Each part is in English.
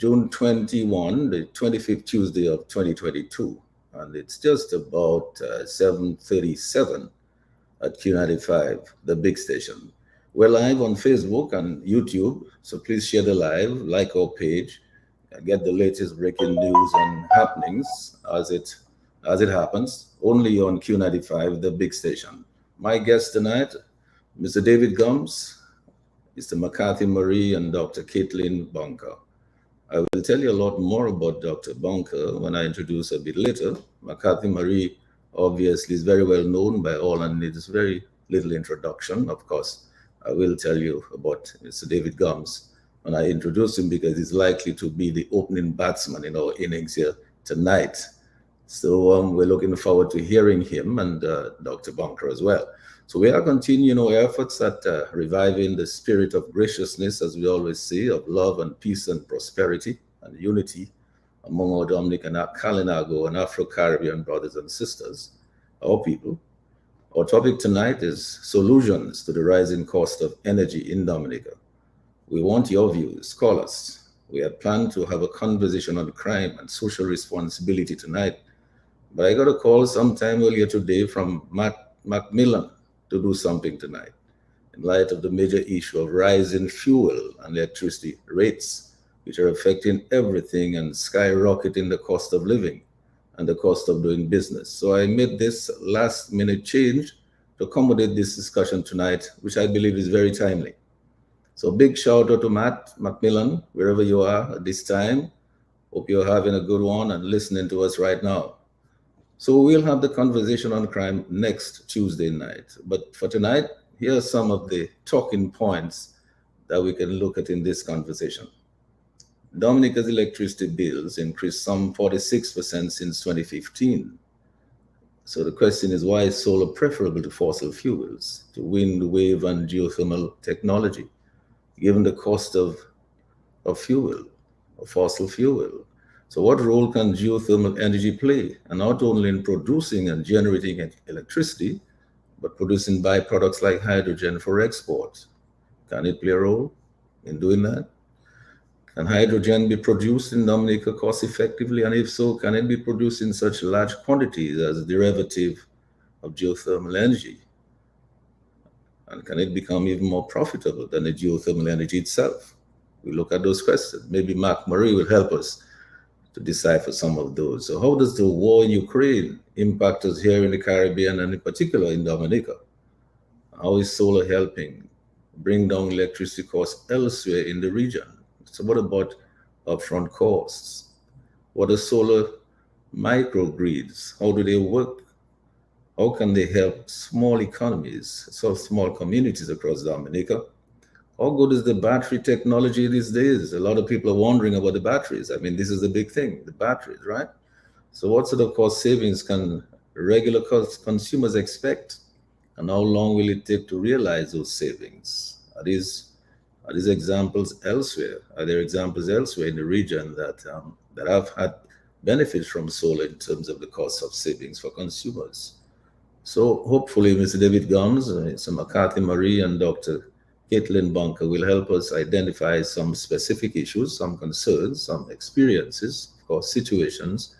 June 21, the 25th Tuesday of 2022. And it's just about 7:37 at Q95, the big station. We're live on Facebook and YouTube, so please share the live, like our page, and get the latest breaking news and happenings as it happens, only on Q95, the big station. My guest tonight, Mr. David Gumbs, Mr. McCathy Marie, and Dr. Kaithlyn Bunker. I will tell you a lot more about Dr. Bunker when I introduce her a bit later. McCathy Marie obviously is very well known by all and needs very little introduction. Of course, I will tell you about Mr. David Gumbs when I introduce him because he's likely to be the opening batsman in our innings here tonight. So we're looking forward to hearing him and Dr. Bunker as well. So we are continuing our efforts at reviving the spirit of graciousness, as we always say, of love and peace and prosperity and unity among our Dominican, Kalinago, and Afro-Caribbean brothers and sisters, our people. Our topic tonight is solutions to the rising cost of energy in Dominica. We want your views. Call us. We had planned to have a conversation on crime and social responsibility tonight, but I got a call sometime earlier today from Macmillan to do something tonight in light of the major issue of rising fuel and electricity rates, which are affecting everything and skyrocketing the cost of living and the cost of doing business. So I made this last minute change to accommodate this discussion tonight, which I believe is very timely. So big shout out to Matt Macmillan, wherever you are at this time. Hope you're having a good one and listening to us right now. So we'll have the conversation on crime next Tuesday night. But for tonight, here are some of the talking points that we can look at in this conversation. Dominica's electricity bills increased some 46% since 2015. So the question is, why is solar preferable to fossil fuels, to wind, wave, and geothermal technology, given the cost of fuel, of fossil fuel? So what role can geothermal energy play, and not only in producing and generating electricity, but producing byproducts like hydrogen for export? Can it play a role in doing that? Can hydrogen be produced in Dominica cost effectively? And if so, can it be produced in such large quantities as a derivative of geothermal energy? And can it become even more profitable than the geothermal energy itself? We look at those questions. Maybe Mark Marie will help us to decipher some of those. So how does the war in Ukraine impact us here in the Caribbean and in particular in Dominica? How is solar helping bring down electricity costs elsewhere in the region? So what about upfront costs? What are solar microgrids? How do they work? How can they help small economies, so small communities across Dominica? How good is the battery technology these days? A lot of people are wondering about the batteries. I mean, this is the big thing, the batteries, right? So what sort of cost savings can regular consumers expect? And how long will it take to realize those savings? Are these examples elsewhere? Are there examples elsewhere in the region that have had benefits from solar in terms of the cost of savings for consumers? So hopefully Mr. David Gumbs, Mr. McCathy Marie, and Dr. Kaithlyn Bunker will help us identify some specific issues, some concerns, some experiences, of course, situations,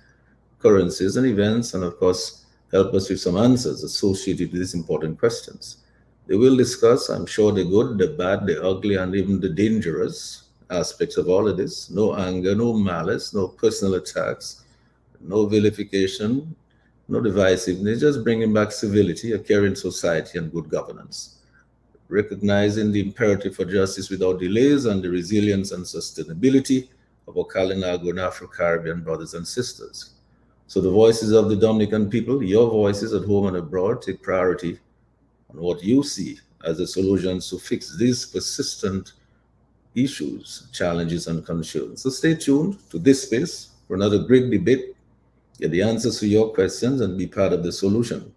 occurrences, and events, and of course, help us with some answers associated with these important questions. They will discuss, I'm sure, the good, the bad, the ugly, and even the dangerous aspects of all of this. No anger, no malice, no personal attacks, no vilification, no divisiveness, just bringing back civility, a caring society, and good governance. Recognizing the imperative for justice without delays and the resilience and sustainability of our Kalinago and Afro-Caribbean brothers and sisters. So the voices of the Dominican people, your voices at home and abroad, take priority on what you see as the solutions to fix these persistent issues, challenges, and concerns. So stay tuned to this space for another great debate, get the answers to your questions, and be part of the solution.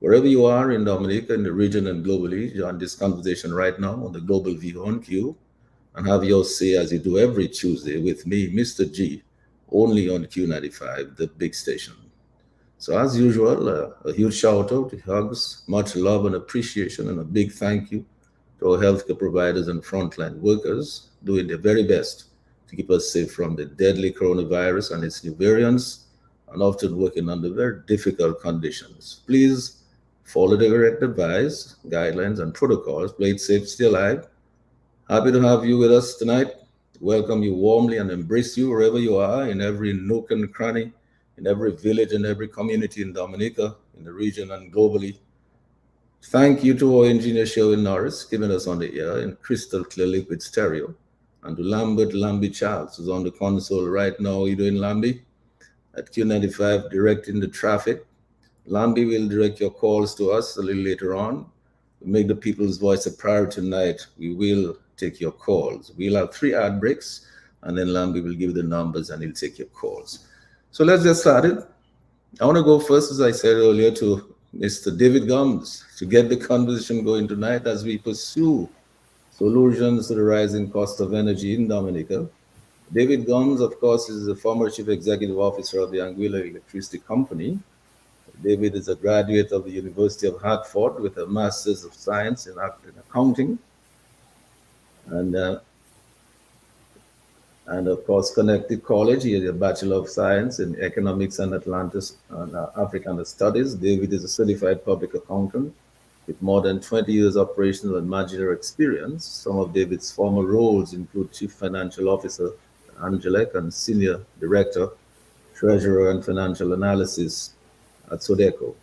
Wherever you are in Dominica, in the region, and globally, join this conversation right now on the Global View on Q, and have your say as you do every Tuesday with me, Mr. G, only on Q95, the big station. So as usual, a huge shout out, hugs, much love and appreciation, and a big thank you to our healthcare providers and frontline workers doing their very best to to keep us safe from the deadly coronavirus and its new variants, and often working under very difficult conditions. Please follow the correct advice, guidelines, and protocols. Play it safe, stay alive. Happy to have you with us tonight. Welcome you warmly and embrace you wherever you are, in every nook and cranny, in every village and every community in Dominica, in the region, and globally. Thank you to our engineer Sherwin Norris, giving us on the air in crystal clear liquid stereo, and to Lambert Lambie Charles, who's on the console right now. How you doing, Lambie? At Q95, directing the traffic. Lambie will direct your calls to us a little later on. We make the people's voice a priority tonight. We will take your calls. We'll have 3 ad breaks, and then Lambie will give the numbers and he'll take your calls. So let's get started. I want to go first, as I said earlier, to Mr. David Gumbs to get the conversation going tonight as we pursue solutions to the rising cost of energy in Dominica. David Gumbs, of course, is the former chief executive officer of the Anguilla Electricity Company. David is a graduate of the University of Hartford with a Master's of Science in Accounting, and of course, Connecticut College. He has a Bachelor of Science in Economics and African Studies. David is a certified public accountant with more than 20 years operational and managerial experience. Some of David's former roles include Chief Financial Officer at Angelec and Senior Director, Treasurer and Financial Analysis at Sodeco.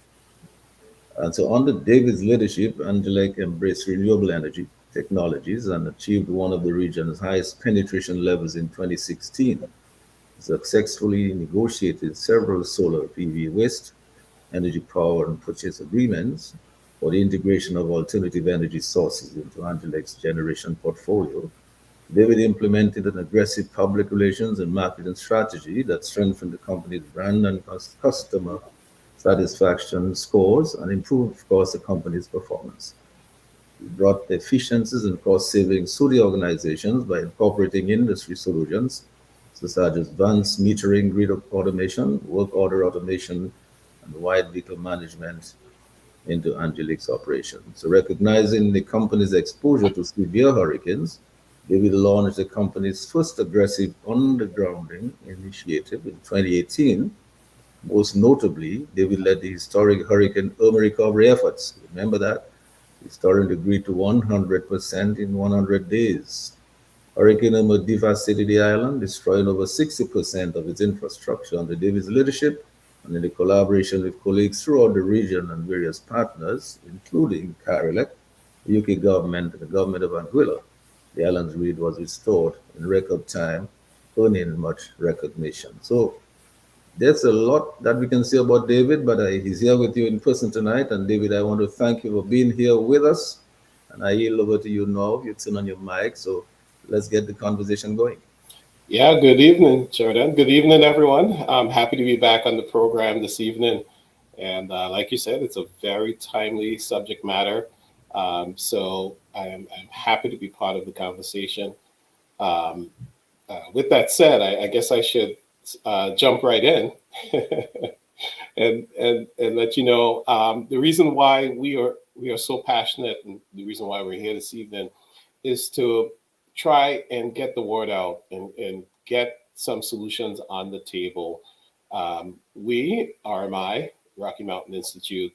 And so under David's leadership, Angelec embraced renewable energy technologies and achieved one of the region's highest penetration levels in 2016. Successfully negotiated several solar PV waste, energy power and purchase agreements for the integration of alternative energy sources into Angelec's generation portfolio. David implemented an aggressive public relations and marketing strategy that strengthened the company's brand and customer satisfaction scores and improved, of course, the company's performance. He brought efficiencies and cost savings to the organizations by incorporating industry solutions such as advanced metering, grid automation, work order automation, and wide vehicle management into Angelic's operations. So recognizing the company's exposure to severe hurricanes, David launched the company's first aggressive undergrounding initiative in 2018. Most notably, David led the historic Hurricane Irma recovery efforts. Remember that? Restoring the grid to 100% in 100 days. Hurricane Irma devastated the island, destroying over 60% of its infrastructure. Under David's leadership and in the collaboration with colleagues throughout the region and various partners, including CARELEC, the UK government, and the government of Anguilla, the island's grid was restored in record time, earning much recognition. So there's a lot that we can say about David, but he's here with you in person tonight. And David, I want to thank you for being here with us. And I yield over to you now. You turn on your mic, so let's get the conversation going. Yeah, good evening, Sheridan. Good evening, everyone. I'm happy to be back on the program this evening. And like you said, it's a very timely subject matter. So I'm happy to be part of the conversation. With that said, I guess I should jump right in and let you know the reason why we are so passionate, and the reason why we're here this evening is to try and get the word out and get some solutions on the table. We, RMI, Rocky Mountain Institute,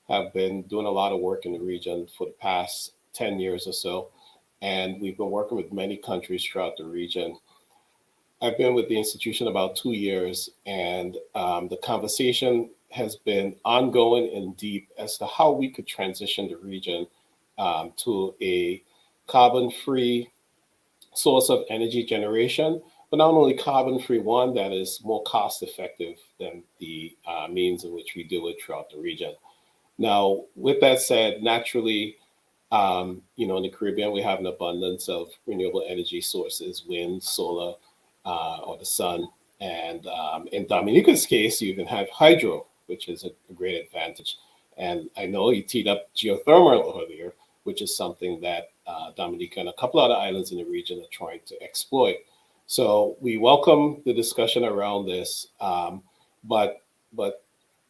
have been doing a lot of work in the region for the past 10 years or so, and we've been working with many countries throughout the region. I've been with the institution about 2 years, and the conversation has been ongoing and deep as to how we could transition the region to a carbon-free source of energy generation, but not only carbon-free, one that is more cost-effective than the means in which we do it throughout the region. Now, with that said, naturally, in the Caribbean, we have an abundance of renewable energy sources, wind, solar, or the sun. And in Dominica's case, you even have hydro, which is a great advantage. And I know you teed up geothermal earlier, which is something that Dominica and a couple other islands in the region are trying to exploit. So we welcome the discussion around this. But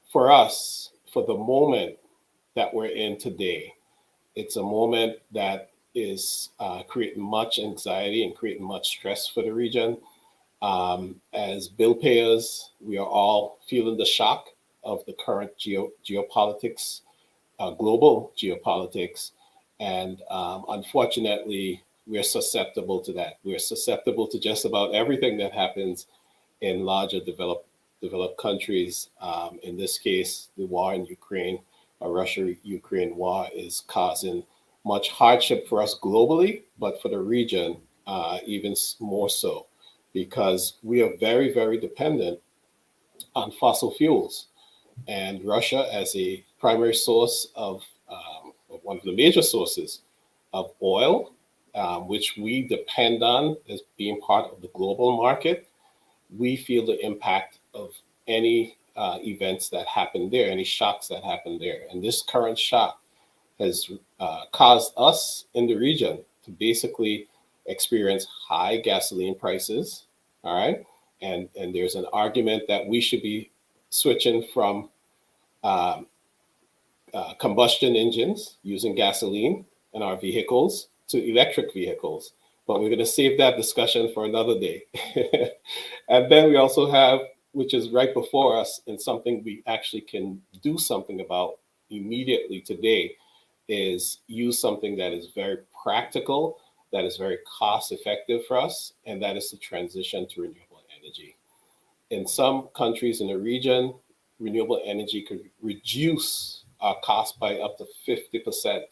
for us, for the moment that we're in today, it's a moment that is creating much anxiety and creating much stress for the region. As bill payers, we are all feeling the shock of the current geopolitics, global geopolitics. And unfortunately, we're susceptible to that. We're susceptible to just about everything that happens in larger developed countries. In this case, the war in Ukraine, a Russia-Ukraine war, is causing much hardship for us globally, but for the region, even more so, because we are very, very dependent on fossil fuels. And Russia, as a primary source of one of the major sources of oil, which we depend on as being part of the global market, we feel the impact of any events that happen there, any shocks that happen there. And this current shock has caused us in the region to basically experience high gasoline prices. All right. And there's an argument that we should be switching from um, combustion engines using gasoline in our vehicles to electric vehicles. But we're going to save that discussion for another day. And then we also have, which is right before us, and something we actually can do something about immediately today, is use something that is very practical, that is very cost effective for us, and that is to transition to renewable energy. In some countries in the region, renewable energy could reduce our cost by up to 50%.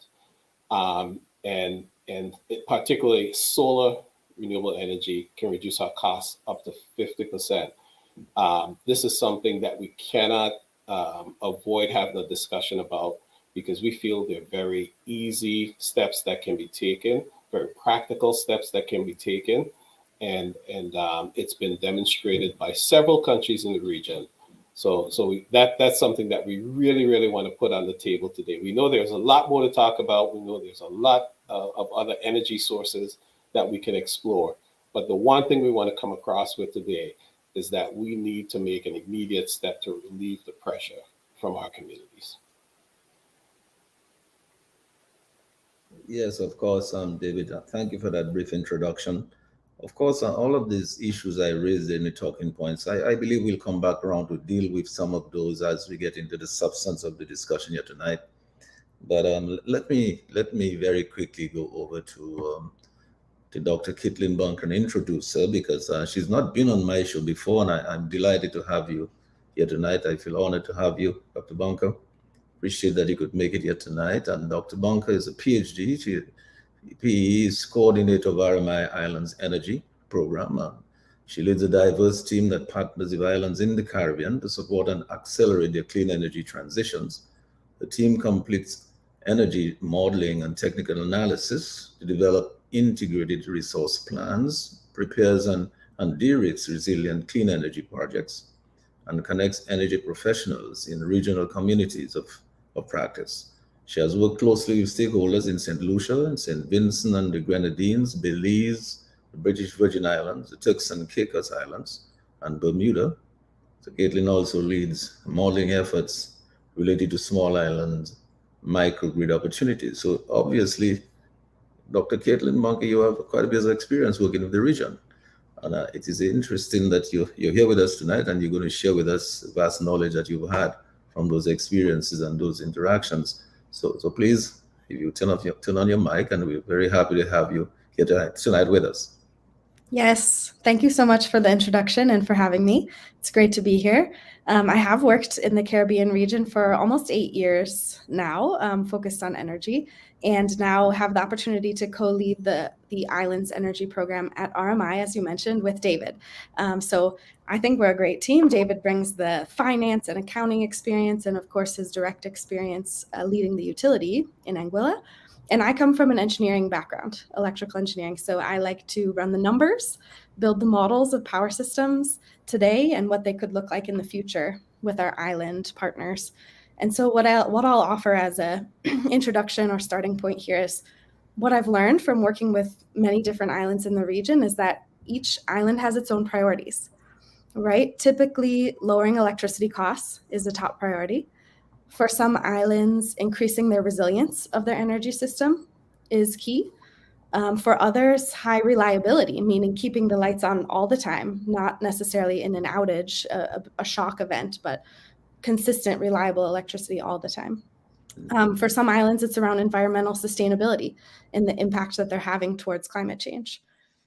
Particularly solar renewable energy can reduce our costs up to 50%. This is something that we cannot avoid having a discussion about, because we feel they're very easy steps that can be taken, very practical steps that can be taken. And it's been demonstrated by several countries in the region. That's something that we really, really want to put on the table today. We know there's a lot more to talk about. We know there's a lot of other energy sources that we can explore. But the one thing we want to come across with today is that we need to make an immediate step to relieve the pressure from our communities. Yes, of course, David. Thank you for that brief introduction. Of course, all of these issues I raised in the talking points, I believe we'll come back around to deal with some of those as we get into the substance of the discussion here tonight. But let me very quickly go over to Dr. Kaithlyn Bunker and introduce her, because she's not been on my show before, and I'm delighted to have you here tonight. I feel honored to have you, Dr. Bunker. Appreciate that you could make it here tonight. And Dr. Bunker is a PhD. He is coordinator of RMI Islands Energy Program. She leads a diverse team that partners with islands in the Caribbean to support and accelerate their clean energy transitions. The team completes energy modeling and technical analysis to develop integrated resource plans, prepares and de-risks resilient clean energy projects, and connects energy professionals in regional communities of practice. She has worked closely with stakeholders in St. Lucia and St. Vincent and the Grenadines, Belize, the British Virgin Islands, the Turks and Caicos Islands, and Bermuda. So Kaithlyn also leads modeling efforts related to small islands microgrid opportunities. So obviously, Dr. Kaithlyn Bunker, you have quite a bit of experience working with the region. And it is interesting that you're here with us tonight, and you're going to share with us vast knowledge that you've had from those experiences and those interactions. So please, if you turn on your mic, and we're very happy to have you here tonight with us. Yes, thank you so much for the introduction and for having me. It's great to be here. I have worked in the Caribbean region for almost 8 years now, focused on energy, and now have the opportunity to co-lead the Islands Energy Program at RMI, as you mentioned, with David. So I think we're a great team. David brings the finance and accounting experience, and of course his direct experience leading the utility in Anguilla. And I come from an engineering background, electrical engineering. So I like to run the numbers, build the models of power systems today and what they could look like in the future with our island partners. And so what I'll offer as a introduction or starting point here is what I've learned from working with many different islands in the region is that each island has its own priorities, right? Typically, lowering electricity costs is a top priority. For some islands, increasing their resilience of their energy system is key. For others, high reliability, meaning keeping the lights on all the time, not necessarily in an outage, a shock event, but consistent, reliable electricity all the time. For some islands, it's around environmental sustainability and the impact that they're having towards climate change.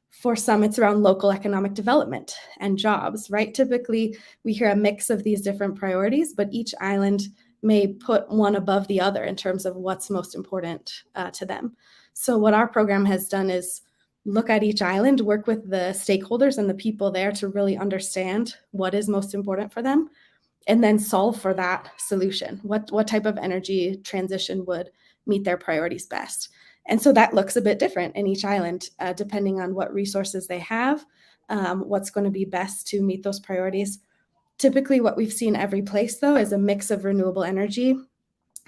For some, it's around local economic development and jobs, right? Typically, we hear a mix of these different priorities, but each island may put one above the other in terms of what's most important to them. So what our program has done is look at each island, work with the stakeholders and the people there to really understand what is most important for them, and then solve for that solution. What type of energy transition would meet their priorities best? And so that looks a bit different in each island, depending on what resources they have, what's going to be best to meet those priorities. Typically, what we've seen every place, though, is a mix of renewable energy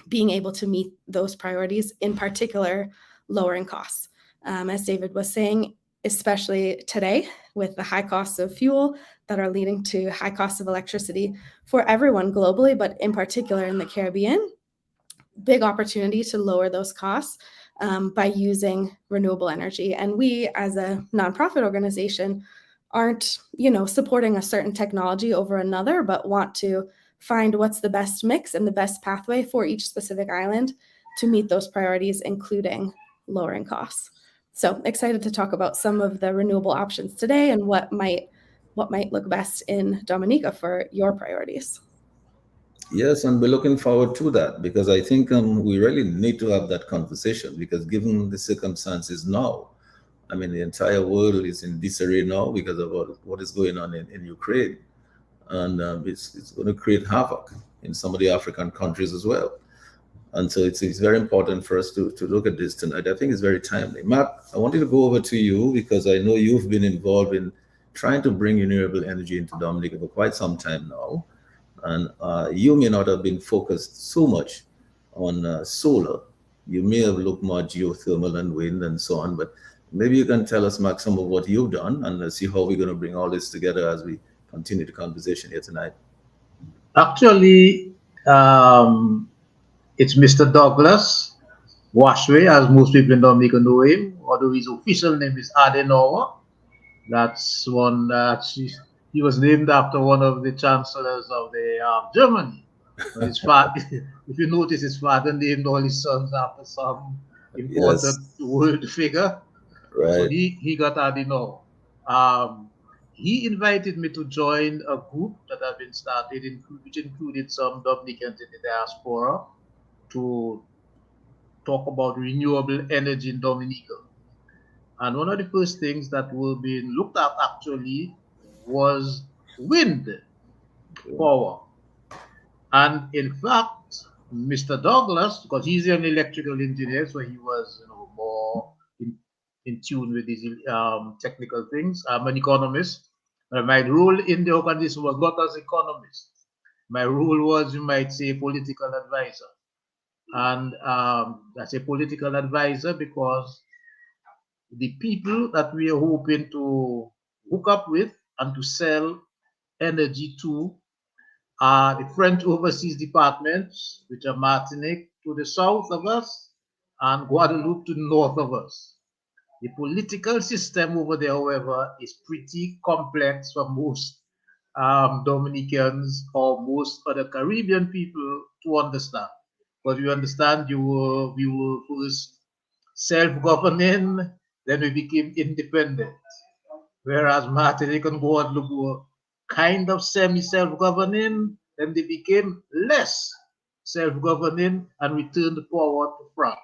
being able to meet those priorities, in particular, lowering costs. As David was saying, especially today with the high costs of fuel that are leading to high costs of electricity for everyone globally, but in particular in the Caribbean, big opportunity to lower those costs by using renewable energy. And we, as a nonprofit organization, aren't, supporting a certain technology over another, but want to find what's the best mix and the best pathway for each specific island to meet those priorities, including lowering costs. So excited to talk about some of the renewable options today and what might look best in Dominica for your priorities. Yes, and we're looking forward to that because I think we really need to have that conversation because given the circumstances now, I mean, the entire world is in disarray now because of what is going on in Ukraine. And it's going to create havoc in some of the African countries as well. And so it's very important for us to look at this tonight. I think it's very timely. Matt, I wanted to go over to you because I know you've been involved in trying to bring renewable energy into Dominica for quite some time now. And you may not have been focused so much on solar. You may have looked more geothermal and wind and so on, but maybe you can tell us, Max, some of what you've done and see how we're going to bring all this together as we continue the conversation here tonight. Actually, it's Mr. Douglas Washway, as most people in Dominica know him, although his official name is Adenauer. That's one that he was named after one of the chancellors of the Germany. His father, if you notice, his father named all his sons after some important world figure. Right. So he got Adenauer. He invited me to join a group that had been started, which included some Dominicans in the diaspora, to talk about renewable energy in Dominica. And one of the first things that will be looked at actually was wind power. And in fact, Mr. Douglas, because he's an electrical engineer, so he was more in tune with these technical things. I'm an economist. My role in the organization was not as economist. My role was, you might say, political advisor. And I say political advisor because the people that we are hoping to hook up with and to sell energy to are the French overseas departments, which are Martinique to the south of us and Guadeloupe to the north of us. The political system over there, however, is pretty complex for most Dominicans or most other Caribbean people to understand. But we understand we were first self-governing, then we became independent. Whereas Martinique and Guadeloupe were kind of semi-self-governing, then they became less self-governing and returned power to France,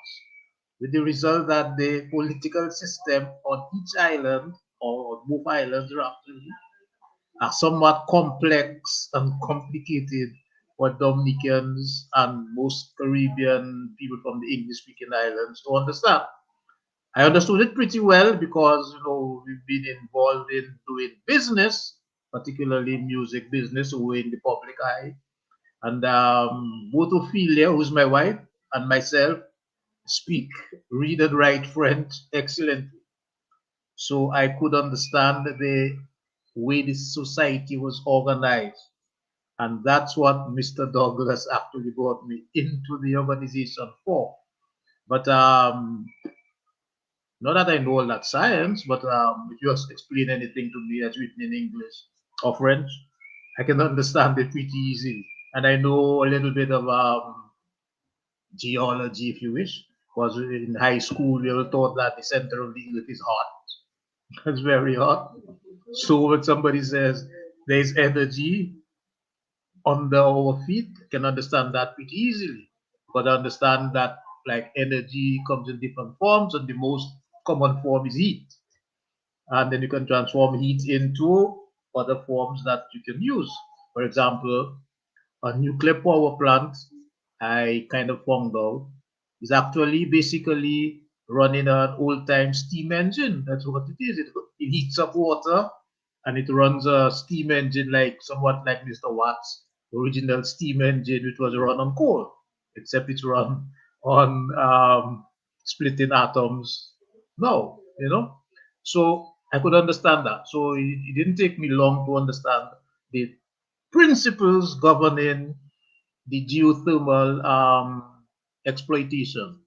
with the result that the political system on each island, or both islands actually, are somewhat complex and complicated for Dominicans and most Caribbean people from the English-speaking islands to understand. I understood it pretty well because we've been involved in doing business, particularly music business, who in the public eye. And both Ophelia, who's my wife, and myself speak, read and write French excellently. So I could understand the way this society was organized. And that's what Mr. Douglas actually brought me into the organization for. But Not that I know all that science, but if you explain anything to me that's written in English or French, I can understand it pretty easily. And I know a little bit of geology, if you wish, because in high school we were taught that the center of the earth is hot. It's very hot. So when somebody says there's energy under our feet, I can understand that pretty easily. But I understand that like energy comes in different forms, and the most common form is heat. And then you can transform heat into other forms that you can use. For example, a nuclear power plant, I kind of found out, is actually basically running an old time steam engine. That's what it is. It heats up water and it runs a steam engine like somewhat like Mr. Watt's original steam engine, which was run on coal, except it's run on splitting atoms. No, you know. So I could understand that. So it didn't take me long to understand the principles governing the geothermal exploitation.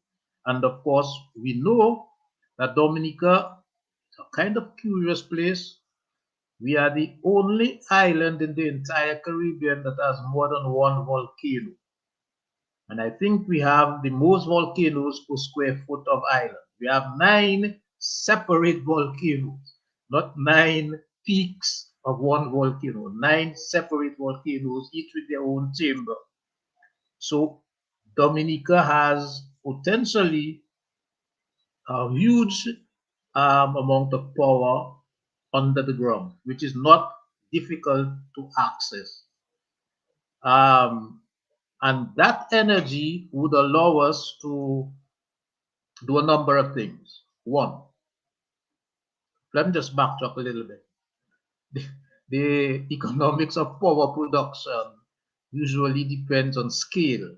And of course, we know that Dominica is a kind of curious place. We are the only island in the entire Caribbean that has more than one volcano. And I think we have the most volcanoes per square foot of island. We have 9 separate volcanoes, not 9 peaks of one volcano, 9 separate volcanoes, each with their own chamber. So Dominica has potentially a huge amount of power under the ground, which is not difficult to access. Um, and that energy would allow us to do a number of things. One, let me just backtrack a little bit. The, the economics of power production usually depends on scale.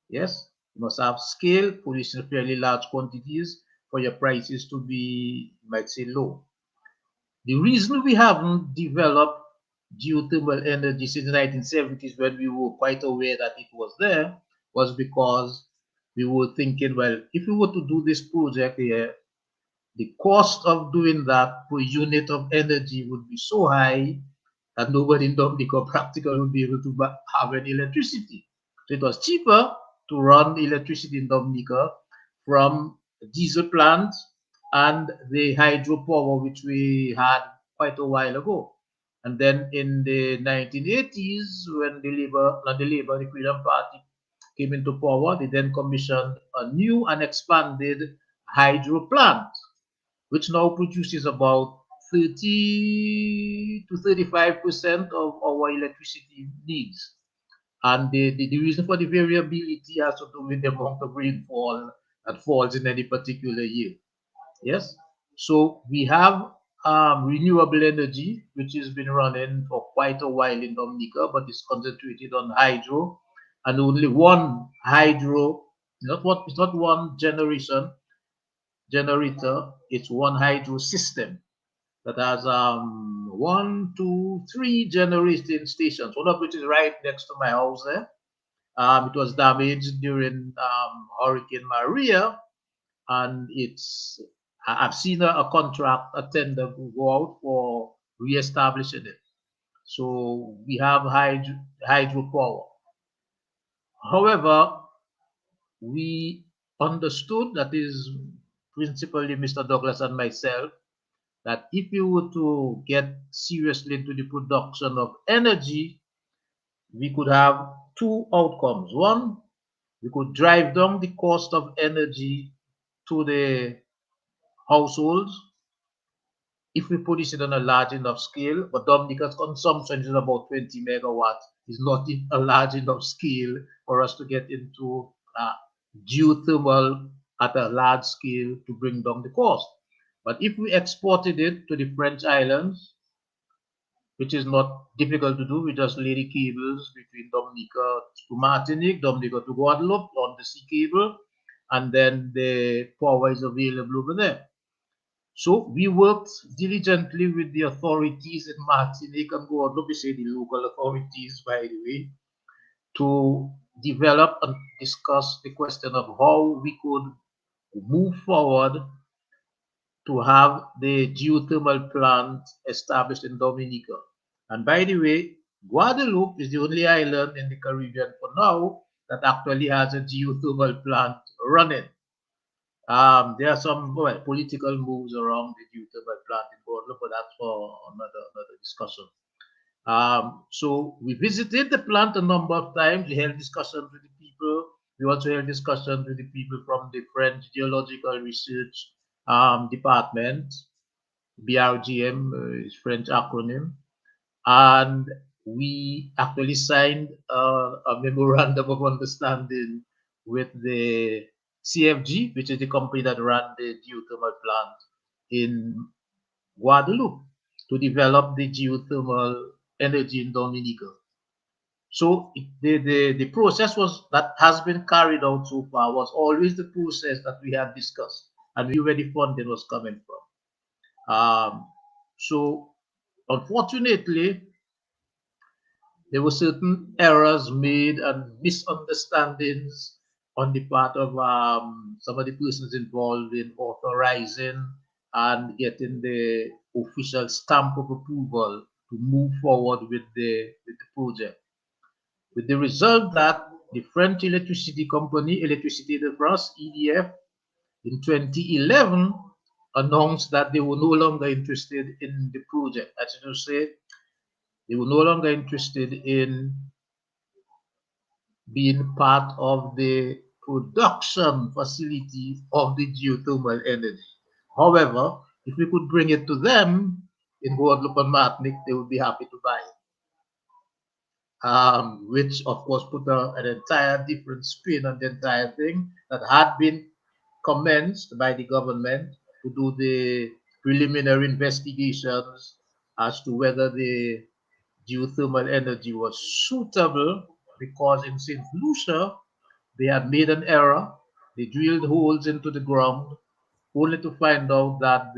Yes, you must have scale, produce in fairly large quantities for your prices to be, you might say, low. The reason we haven't developed geothermal energy since the 1970s, when we were quite aware that it was there, was because we were thinking, well, if we were to do this project here, the cost of doing that per unit of energy would be so high that nobody in Dominica practically would be able to have any electricity. So it was cheaper to run electricity in Dominica from diesel plants and the hydropower which we had quite a while ago. And then in the 1980s, when the Freedom Party came into power, they then commissioned a new and expanded hydro plant, which now produces about 30 to 35% of our electricity needs. And the reason for the variability has to do with the amount of rainfall that falls in any particular year. Yes. So we have renewable energy, which has been running for quite a while in Dominica, but it's concentrated on hydro, and only one hydro. It's not one generator. It's one hydro system that has one, two, three generating stations. One of which is right next to my house there. It was damaged during Hurricane Maria, and I've seen a contract, a tender go out for re-establishing it. So we have hydropower. However, we understood, that is principally Mr. Douglas and myself, that if we were to get seriously into the production of energy, we could have two outcomes. One, we could drive down the cost of energy to the households if we produce it on a large enough scale. But Dominica's consumption is about 20 megawatts. Is not a large enough scale for us to get into geothermal at a large scale to bring down the cost. But if we exported it to the French islands, which is not difficult to do, we just lay the cables between Dominica to Martinique, Dominica to Guadeloupe on the sea cable, and then the power is available over there. So we worked diligently with the authorities in Martinique and Guadeloupe, we say the local authorities, by the way, to develop and discuss the question of how we could move forward to have the geothermal plant established in Dominica. And by the way, Guadeloupe is the only island in the Caribbean for now that actually has a geothermal plant running. There are some political moves around the geothermal plant in Guadeloupe, but that's for another discussion. So we visited the plant a number of times. We held discussions with the people. We also held discussions with the people from the French Geological Research Department, BRGM is French acronym, and we actually signed a memorandum of understanding with the CFG, which is the company that ran the geothermal plant in Guadeloupe, to develop the geothermal energy in Dominica. So the process was that has been carried out so far was always the process that we had discussed, and we knew where the funding was coming from. So unfortunately, there were certain errors made and misunderstandings on the part of some of the persons involved in authorizing and getting the official stamp of approval to move forward with the project. With the result that the French electricity company, Electricité de France, EDF, in 2011 announced that they were no longer interested in the project. That is to say, they were no longer interested in being part of the production facility of the geothermal energy. However, if we could bring it to them in Guadeloupe and Martinique, they would be happy to buy it. Which of course put an entire different spin on the entire thing that had been commenced by the government to do the preliminary investigations as to whether the geothermal energy was suitable, because in St. Lucia they had made an error. They drilled holes into the ground only to find out that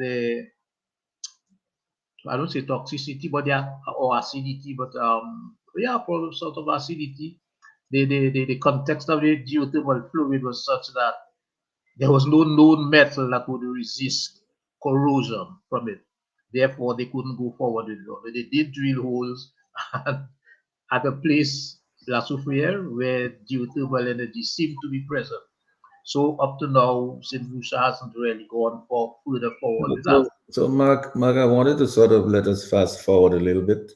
I don't say toxicity, but or acidity, but probably sort of acidity. The context of the geothermal fluid was such that there was no known metal that would resist corrosion from it. Therefore, they couldn't go forward with it. They did drill holes at a place, La Soufrière, where geothermal energy seemed to be present. So up to now, St. Lucia hasn't really gone further forward with that. So Mark, I wanted to sort of let us fast forward a little bit.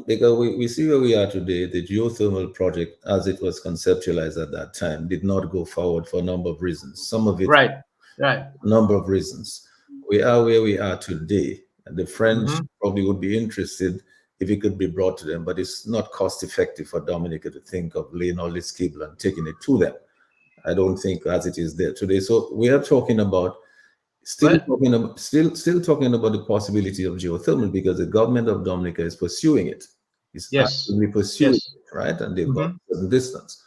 Because we see where we are today. The geothermal project, as it was conceptualized at that time, did not go forward for a number of reasons. Some of it, right, a number of reasons. We are where we are today. And the French probably would be interested if it could be brought to them, but it's not cost effective for Dominica to think of laying all this cable and taking it to them. I don't think as it is there today. So we are talking about still talking about the possibility of geothermal, because the government of Dominica is pursuing it. It's actively pursuing it, right? And they've got a certain distance.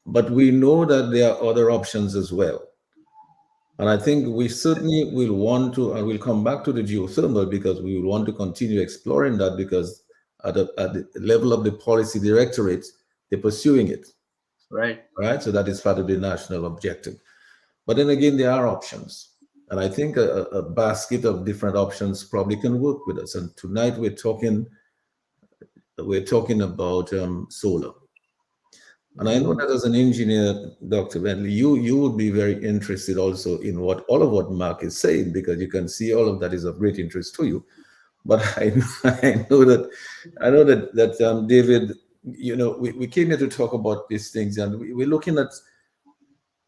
But we know that there are other options as well. And I think we certainly will want to, and we'll come back to the geothermal, because we will want to continue exploring that, because at the level of the policy directorate, they're pursuing it. Right. So that is part of the national objective. But then again, there are options. And I think a basket of different options probably can work with us. And tonight we're talking about solar. And I know that as an engineer, Dr. Bentley, you would be very interested also in all of what Mark is saying, because you can see all of that is of great interest to you. But I know that David, we came here to talk about these things, and we're looking at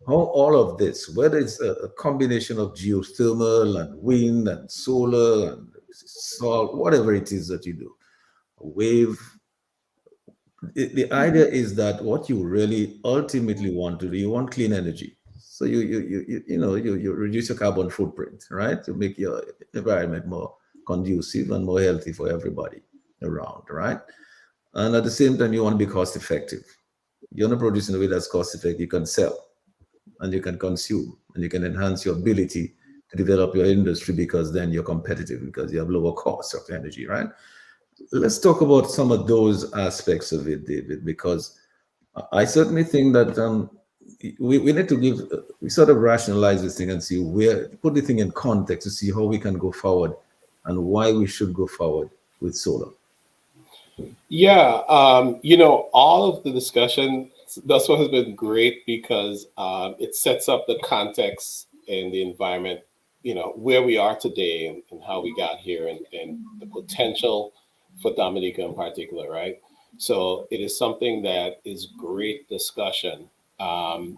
how all of this, whether it's a combination of geothermal and wind and solar and salt, whatever it is that you do, a wave. The idea is that what you really ultimately want to do, you want clean energy. So you reduce your carbon footprint, right? To make your environment more conducive and more healthy for everybody around, right? And at the same time, you want to be cost effective. You want to produce in a way that's cost effective. You can sell and you can consume, and you can enhance your ability to develop your industry, because then you're competitive, because you have lower costs of energy, right? Let's talk about some of those aspects of it, David, because I certainly think that we need to give, we sort of rationalize this thing and see where, put the thing in context to see how we can go forward and why we should go forward with solar. Yeah, all of the discussion thus far has been great because it sets up the context and the environment, where we are today and how we got here and the potential for Dominica in particular, right? So it is something that is great discussion. Um,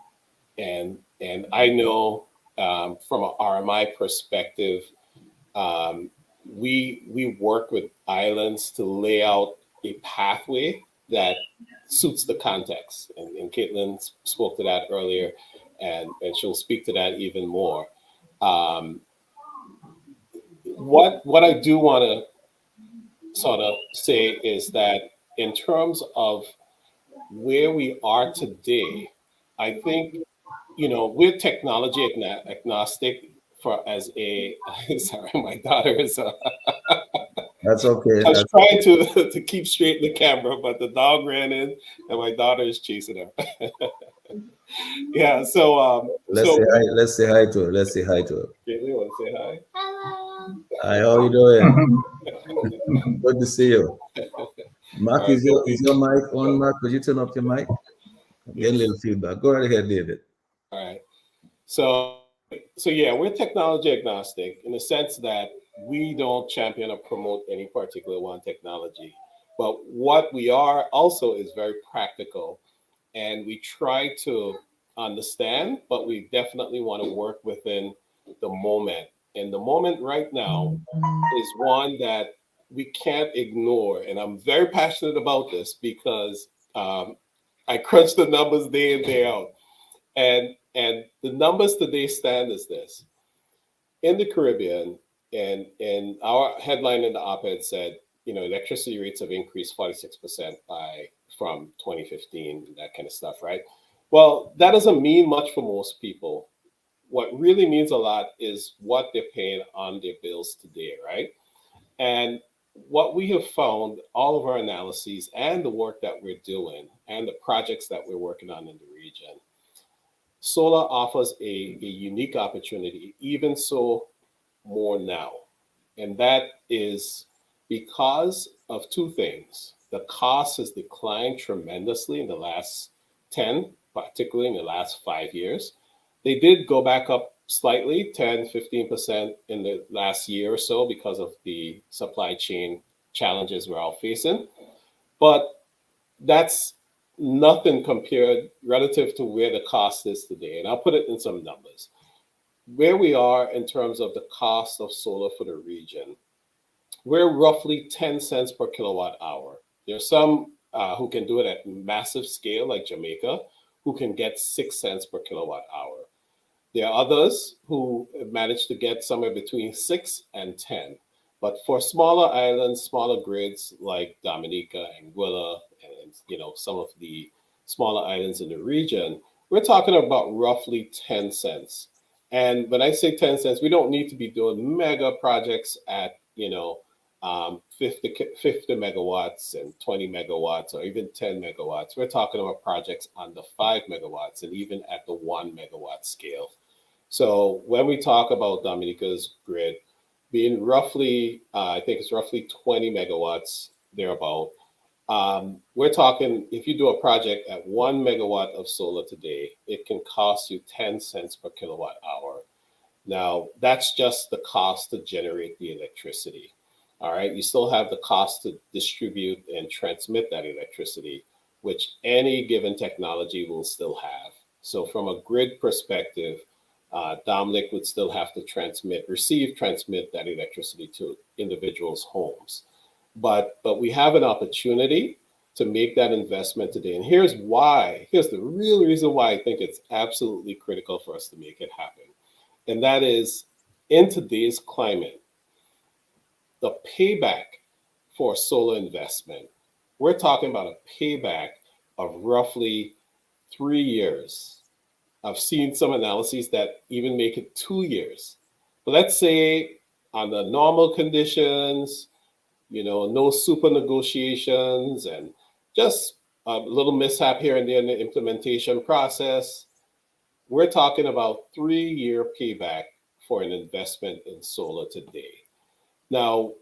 and I know from an RMI perspective, um, we work with islands to lay out a pathway that suits the context. And Kaithlyn spoke to that earlier, and she'll speak to that even more. Um, what I do want to sort of say is that in terms of where we are today, I think we're technology agnostic for as a sorry, my daughter is That's okay. I was trying to to keep straight in the camera, but the dog ran in and my daughter is chasing her. Yeah, Let's say hi. Let's say hi to her. Let's say hi to her. Caitlin, want to say hi? Hi, how you doing? Good to see you. All Mark, right, is your mic on, Mark? Could you turn up your mic? I'm getting a little feedback. Go right ahead, David. all right. So yeah, we're technology agnostic in the sense that we don't champion or promote any particular one technology. But what we are also is very practical, and we try to understand, but we definitely want to work within the moment. And the moment right now is one that we can't ignore. And I'm very passionate about this because I crunch the numbers day in, day out. And the numbers today stand as this. In the Caribbean, and our headline in the op-ed said, electricity rates have increased 46% from 2015, and that kind of stuff, right? Well, that doesn't mean much for most people. What really means a lot is what they're paying on their bills today, right? And what we have found, all of our analyses and the work that we're doing and the projects that we're working on in the region, solar offers a unique opportunity, even so more now. And that is because of two things. The cost has declined tremendously in the last 10, particularly in the last 5 years. They did go back up slightly, 10, 15% in the last year or so because of the supply chain challenges we're all facing. But that's nothing compared relative to where the cost is today. And I'll put it in some numbers. Where we are in terms of the cost of solar for the region, we're roughly 10 cents per kilowatt hour. There's some who can do it at massive scale, like Jamaica, who can get 6 cents per kilowatt hour. There are others who manage to get somewhere between 6 and 10. But for smaller islands, smaller grids like Dominica, Anguilla, and some of the smaller islands in the region, we're talking about roughly 10 cents. And when I say 10 cents, we don't need to be doing mega projects at 50 megawatts and 20 megawatts or even 10 megawatts. We're talking about projects under 5 megawatts and even at the 1 megawatt scale. So when we talk about Dominica's grid being roughly, I think it's roughly 20 megawatts thereabout, we're talking, if you do a project at 1 megawatt of solar today, it can cost you 10 cents per kilowatt hour. Now, that's just the cost to generate the electricity. All right. You still have the cost to distribute and transmit that electricity, which any given technology will still have. So, from a grid perspective, Dominic would still have to transmit that electricity to individuals' homes. But we have an opportunity to make that investment today. And here's why. Here's the real reason why I think it's absolutely critical for us to make it happen. And that is, in today's climate, the payback for solar investment, we're talking about a payback of roughly 3 years. I've seen some analyses that even make it 2 years. But let's say under normal conditions, no super negotiations and just a little mishap here and there in the implementation process, we're talking about 3-year payback for an investment in solar today. Now,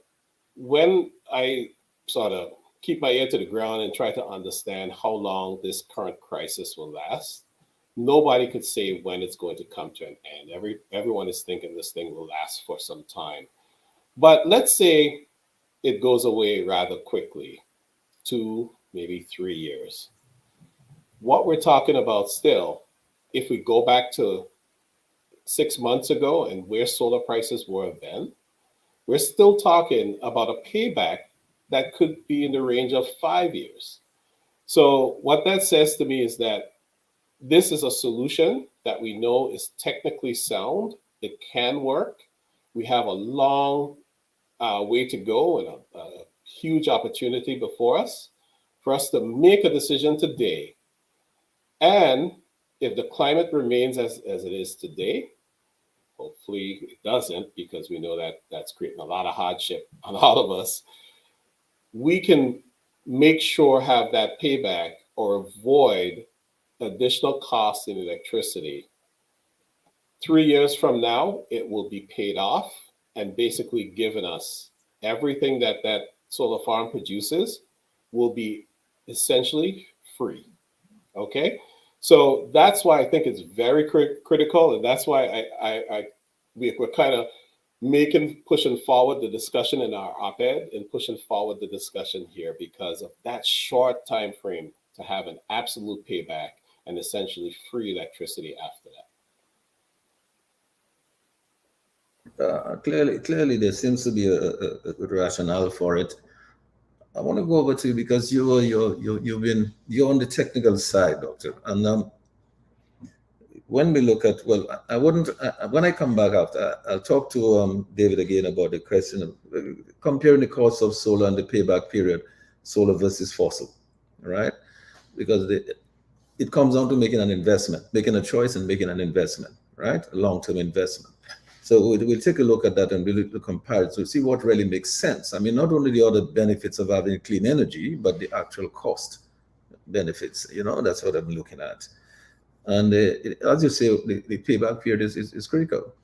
when I sort of keep my ear to the ground and try to understand how long this current crisis will last, nobody could say when it's going to come to an end. Everyone is thinking this thing will last for some time. But let's say it goes away rather quickly, 2, maybe 3 years. What we're talking about still, if we go back to 6 months ago and where solar prices were then, we're still talking about a payback that could be in the range of 5 years. So what that says to me is that this is a solution that we know is technically sound. It can work. We have a long way to go and a huge opportunity before us for us to make a decision today. And if the climate remains as it is today, hopefully it doesn't, because we know that that's creating a lot of hardship on all of us, we can make sure have that payback or avoid additional costs in electricity. 3 years from now, it will be paid off and basically given us everything that that solar farm produces will be essentially free. Okay, so that's why I think it's very critical, and that's why we're kind of pushing forward the discussion in our op-ed and pushing forward the discussion here because of that short time frame to have an absolute payback and essentially free electricity after that. Clearly, there seems to be a good rationale for it. I want to go over to you because you're on the technical side, doctor. And when we look at, well, I wouldn't, when I come back after, I'll talk to David again about the question of comparing the cost of solar and the payback period, solar versus fossil, right? Because it comes down to making an investment, making a choice and making an investment, right? A long-term investment. So we'll take a look at that and we'll compare it to see what really makes sense. I mean, not only the other benefits of having clean energy, but the actual cost benefits, that's what I'm looking at. And as you say, the payback period is critical.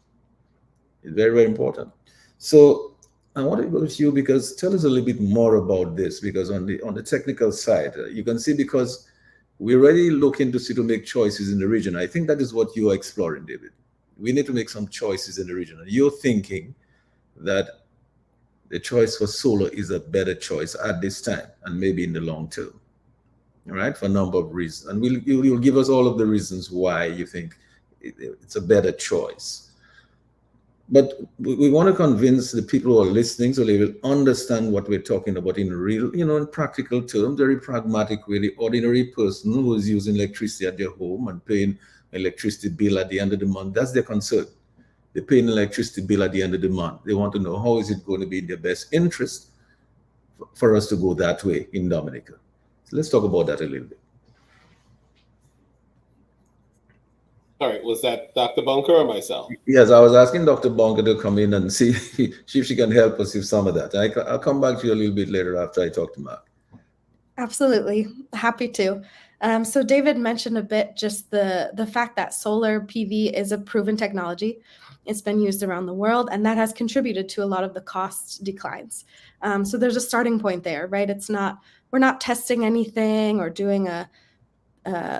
It's very, very important. So I want to go to you because tell us a little bit more about this, because on the technical side, you can see because we're already looking to make choices in the region. I think that is what you are exploring, David. We need to make some choices in the region. And you're thinking that the choice for solar is a better choice at this time and maybe in the long term, all right, for a number of reasons. And you'll give us all of the reasons why you think it's a better choice. But we want to convince the people who are listening so they will understand what we're talking about in real, in practical terms, very pragmatic way. The ordinary person who is using electricity at their home and paying electricity bill at the end of the month, that's their concern. They're paying an electricity bill at the end of the month. They want to know how is it going to be in their best interest for us to go that way in Dominica. So let's talk about that a little bit. All right, was that Dr. Bunker or myself? Yes, I was asking Dr. Bunker to come in and see if she can help us with some of that. I'll come back to you a little bit later after I talk to Mark. Absolutely. Happy to. So David mentioned a bit just the fact that solar PV is a proven technology. It's been used around the world, and that has contributed to a lot of the cost declines. So there's a starting point there, right? We're not testing anything or doing a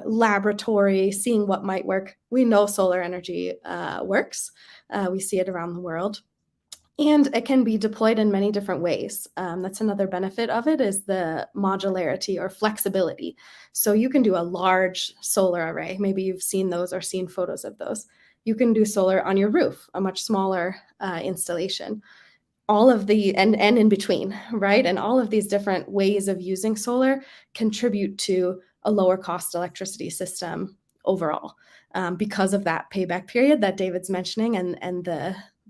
laboratory, seeing what might work. We know solar energy works. We see it around the world. And it can be deployed in many different ways. That's another benefit of it is the modularity or flexibility. So you can do a large solar array. Maybe you've seen those or seen photos of those. You can do solar on your roof, a much smaller installation. All of the, and in between, right? And all of these different ways of using solar contribute to a lower cost electricity system overall because of that payback period that David's mentioning and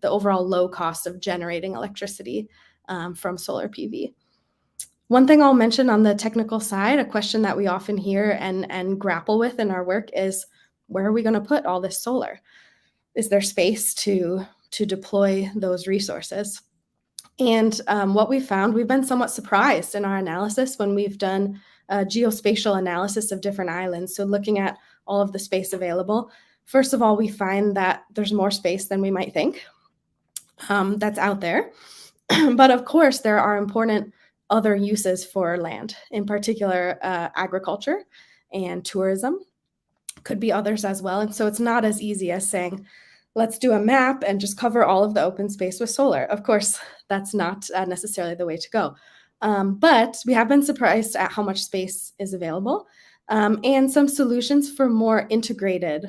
the overall low cost of generating electricity from solar PV. One thing I'll mention on the technical side, a question that we often hear and grapple with in our work is, where are we going to put all this solar? Is there space to deploy those resources? And what we found, we've been somewhat surprised in our analysis when we've done a geospatial analysis of different islands. So looking at all of the space available, First of all, we find that there's more space than we might think that's out there. But of course, there are important other uses for land, in particular agriculture and tourism. Could be others as well. And so it's not as easy as saying, let's do a map and just cover all of the open space with solar. Of course, that's not necessarily the way to go. But we have been surprised at how much space is available and some solutions for more integrated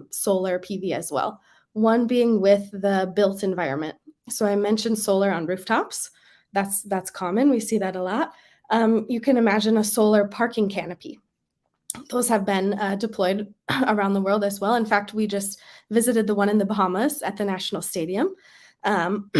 solar PV as well. One being with the built environment. So I mentioned solar on rooftops. That's common. We see that a lot. You can imagine a solar parking canopy. Those have been deployed around the world as well. In fact, we just visited the one in the Bahamas at the National Stadium.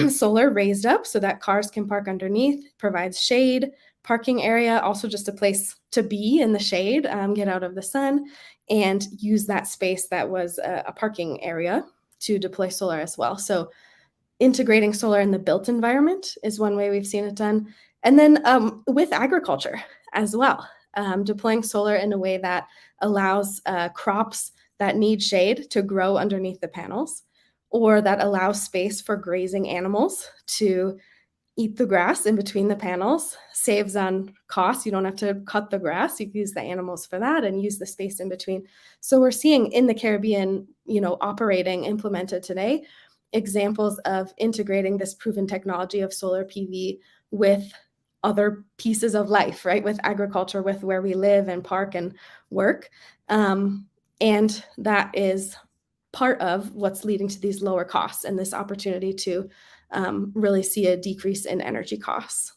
Solar raised up so that cars can park underneath, provides shade, parking area, also just a place to be in the shade, get out of the sun, and use that space that was a parking area to deploy solar as well. So integrating solar in the built environment is one way we've seen it done. And then with agriculture as well. Deploying solar in a way that allows crops that need shade to grow underneath the panels, or that allows space for grazing animals to eat the grass in between the panels, saves on costs. You don't have to cut the grass. You can use the animals for that and use the space in between. So we're seeing in the Caribbean, operating, implemented today, examples of integrating this proven technology of solar PV with other pieces of life, right? With agriculture, with where we live and park and work. And that is part of what's leading to these lower costs and this opportunity to really see a decrease in energy costs.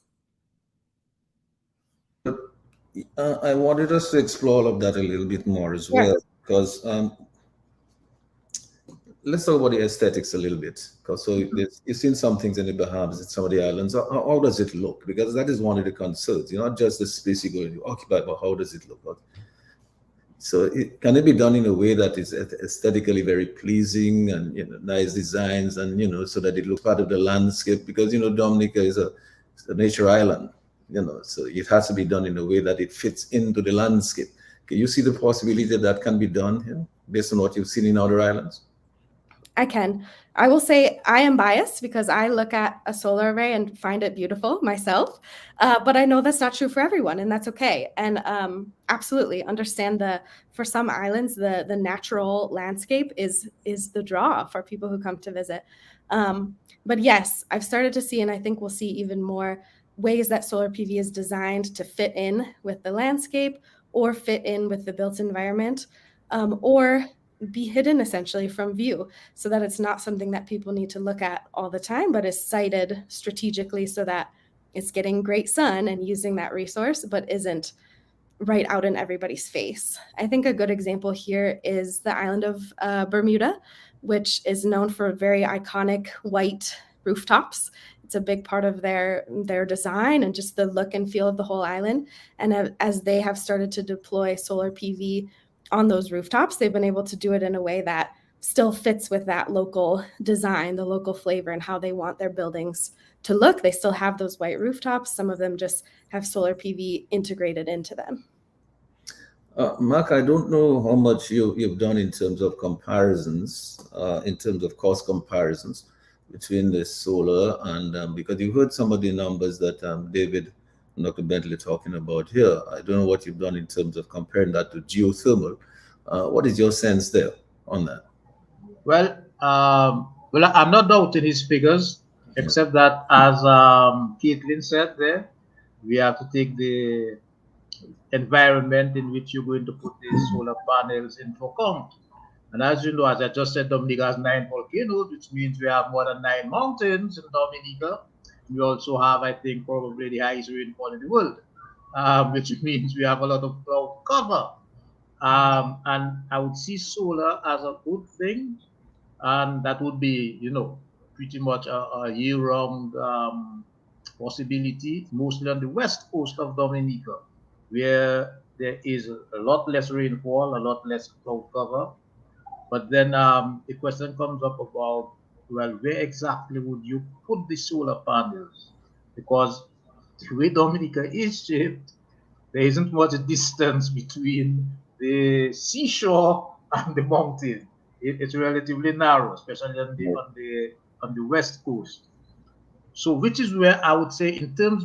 I wanted us to explore all of that a little bit more as well, because let's talk about the aesthetics a little bit. Because you've seen some things in the Bahamas and some of the islands. How does it look? Because that is one of the concerns. Not just the space you're going to occupy, but how does it look? So can it be done in a way that is aesthetically very pleasing and nice designs, and so that it looks part of the landscape? Because Dominica is a nature island, so it has to be done in a way that it fits into the landscape. Can you see the possibility that can be done here based on what you've seen in other islands? I can. I will say I am biased because I look at a solar array and find it beautiful myself, but I know that's not true for everyone, and that's okay. And absolutely understand for some islands, the natural landscape is the draw for people who come to visit. But yes, I've started to see, and I think we'll see even more ways that solar PV is designed to fit in with the landscape or fit in with the built environment, or be hidden essentially from view, so that it's not something that people need to look at all the time, but is sited strategically so that it's getting great sun and using that resource, but isn't right out in everybody's face. I think a good example here is the island of Bermuda, which is known for very iconic white rooftops. It's a big part of their design and just the look and feel of the whole island. And as they have started to deploy solar PV on those rooftops, they've been able to do it in a way that still fits with that local design, the local flavor, and how they want their buildings to look. They still have those white rooftops. Some of them just have solar PV integrated into them. Mark, I don't know how much you've done in terms of comparisons, in terms of cost comparisons between the solar and because you heard some of the numbers that David and Dr. Bentley talking about here. I don't know what you've done in terms of comparing that to geothermal. What is your sense there on that? Well, I'm not doubting his figures, except that, as Kaithlyn said there, we have to take the environment in which you're going to put these solar panels into account. And as you know, as I just said, Dominica has 9 volcanoes, which means we have more than 9 mountains in Dominica. We also have, I think, probably the highest rainfall in the world, which means we have a lot of cloud cover. And I would see solar as a good thing, and that would be, pretty much a year-round possibility, mostly on the west coast of Dominica, where there is a lot less rainfall, a lot less cloud cover. But then the question comes up about, well, where exactly would you put the solar panels? Because the way Dominica is shaped, there isn't much distance between the seashore and the mountain. it's relatively narrow, especially Right. on the west coast. So, which is where I would say, in terms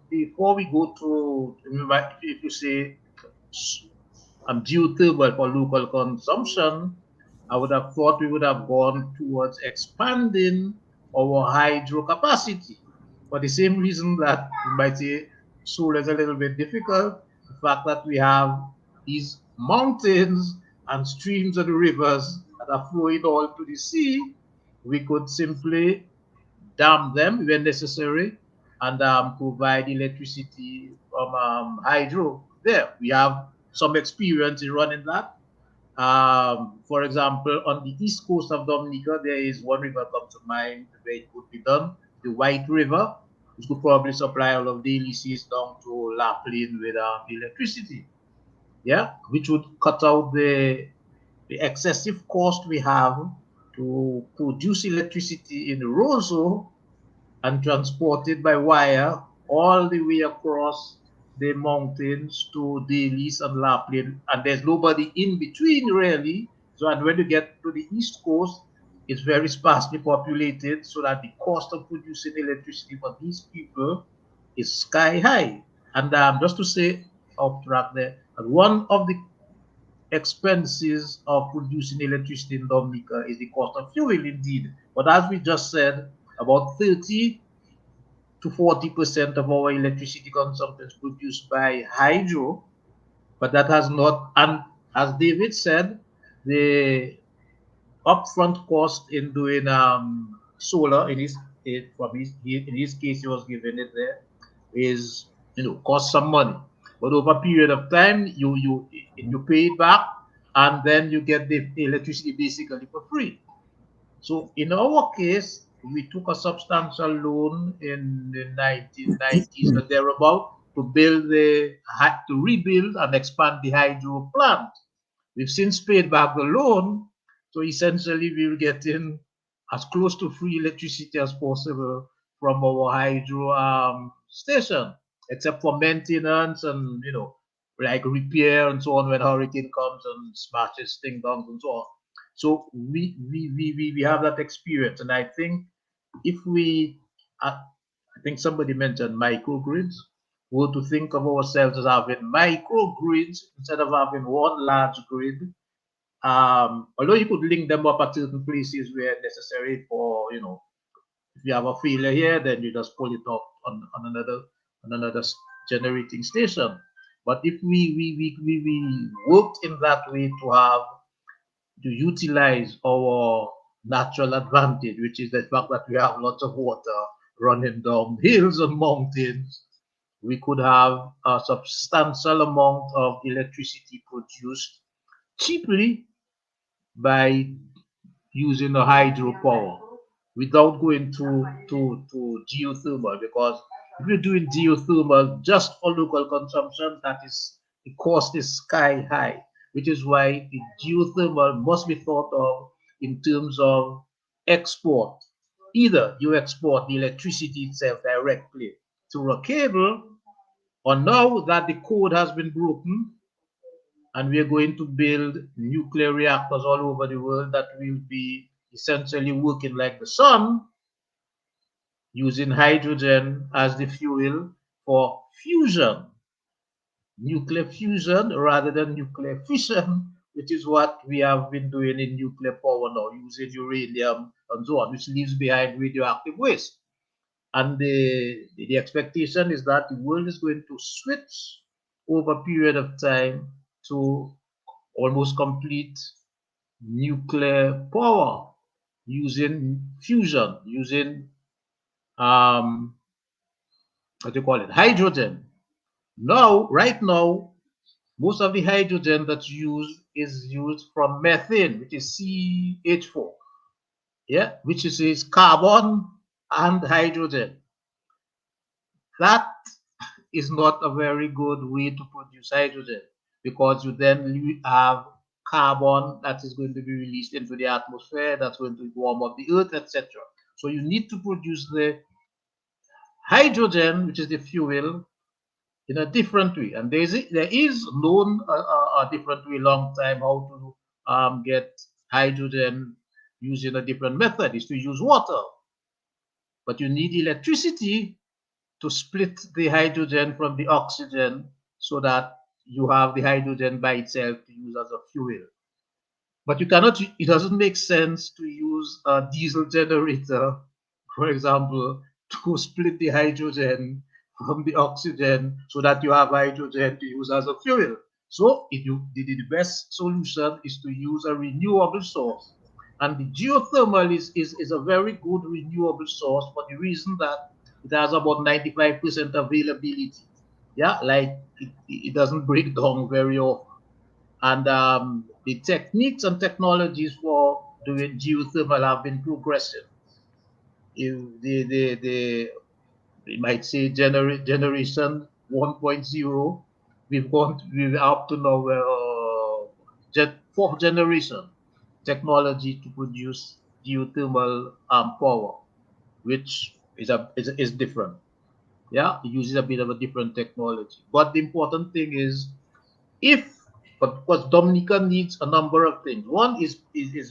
before we go to, if you say geothermal for local consumption, I would have thought we would have gone towards expanding our hydro capacity. For the same reason that you might say solar is a little bit difficult, the fact that we have these mountains and streams and rivers that are flowing all to the sea, we could simply dam them when necessary and provide electricity from hydro. There, we have some experience in running that. For example, on the east coast of Dominica, there is one river comes to mind where it could be done, the White River, which could probably supply all of the Ulysses down to Laplin with electricity. Yeah, which would cut out the excessive cost we have to produce electricity in Roseau and transported by wire all the way across the mountains to Dalis and Laplin, and there's nobody in between really. So, and when you get to the east coast, it's very sparsely populated, so that the cost of producing electricity for these people is sky high. And just to say, off track there, and one of the expenses of producing electricity in Dominica is the cost of fuel, indeed. But as we just said, about 30 to 40% of our electricity consumption is produced by hydro, but that has not, and as David said, the upfront cost in doing solar in his case he was given it there is cost some money, but over a period of time you pay it back and then you get the electricity basically for free. So in our case, we took a substantial loan in the 1990s or thereabout to to rebuild and expand the hydro plant. We've since paid back the loan, so essentially we're getting as close to free electricity as possible from our hydro station, except for maintenance and like repair and so on when hurricane comes and smashes things down and so on. So we have that experience, and I think if I think somebody mentioned microgrids. Were to think of ourselves as having microgrids instead of having one large grid. Although you could link them up at certain places where necessary for, if you have a failure here, then you just pull it up on another generating station. But if we worked in that way to utilize our natural advantage, which is the fact that we have lots of water running down hills and mountains, we could have a substantial amount of electricity produced cheaply by using a hydropower without going to geothermal, because if you're doing geothermal just for local consumption, the cost is sky high, which is why the geothermal must be thought of in terms of export. Either you export the electricity itself directly through a cable, or now that the code has been broken, and we are going to build nuclear reactors all over the world that will be essentially working like the sun, using hydrogen as the fuel for fusion, nuclear fusion rather than nuclear fission, which is what we have been doing in nuclear power now, using uranium and so on, which leaves behind radioactive waste. And the expectation is that the world is going to switch over a period of time to almost complete nuclear power using fusion, using what do you call it, hydrogen. Now, right now, most of the hydrogen that's used is used from methane, which is CH4, yeah, which is carbon and hydrogen. That is not a very good way to produce hydrogen, because you then have carbon that is going to be released into the atmosphere, that's going to warm up the earth, etc. So you need to produce the hydrogen, which is the fuel, in a different way. And there is known a different way long time how to get hydrogen using a different method, is to use water. But you need electricity to split the hydrogen from the oxygen so that you have the hydrogen by itself to use as a fuel. But you cannot, it doesn't make sense to use a diesel generator, for example, to split the hydrogen from the oxygen so that you have hydrogen to use as a fuel. So the best solution is to use a renewable source. And the geothermal is a very good renewable source for the reason that it has about 95% availability. Yeah, like it doesn't break down very often. And the techniques and technologies for doing geothermal have been progressive. If we might say generation 1.0, we're up to now fourth generation technology to produce geothermal power, which is different. Yeah, it uses a bit of a different technology. But the important thing is, but because Dominica needs a number of things. One is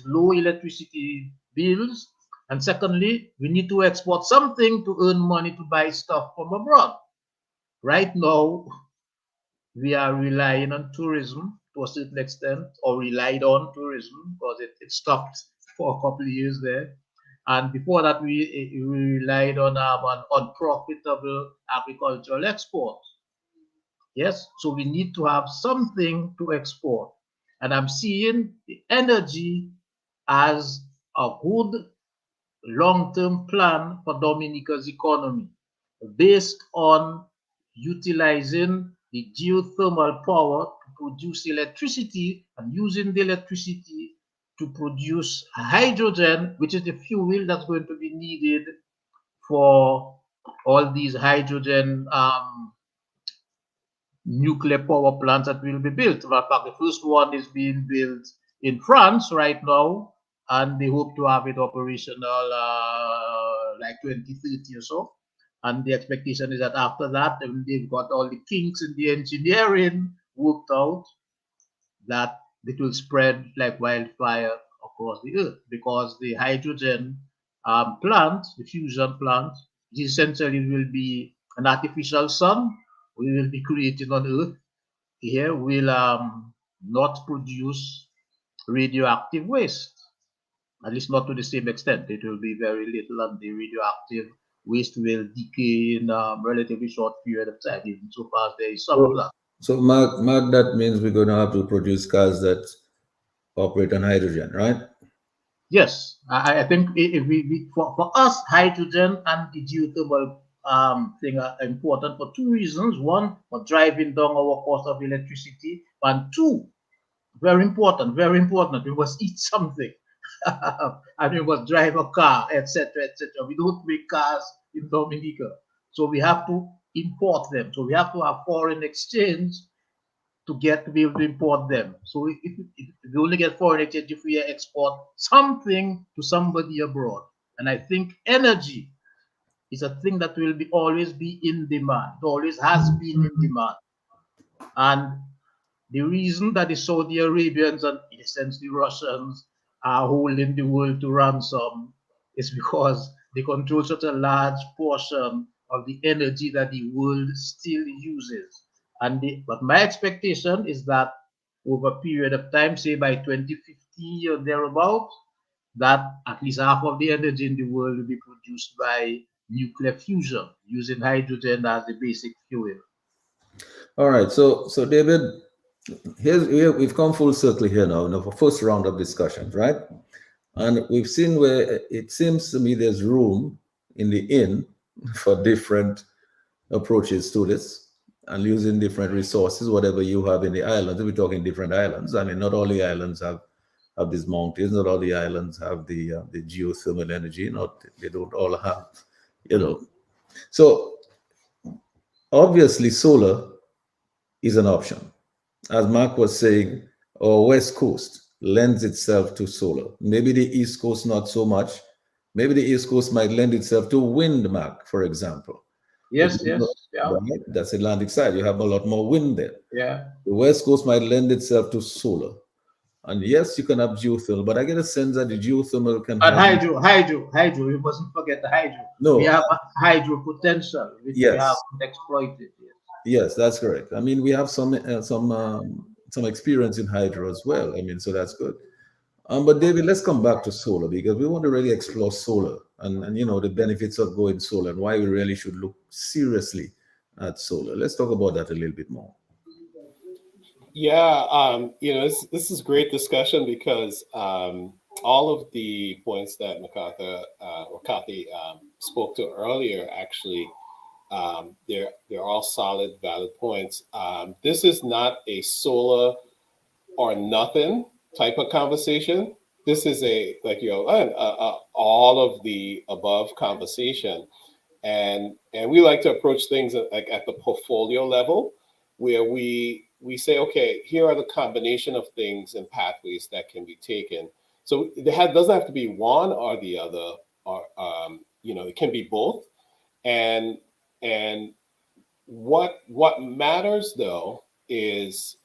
low electricity bills, and secondly, we need to export something to earn money to buy stuff from abroad. Right now, we are relying on tourism to a certain extent, or relied on tourism because it stopped for a couple of years there. And before that, we relied on unprofitable agricultural exports. Yes, so we need to have something to export. And I'm seeing the energy as a good long-term plan for Dominica's economy based on utilizing the geothermal power to produce electricity and using the electricity to produce hydrogen, which is the fuel that's going to be needed for all these hydrogen nuclear power plants that will be built. In fact, the first one is being built in France right now, and they hope to have it operational like 2030 or so. And the expectation is that after that, when they've got all the kinks in the engineering worked out, that it will spread like wildfire across the earth, because the hydrogen plant, the fusion plant, essentially will be an artificial sun we will be creating on earth here will not produce radioactive waste, at least not to the same extent. It will be very little, and the radioactive waste will decay in a relatively short period of time, even so far as there is some of that. So, Mark, that means we're going to have to produce cars that operate on hydrogen, right? Yes, I think if for us, hydrogen and the geothermal thing are important for two reasons. One, for driving down our cost of electricity, and two, very important, we must eat something. And we must drive a car, etc., etc. We don't make cars in Dominica, so we have to import them. So we have to have foreign exchange to be able to import them. So if we only get foreign exchange if we export something to somebody abroad. And I think energy is a thing that will always be in demand. It always has been in demand. And the reason that the Saudi Arabians and in a sense the Russians are holding the world to ransom is because they control such a large portion of the energy that the world still uses. But my expectation is that over a period of time, say by 2050 or thereabouts, that at least half of the energy in the world will be produced by nuclear fusion using hydrogen as the basic fuel. All right. So David, we've come full circle here now in the first round of discussions, right? And we've seen where it seems to me there's room in the inn for different approaches to this and using different resources, whatever you have in the islands. We're talking different islands. I mean, not all the islands have these mountains, not all the islands have the geothermal energy, they don't all have, So obviously solar is an option. As Mark was saying, our West Coast lends itself to solar. Maybe the East Coast, not so much. Maybe the East Coast might lend itself to wind, Mark, for example. Yes, yeah. Right? That's Atlantic side. You have a lot more wind there. Yeah. The West Coast might lend itself to solar. And yes, you can have geothermal, but I get a sense that the geothermal can And have hydro. You mustn't forget the hydro. We no. have a hydro potential which we Yes, haven't exploited yet. yes, that's correct. I mean, we have some experience in hydro as well. I mean, so that's good. But David, let's come back to solar because we want to really explore solar and you know the benefits of going solar and why we really should look seriously at solar. Let's talk about that a little bit more. Yeah, this is great discussion because all of the points that McCarthy spoke to earlier actually they're all solid, valid points. This is not a solar or nothing type of conversation. This is a like all of the above conversation, and we like to approach things like at the portfolio level, where we say, okay, here are the combination of things and pathways that can be taken. So doesn't have to be one or the other, or it can be both. And and what matters though is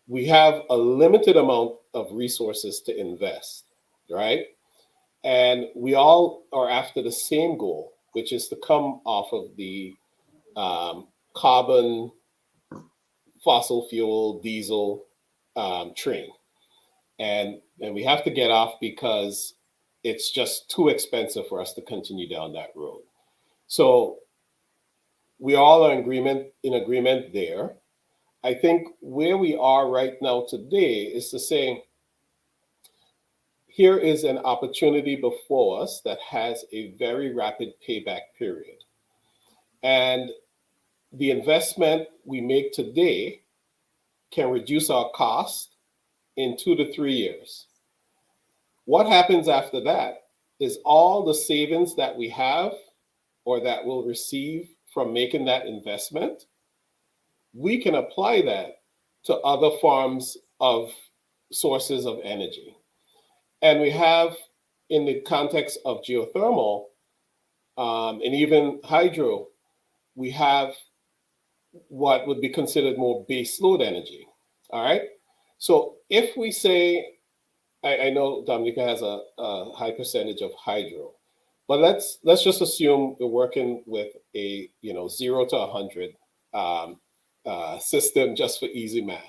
we have a limited amount of resources to invest, right? And we all are after the same goal, which is to come off of the carbon, fossil fuel, diesel train, and we have to get off because it's just too expensive for us to continue down that road. So we all are in agreement there. I think where we are right now today is to say here is an opportunity before us that has a very rapid payback period. And the investment we make today can reduce our cost in 2 to 3 years. What happens after that is all the savings that we have or that we'll receive from making that investment, we can apply that to other forms of sources of energy. And we have, in the context of geothermal and even hydro, we have what would be considered more base load energy. All right. So if we say, I know Dominica has a high percentage of hydro, but let's just assume we're working with a 0 to 100 system just for easy math.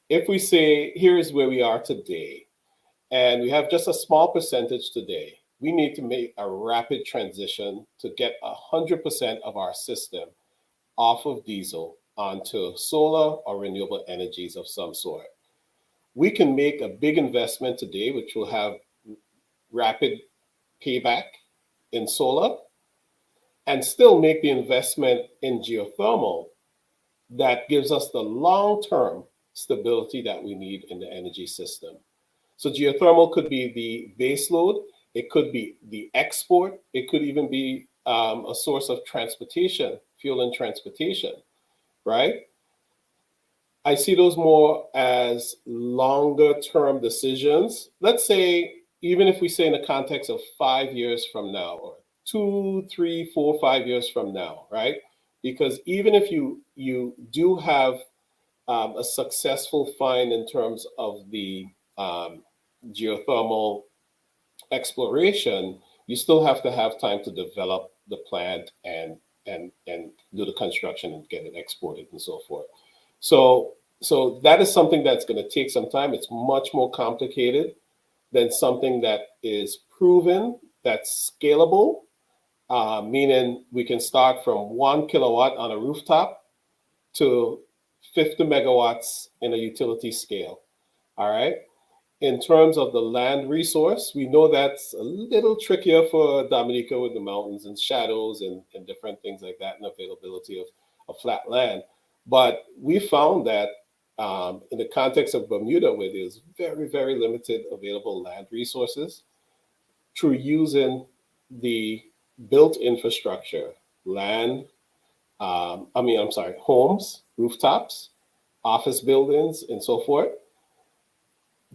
If we say here is where we are today, and we have just a small percentage today, we need to make a rapid transition to get 100% of our system off of diesel onto solar or renewable energies of some sort. We can make a big investment today, which will have rapid payback in solar, and still make the investment in geothermal that gives us the long-term stability that we need in the energy system. So geothermal could be the base load, it could be the export, it could even be a source of transportation, fuel and transportation, right? I see those more as longer term decisions. Let's say, even if we say in the context of 5 years from now, or 2, 3, 4, 5 years from now, right? Because even if you do have a successful find in terms of the geothermal exploration, you still have to have time to develop the plant and do the construction and get it exported and so forth. So that is something that's going to take some time. It's much more complicated than something that is proven, that's scalable, meaning we can start from 1 kilowatt on a rooftop to 50 megawatts in a utility scale. All right. In terms of the land resource, we know that's a little trickier for Dominica with the mountains and shadows and different things like that, and availability of flat land. But we found that in the context of Bermuda, where there's very, very limited available land resources, through using the built infrastructure, land, homes, rooftops, office buildings, and so forth,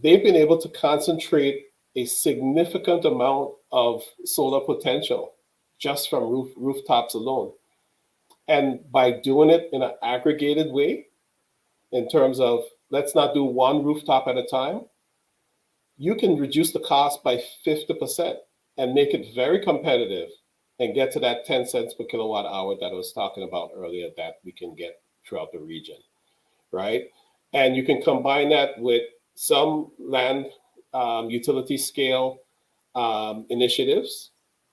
they've been able to concentrate a significant amount of solar potential just from rooftops alone. And by doing it in an aggregated way, in terms of let's not do one rooftop at a time, you can reduce the cost by 50% and make it very competitive and get to that 10 cents per kilowatt hour that I was talking about earlier that we can get throughout the region, right? And you can combine that with some land utility scale initiatives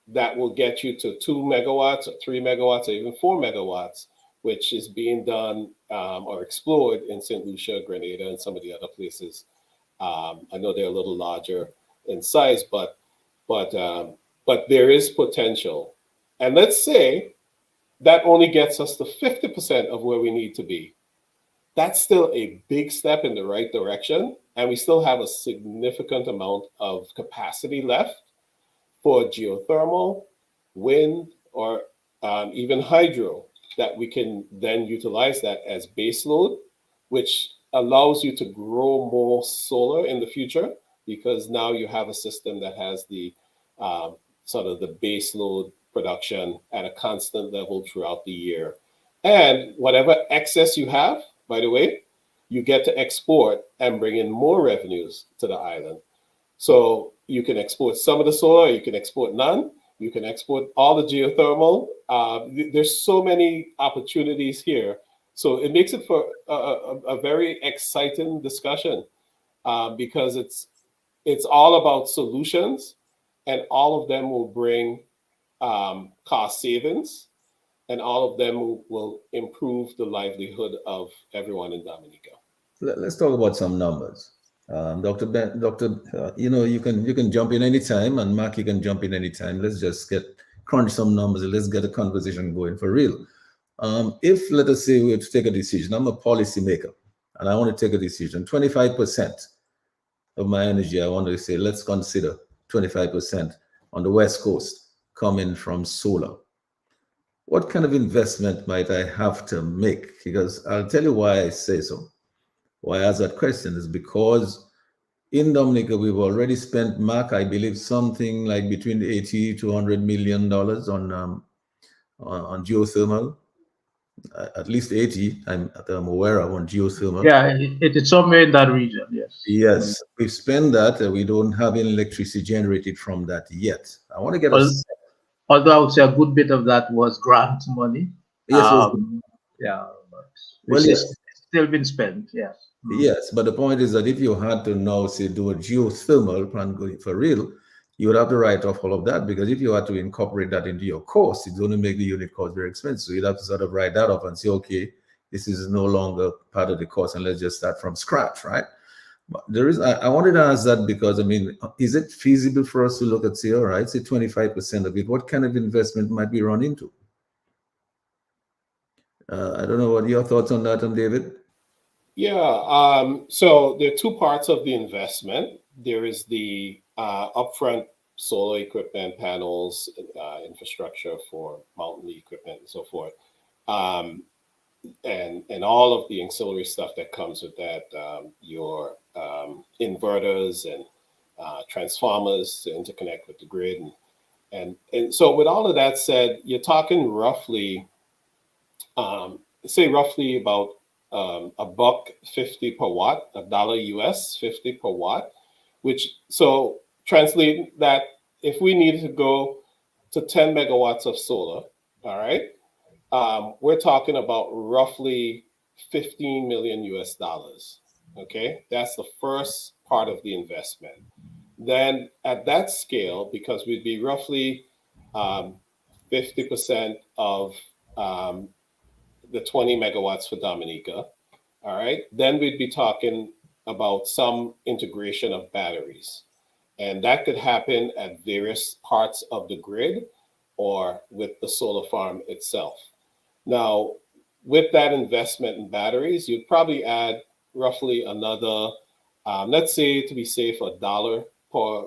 that will get you to 2 megawatts or 3 megawatts or even 4 megawatts, which is being done or explored in St. Lucia, Grenada, and some of the other places. I know they're a little larger in size, but there is potential. And let's say that only gets us to 50% of where we need to be. That's still a big step in the right direction, and we still have a significant amount of capacity left for geothermal, wind, or even hydro that we can then utilize that as base load, which allows you to grow more solar in the future, because now you have a system that has the sort of the base load production at a constant level throughout the year. And whatever excess you have, by the way, you get to export and bring in more revenues to the island. So you can export some of the solar, you can export none, you can export all the geothermal. There's so many opportunities here. So it makes it for a very exciting discussion because it's all about solutions, and all of them will bring cost savings, and all of them will improve the livelihood of everyone in Dominica. Let's talk about some numbers. Dr. Ben, Dr. You can jump in anytime, and Mark, you can jump in anytime. Let's just crunch some numbers and let's get a conversation going for real. If, let us say, we have to take a decision, I'm a policymaker and I want to take a decision, 25% of my energy, I want to say, let's consider 25% on the West Coast coming from solar. What kind of investment might I have to make? Because I'll tell you why I say so. Why I ask that question is because in Dominica, we've already spent, Mark, I believe, something like between 80 to $100 million on geothermal. At least 80, I'm aware of, on geothermal. Yeah, it's somewhere in that region, yes. Yes, we've spent that. We don't have any electricity generated from that yet. I want to get although I would say a good bit of that was grant money. Yes, yeah, but well, yes. It's still been spent, yes. Yes, but the point is that if you had to now say do a geothermal plan going for real, you would have to write off all of that, because if you had to incorporate that into your cost, it's going to make the unit cost very expensive. So you'd have to sort of write that off and say, okay, this is no longer part of the cost, and let's just start from scratch, right? But there is, I wanted to ask that because, I mean, is it feasible for us to look at, say, all right, say 25% of it, what kind of investment might we run into? I don't know what your thoughts on that, David? Yeah, so there are two parts of the investment. There is the upfront solar equipment, panels, infrastructure for mountain equipment and so forth, and all of the ancillary stuff that comes with that, your inverters and transformers to interconnect with the grid. And so with all of that said, you're talking roughly, say roughly about $1.50 per watt, $1 US 50 per watt, which, so translate that, if we needed to go to 10 megawatts of solar, all right, we're talking about roughly 15 million US dollars. Okay, that's the first part of the investment. Then at that scale, because we'd be roughly 50% of the 20 megawatts for Dominica, all right, then we'd be talking about some integration of batteries. And that could happen at various parts of the grid or with the solar farm itself. Now, with that investment in batteries, you'd probably add roughly another, let's say, to be safe, $1 per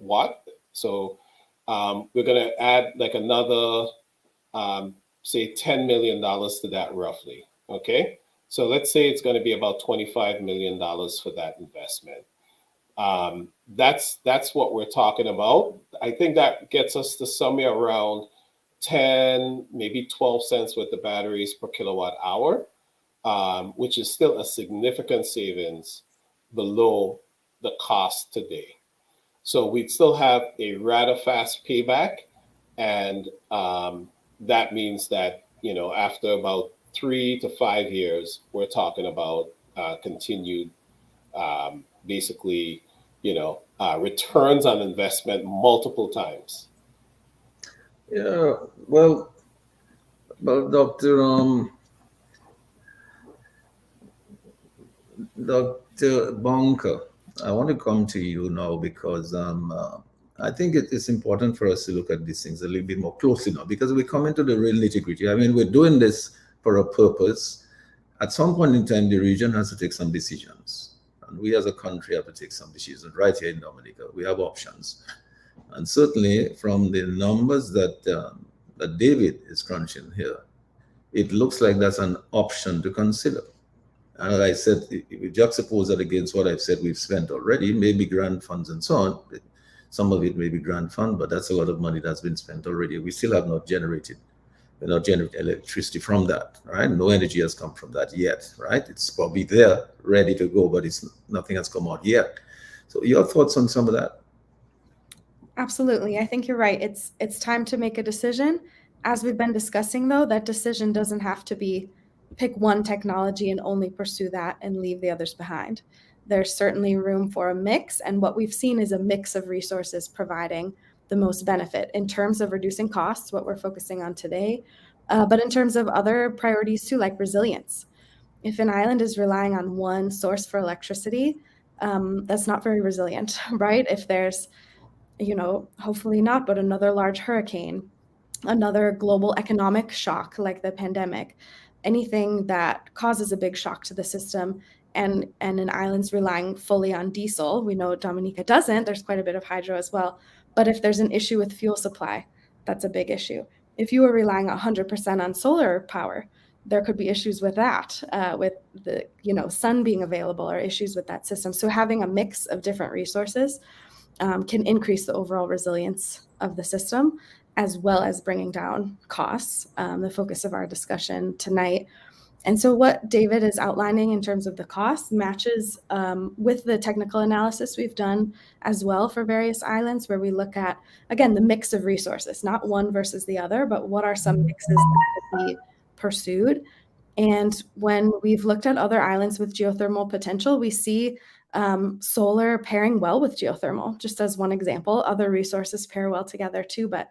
watt. So we're going to add like another, say, $10 million to that roughly. Okay, so let's say it's going to be about $25 million for that investment. That's what we're talking about. I think that gets us to somewhere around 10, maybe 12 cents with the batteries per kilowatt hour. which is still a significant savings below the cost today. So we'd still have a rather fast payback, and that means that, you know, after about 3 to 5 years, we're talking about continued, basically, you know, returns on investment multiple times. Yeah, well, Dr. Dr. Bonker, I want to come to you now because I think it is important for us to look at these things a little bit more closely now, because we come into the real nitty-gritty. I mean, we're doing this for a purpose. At some point in time, the region has to take some decisions. And we as a country have to take some decisions. Right here in Dominica, we have options. And certainly from the numbers that David is crunching here, it looks like that's an option to consider. And as I said, if we juxtapose that against what I've said we've spent already, maybe grant funds and so on, some of it may be grant fund, but that's a lot of money that's been spent already. We still have not generated, we're not generating electricity from that, right? No energy has come from that yet, right? It's probably there, ready to go, but nothing has come out yet. So your thoughts on some of that? Absolutely. I think you're right. It's time to make a decision. As we've been discussing, though, that decision doesn't have to be pick one technology and only pursue that and leave the others behind. There's certainly room for a mix, and what we've seen is a mix of resources providing the most benefit in terms of reducing costs, what we're focusing on today, but in terms of other priorities too, like resilience. If an island is relying on one source for electricity, that's not very resilient, right? If there's, hopefully not, but another large hurricane, another global economic shock like the pandemic, anything that causes a big shock to the system, and an island's relying fully on diesel. We know Dominica doesn't. There's quite a bit of hydro as well. But if there's an issue with fuel supply, that's a big issue. If you are relying 100% on solar power, there could be issues with that, with the sun being available, or issues with that system. So having a mix of different resources can increase the overall resilience of the system, as well as bringing down costs, the focus of our discussion tonight. And so what David is outlining in terms of the cost matches with the technical analysis we've done as well for various islands, where we look at, again, the mix of resources, not one versus the other, but what are some mixes that could be pursued. And when we've looked at other islands with geothermal potential, we see solar pairing well with geothermal, just as one example. Other resources pair well together too, but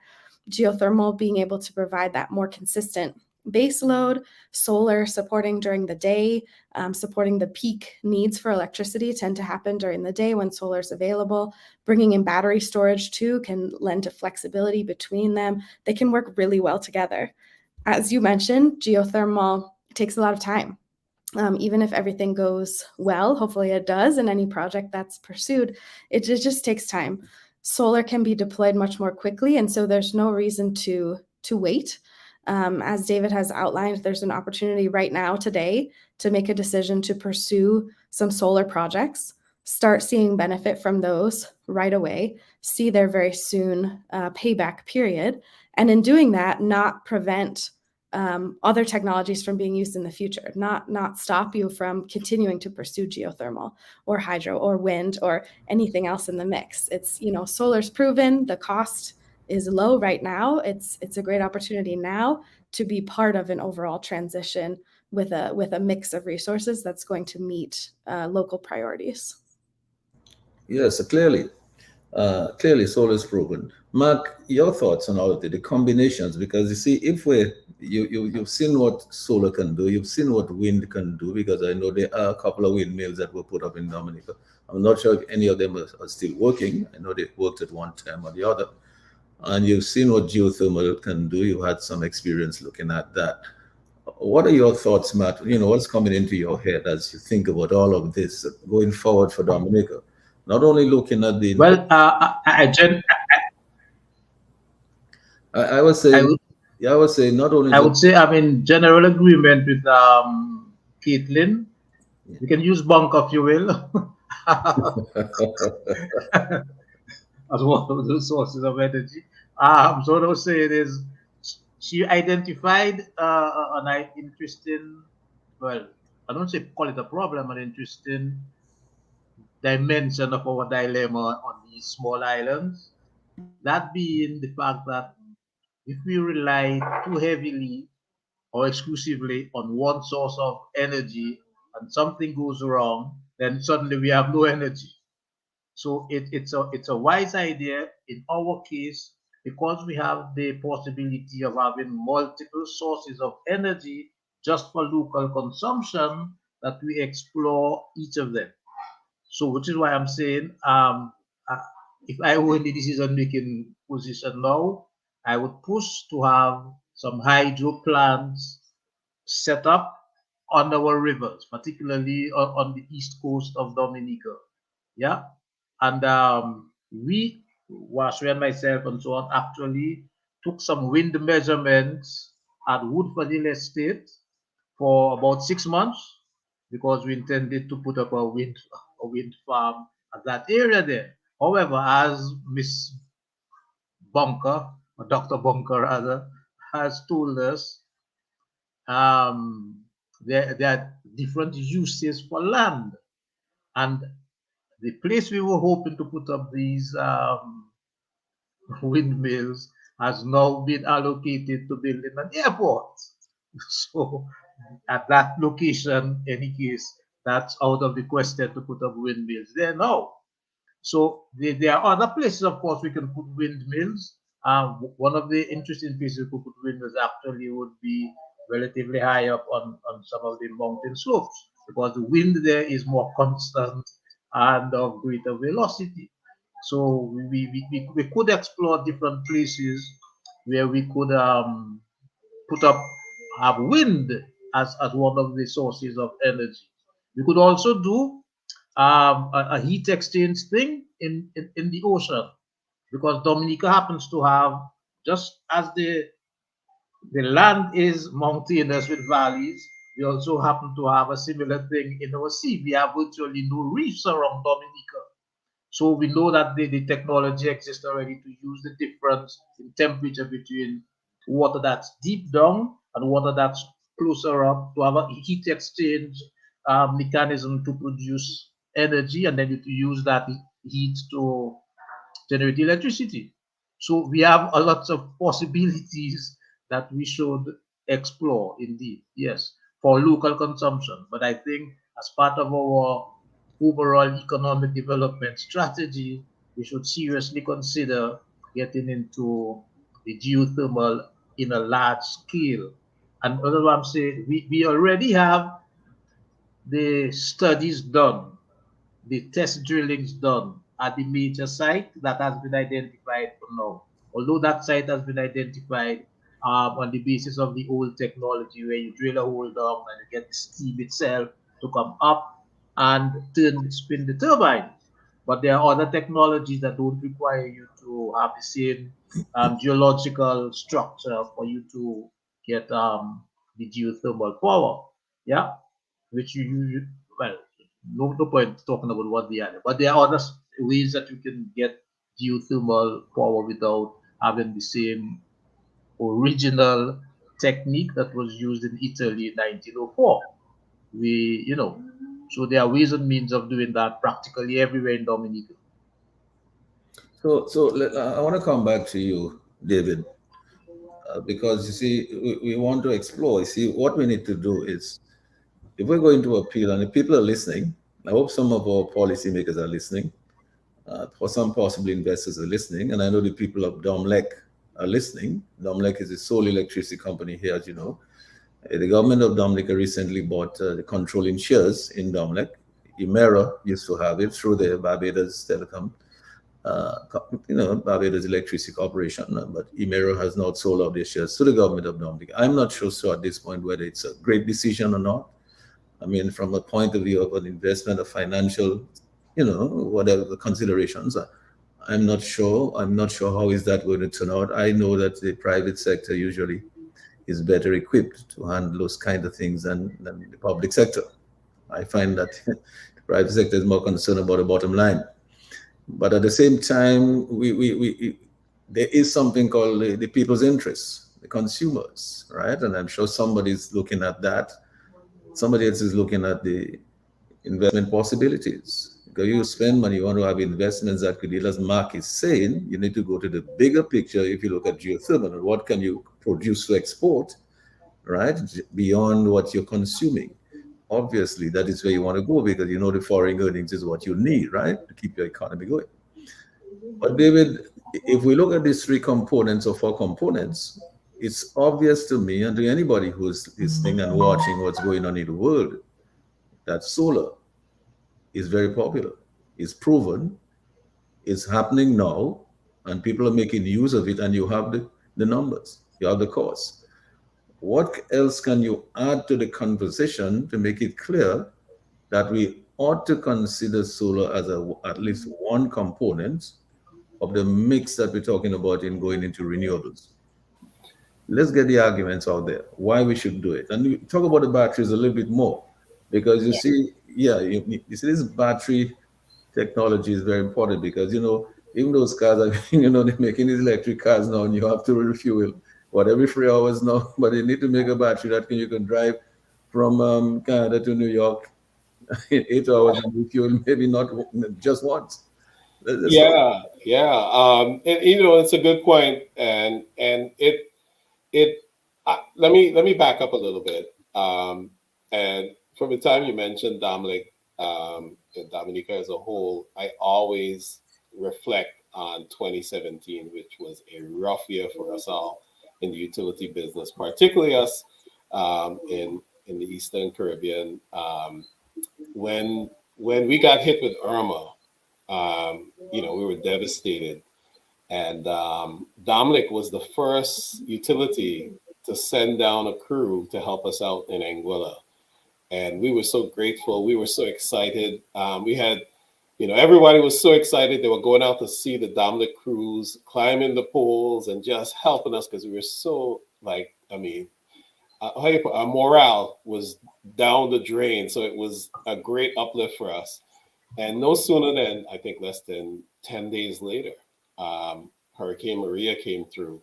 geothermal being able to provide that more consistent base load, solar supporting during the day, supporting the peak needs for electricity tend to happen during the day when solar is available. Bringing in battery storage too can lend to flexibility between them. They can work really well together. As you mentioned, geothermal takes a lot of time. Even if everything goes well, hopefully it does in any project that's pursued, it just takes time. Solar can be deployed much more quickly, and so there's no reason to wait. As David has outlined, there's an opportunity right now today to make a decision to pursue some solar projects, start seeing benefit from those right away, see their very soon payback period, and in doing that, not prevent other technologies from being used in the future, not stop you from continuing to pursue geothermal or hydro or wind or anything else in the mix. It's, solar's proven, the cost is low right now. It's a great opportunity now to be part of an overall transition with a mix of resources that's going to meet local priorities. Yes, clearly solar is proven. Mark, your thoughts on all of the combinations, because you see, if you've seen what solar can do, you've seen what wind can do, because I know there are a couple of windmills that were put up in Dominica. I'm not sure if any of them are still working. I know they worked at one time or the other. And you've seen what geothermal can do. You've had some experience looking at that. What are your thoughts, Matt? What's coming into your head as you think about all of this going forward for Dominica? Not only looking at the... Well, I would say, I would say not only... I would say I'm in general agreement with Kaithlyn. Yeah. You can use bunker fuel as one of the sources of energy. So what I was saying is, she identified an interesting, well, I don't say call it a problem, an interesting dimension of our dilemma on these small islands. That being the fact that if we rely too heavily or exclusively on one source of energy and something goes wrong, then suddenly we have no energy. So it's a wise idea in our case because we have the possibility of having multiple sources of energy just for local consumption that we explore each of them. So which is why I'm saying uh, if I were in the decision making position now, I would push to have some hydro plants set up on our rivers, particularly on the east coast of Dominica. Yeah. And Washrey and myself and so on, actually took some wind measurements at Woodford Hill Estate for about 6 months because we intended to put up a wind farm at that area there. However, as Miss Bunker, or Dr. Bunker rather, has told us, um, there are different uses for land. And the place we were hoping to put up these windmills has now been allocated to building an airport. So at that location, any case, that's out of the question to put up windmills there now. So there are other places, of course, we can put windmills. One of the interesting places we could put windmills actually would be relatively high up on some of the mountain slopes because the wind there is more constant and of greater velocity. So we could explore different places where we could put up have wind as one of the sources of energy. We could also do a heat exchange thing in the ocean because Dominica happens to have just as the land is mountainous with valleys. We also happen to have a similar thing in our sea. We have virtually no reefs around Dominica. So we know that the technology exists already to use the difference in temperature between water that's deep down and water that's closer up to have a heat exchange mechanism to produce energy and then to use that heat to generate electricity. So we have a lot of possibilities that we should explore indeed, yes, for local consumption. But I think as part of our overall economic development strategy, we should seriously consider getting into the geothermal in a large scale. And that's what I'm saying, we already have the studies done, the test drillings done at the major site that has been identified for now. Although that site has been identified on the basis of the old technology where you drill a hole down and you get the steam itself to come up and spin the turbine. But there are other technologies that don't require you to have the same geological structure for you to get the geothermal power. Yeah, which well, no point talking about what they are, but there are other ways that you can get geothermal power without having the same original technique that was used in Italy in 1904. So there are ways and means of doing that practically everywhere in Dominica. I want to come back to you, David, because you see, we want to explore. You see, what we need to do is, if we're going to appeal, and if people are listening, I hope some of our policymakers are listening, for some possibly investors are listening, and I know the people of Domlec are listening. Domlec is the sole electricity company here, as you know. The government of Dominica recently bought the controlling shares in Domlec. Emera used to have it through the Barbados Telecom, Barbados Electricity Corporation, but Emera has not sold out their shares to the government of Dominica. I'm not sure so at this point whether it's a great decision or not. I mean, from a point of view of an investment, a financial, whatever the considerations, I'm not sure. I'm not sure how is that going to turn out. I know that the private sector usually is better equipped to handle those kind of things than the public sector. I find that the private sector is more concerned about the bottom line. But at the same time, there is something called the people's interests, the consumers, right? And I'm sure somebody's looking at that. Somebody else is looking at the investment possibilities. Because you spend money, you want to have investments that could yield, as Mark is saying, you need to go to the bigger picture. If you look at geothermal, and what can you produce to export, right? Beyond what you're consuming. Obviously, that is where you want to go because you know the foreign earnings is what you need, right? To keep your economy going. But David, if we look at these three components or four components, it's obvious to me and to anybody who's listening and watching what's going on in the world that solar is very popular. It's proven, it's happening now, and people are making use of it, and you have the numbers, you have the costs. What else can you add to the conversation to make it clear that we ought to consider solar as at least one component of the mix that we're talking about in going into renewables? Let's get the arguments out there why we should do it, and we talk about the batteries a little bit more because you Yeah. see, yeah, you see this battery technology is very important because even those cars are they're making these electric cars now, and you have to refuel what every 3 hours now, but they need to make a battery that you can drive from Canada to New York in 8 hours and refuel maybe not just once. Let's talk. Yeah, yeah. And it's a good point, and it. Let me back up a little bit. And from the time you mentioned Dominic and Dominica as a whole, I always reflect on 2017, which was a rough year for us all in the utility business, particularly us in the Eastern Caribbean. When we got hit with Irma, we were devastated. And Dominic was the first utility to send down a crew to help us out in Anguilla. And we were so grateful. We were so excited. We had, everybody was so excited. They were going out to see the Dominic crews, climbing the poles and just helping us because we were so, our morale was down the drain. So it was a great uplift for us. And no sooner than, I think, less than 10 days later, Hurricane Maria came through.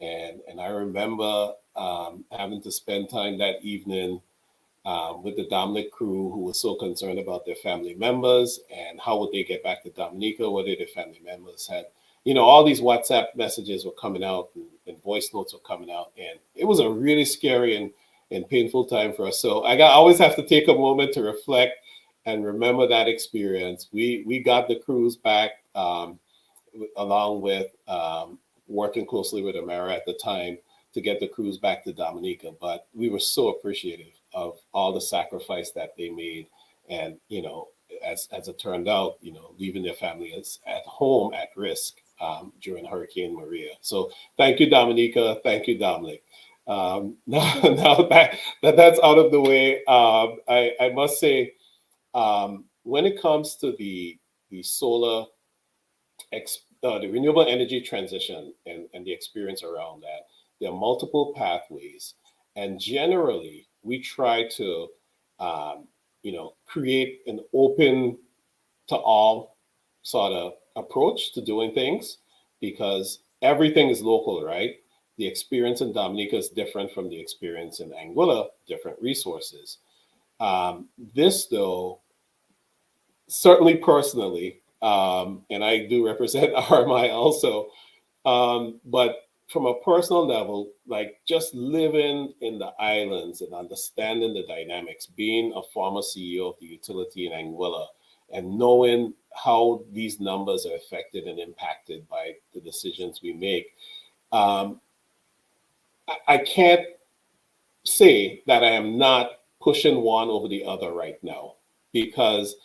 And I remember having to spend time that evening with the Dominic crew who was so concerned about their family members and how would they get back to Dominica, whether their family members had, all these WhatsApp messages were coming out and voice notes were coming out. And it was a really scary and painful time for us. So I always have to take a moment to reflect and remember that experience. We got the crews back along with working closely with Amara at the time to get the crews back to Dominica. But we were so appreciative of all the sacrifice that they made. And, as it turned out, leaving their families at home at risk during Hurricane Maria. So thank you, Dominica. Thank you, Dominic. Now that's out of the way, I must say, when it comes to the solar, the renewable energy transition and the experience around that, there are multiple pathways. And generally, we try to, create an open to all sort of approach to doing things because everything is local, right? The experience in Dominica is different from the experience in Anguilla, different resources. This, though, certainly personally, and I do represent RMI also, but from a personal level, like just living in the islands and understanding the dynamics, being a former CEO of the utility in Anguilla, and knowing how these numbers are affected and impacted by the decisions we make, I can't say that I am not pushing one over the other right now because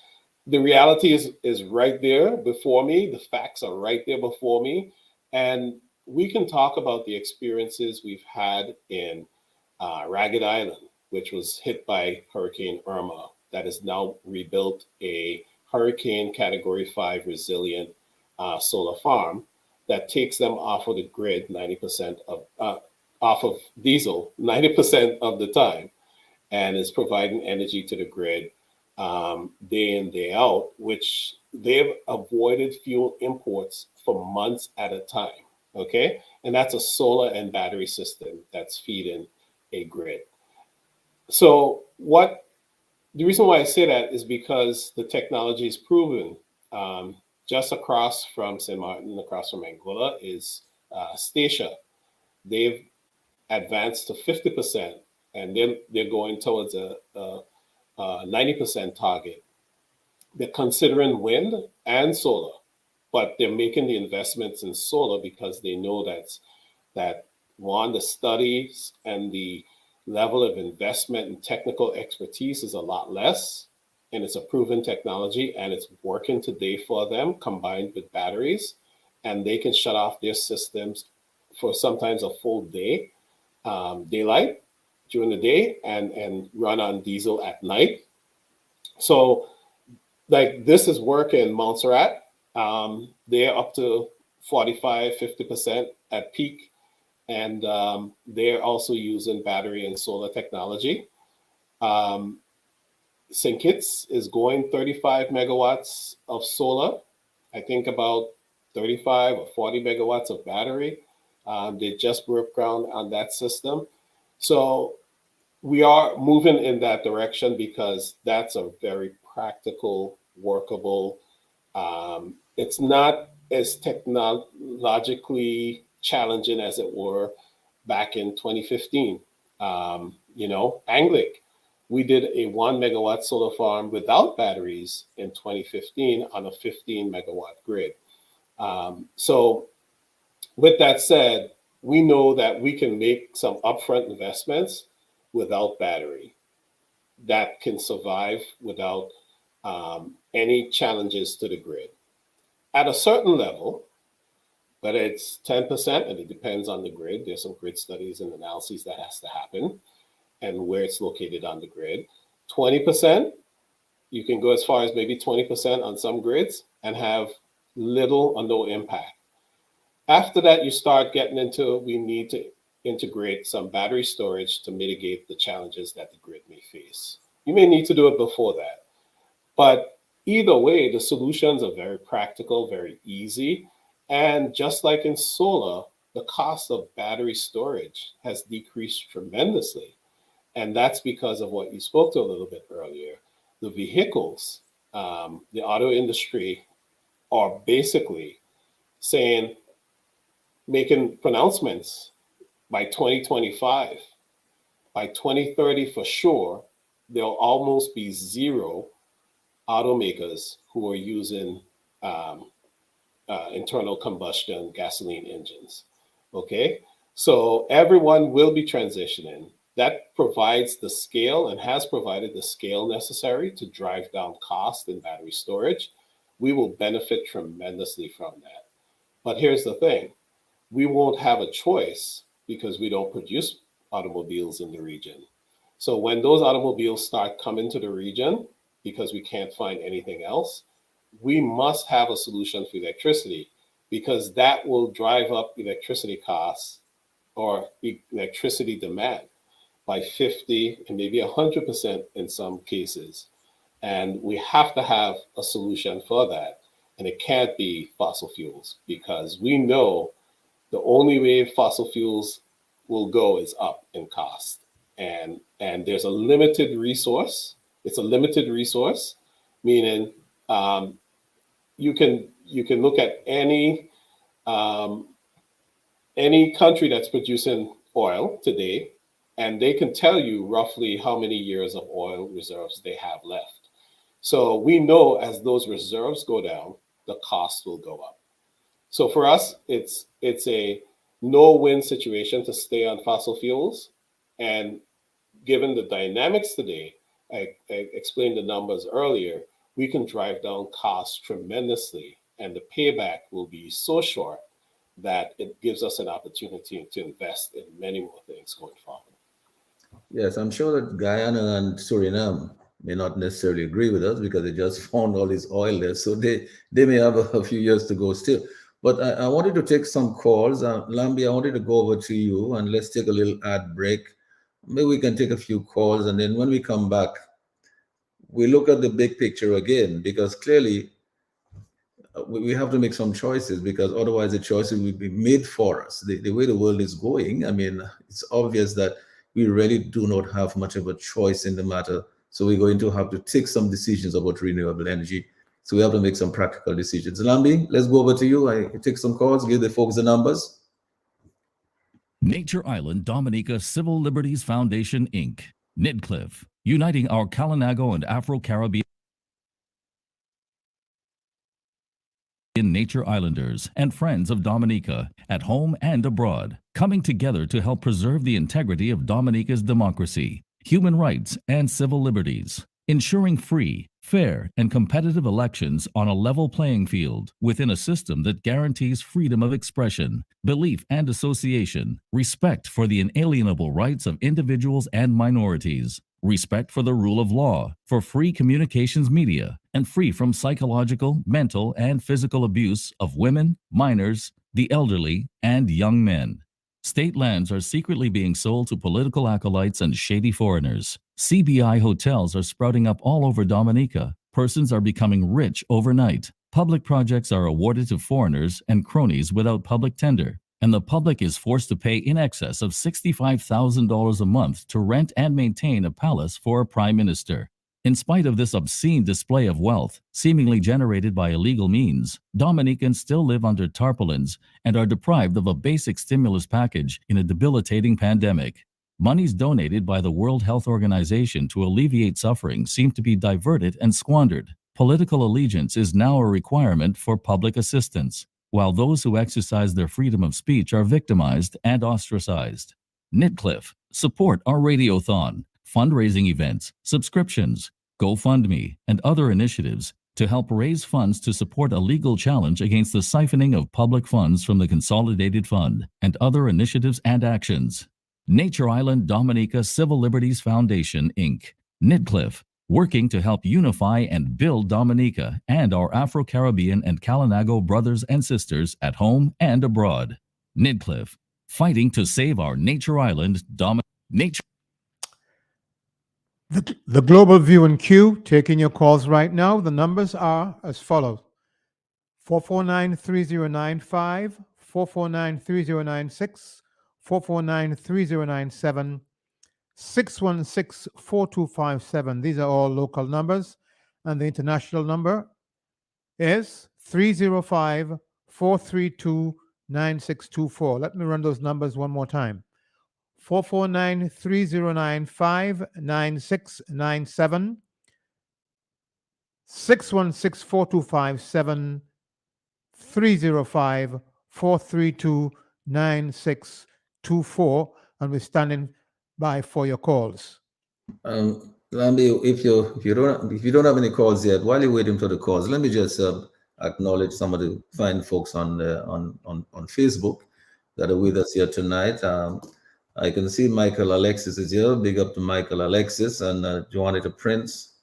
the reality is right there before me. The facts are right there before me. And we can talk about the experiences we've had in Ragged Island, which was hit by Hurricane Irma, that is now rebuilt a Hurricane Category 5 resilient solar farm that takes them off of the grid 90% off of diesel 90% of the time and is providing energy to the grid day in, day out, which they've avoided fuel imports for months at a time. Okay. And that's a solar and battery system that's feeding a grid. So what the reason why I say that is because the technology is proven. Just across from St. Martin, across from Angola, is Stacia. They've advanced to 50%, and they're going towards a 90% target. They're considering wind and solar, but they're making the investments in solar because they know that one, the studies and the level of investment and technical expertise is a lot less, and it's a proven technology, and it's working today for them combined with batteries, and they can shut off their systems for sometimes a full day, daylight during the day, and run on diesel at night. So like this is working Montserrat. They're up to 45, 50% at peak. And they're also using battery and solar technology. St. Kitts is going 35 megawatts of solar. I think about 35 or 40 megawatts of battery. They just broke ground on that system. So we are moving in that direction because that's a very practical, workable. It's not as technologically challenging as it were back in 2015. Anglic, we did a 1 megawatt solar farm without batteries in 2015 on a 15 megawatt grid. So with that said, we know that we can make some upfront investments without battery that can survive without any challenges to the grid. At a certain level, but it's 10%, and it depends on the grid. There's some grid studies and analyses that has to happen and where it's located on the grid. 20%, you can go as far as maybe 20% on some grids and have little or no impact. After that, you start getting into, we need to integrate some battery storage to mitigate the challenges that the grid may face. You may need to do it before that. But either way, the solutions are very practical, very easy. And just like in solar, the cost of battery storage has decreased tremendously. And that's because of what you spoke to a little bit earlier. The vehicles, the auto industry are basically saying, making pronouncements by 2025, by 2030 for sure, there'll almost be zero automakers who are using internal combustion gasoline engines. Okay, so everyone will be transitioning. That provides the scale and has provided the scale necessary to drive down cost in battery storage. We will benefit tremendously from that. But here's the thing, we won't have a choice because we don't produce automobiles in the region. So when those automobiles start coming to the region, because we can't find anything else, we must have a solution for electricity, because that will drive up electricity costs or electricity demand by 50 and maybe 100% in some cases. And we have to have a solution for that. And it can't be fossil fuels, because we know the only way fossil fuels will go is up in cost. And there's a limited resource. It's a limited resource, meaning you can look at any country that's producing oil today, and they can tell you roughly how many years of oil reserves they have left. So we know as those reserves go down, the cost will go up. So for us, it's a no-win situation to stay on fossil fuels. And given the dynamics today, I explained the numbers earlier, we can drive down costs tremendously, and the payback will be so short that it gives us an opportunity to invest in many more things going forward. Yes, I'm sure that Guyana and Suriname may not necessarily agree with us because they just found all this oil there. So they may have a few years to go still. But I wanted to take some calls. Lambi, I wanted to go over to you and let's take a little ad break. Maybe we can take a few calls. And then when we come back, we look at the big picture again, because clearly we have to make some choices, because otherwise the choices will be made for us. The way the world is going, I mean, it's obvious that we really do not have much of a choice in the matter. So we're going to have to take some decisions about renewable energy. So we have to make some practical decisions. Lambi, let's go over to you. I take some calls, give the folks the numbers. Nature Island Dominica Civil Liberties Foundation, Inc., Nidcliff, uniting our Kalinago and Afro-Caribbean Nature Islanders and friends of Dominica at home and abroad, coming together to help preserve the integrity of Dominica's democracy, human rights, and civil liberties, ensuring free, fair, and competitive elections on a level playing field within a system that guarantees freedom of expression, belief and association, respect for the inalienable rights of individuals and minorities, respect for the rule of law, for free communications media, and free from psychological, mental, and physical abuse of women, minors, the elderly, and young men. State lands are secretly being sold to political acolytes and shady foreigners. CBI hotels are sprouting up all over Dominica. Persons are becoming rich overnight. Public projects are awarded to foreigners and cronies without public tender, and the public is forced to pay in excess of $65,000 a month to rent and maintain a palace for a prime minister. In spite of this obscene display of wealth, seemingly generated by illegal means, Dominicans still live under tarpaulins and are deprived of a basic stimulus package in a debilitating pandemic. Monies donated by the World Health Organization to alleviate suffering seem to be diverted and squandered. Political allegiance is now a requirement for public assistance, while those who exercise their freedom of speech are victimized and ostracized. Nidcliff, support our radiothon, fundraising events, subscriptions, GoFundMe, and other initiatives to help raise funds to support a legal challenge against the siphoning of public funds from the Consolidated Fund and other initiatives and actions. Nature Island Dominica Civil Liberties Foundation, Inc., Nidcliff, working to help unify and build Dominica and our Afro-Caribbean and Kalinago brothers and sisters at home and abroad. Nidcliff, fighting to save our Nature Island Nature. The global viewing queue, taking your calls right now. The numbers are as follows: 449-3095, 449-3096, 449-3097, 616-4257. These are all local numbers, and the international number is 305-432-9624. Let me run those numbers one more time. 449-3095-9697, 616-4257, 305-432-9624, and we're standing by for your calls. Lambi, if you don't have any calls yet, while you're waiting for the calls, let me just acknowledge some of the fine folks on Facebook that are with us here tonight. I can see Michael Alexis is here. Big up to Michael Alexis and Juanita Prince.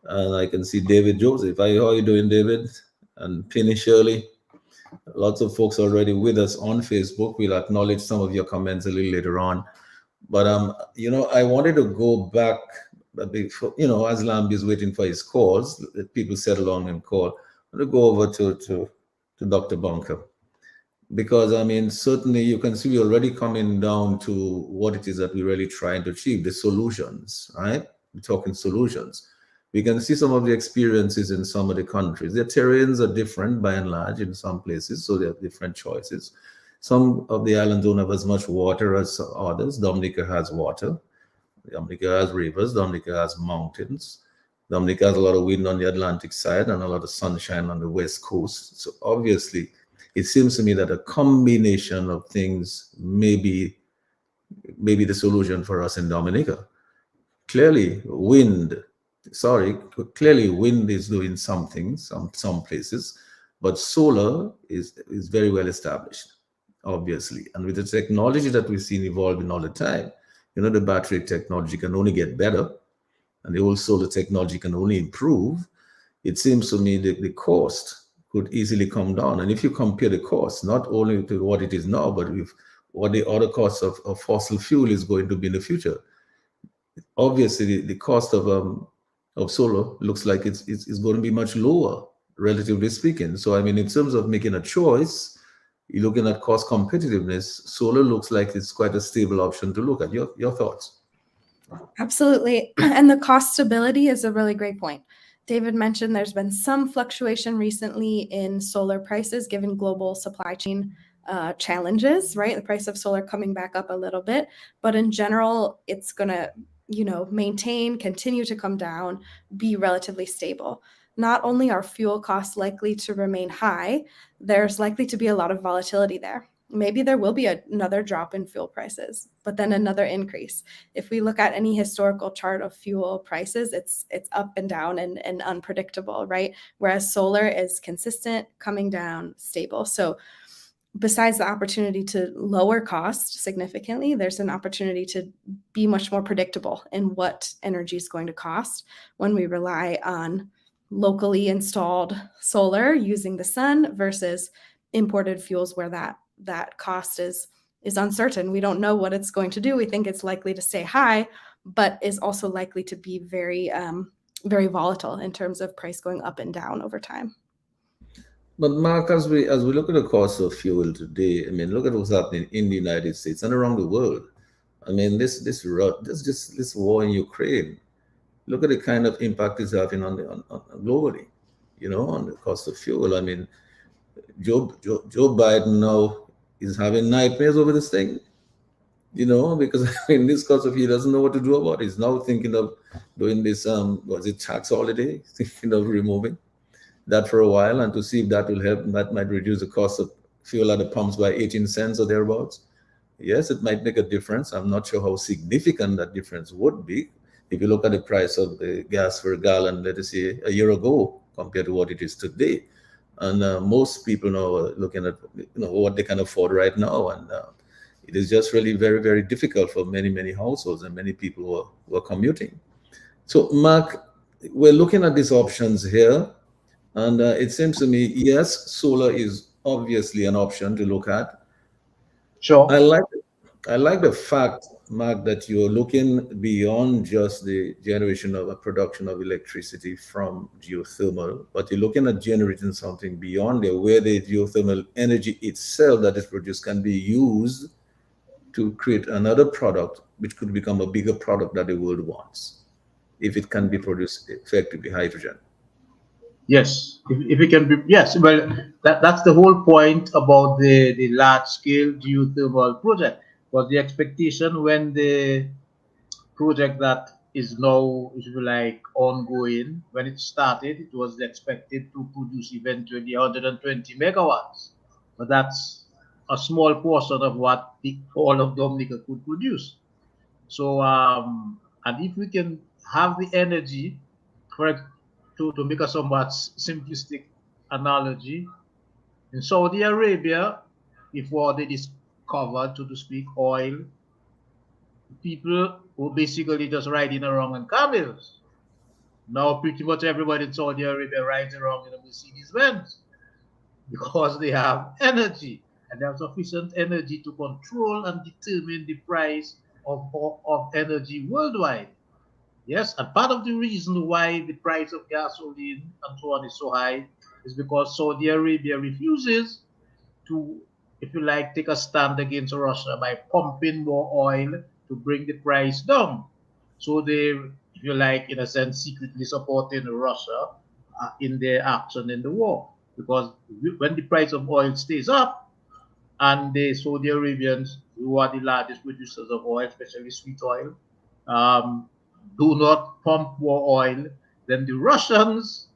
And I can see David Joseph. How are you doing, David? And Penny Shirley. Lots of folks already with us on Facebook. We'll acknowledge some of your comments a little later on. But I wanted to go back before, as Lambi is waiting for his calls, let people settle on and call. I'm going to go over to Dr. Bunker. Because, certainly you can see we're already coming down to what it is that we're really trying to achieve, the solutions, right? We're talking solutions. We can see some of the experiences in some of the countries. The terrains are different by and large in some places, so they have different choices. Some of the islands don't have as much water as others. Dominica has water. Dominica has rivers. Dominica has mountains. Dominica has a lot of wind on the Atlantic side and a lot of sunshine on the west coast. So obviously, it seems to me that a combination of things may be the solution for us in Dominica. Clearly, wind is doing something, some places, but solar is very well established, obviously. And with the technology that we've seen evolving all the time, the battery technology can only get better, and the whole solar technology can only improve. It seems to me that the cost could easily come down. And if you compare the cost, not only to what it is now, but with what the other costs of fossil fuel is going to be in the future, obviously the cost of solar looks like it's going to be much lower, relatively speaking. So, in terms of making a choice, you're looking at cost competitiveness, solar looks like it's quite a stable option to look at. Your thoughts? Absolutely. And the cost stability is a really great point. David mentioned there's been some fluctuation recently in solar prices given global supply chain challenges, right? The price of solar coming back up a little bit, but in general, it's going to, maintain, continue to come down, be relatively stable. Not only are fuel costs likely to remain high, there's likely to be a lot of volatility there. Maybe there will be another drop in fuel prices, but then another increase. If we look at any historical chart of fuel prices, it's up and down and unpredictable, right? Whereas solar is consistent, coming down, stable. So besides the opportunity to lower cost significantly, there's an opportunity to be much more predictable in what energy is going to cost when we rely on locally installed solar using the sun versus imported fuels where that cost is uncertain. We don't know what it's going to do. We think it's likely to stay high, but is also likely to be very, very volatile in terms of price going up and down over time. But Mark, as we look at the cost of fuel today, I mean, look at what's happening in the United States and around the world. I mean, this war in Ukraine. Look at the kind of impact it's having on globally, on the cost of fuel. I mean, Joe Biden now is having nightmares over this thing, because I mean, this cost of he doesn't know what to do about it. He's now thinking of doing this was it tax holiday, thinking of removing that for a while, and to see if that will help. That might reduce the cost of fuel at the pumps by 18 cents or thereabouts. Yes, it might make a difference. I'm not sure how significant that difference would be. If you look at the price of the gas per gallon, let us say a year ago compared to what it is today, and most people now are looking at what they can afford right now, and it is just really very, very difficult for many households and many people who are commuting. So, Mark, we're looking at these options here, and it seems to me, yes, solar is obviously an option to look at. Sure. I like the fact, Mark, that you're looking beyond just the generation of a production of electricity from geothermal, but you're looking at generating something beyond there, where the geothermal energy itself that is produced can be used to create another product, which could become a bigger product that the world wants, if it can be produced effectively, hydrogen. Yes, if it can be, yes. Well, that's the whole point about the large scale geothermal project. Was the expectation when the project that is now, if you like, ongoing, when it started, it was expected to produce eventually 120 megawatts. But that's a small portion of what the whole of Dominica could produce. So, and if we can have the energy, correct, to make a somewhat simplistic analogy, in Saudi Arabia, before they discovered, so to speak, oil, people were basically just riding around on camels. Now, pretty much everybody in Saudi Arabia rides around in a Mercedes Benz because they have energy, and they have sufficient energy to control and determine the price of energy worldwide. Yes, and part of the reason why the price of gasoline and so on is so high is because Saudi Arabia refuses to, if you like, take a stand against Russia by pumping more oil to bring the price down. So they, if you like, in a sense, secretly supporting Russia in their action in the war. Because when the price of oil stays up, and the Saudi Arabians, who are the largest producers of oil, especially sweet oil, do not pump more oil, then the Russians,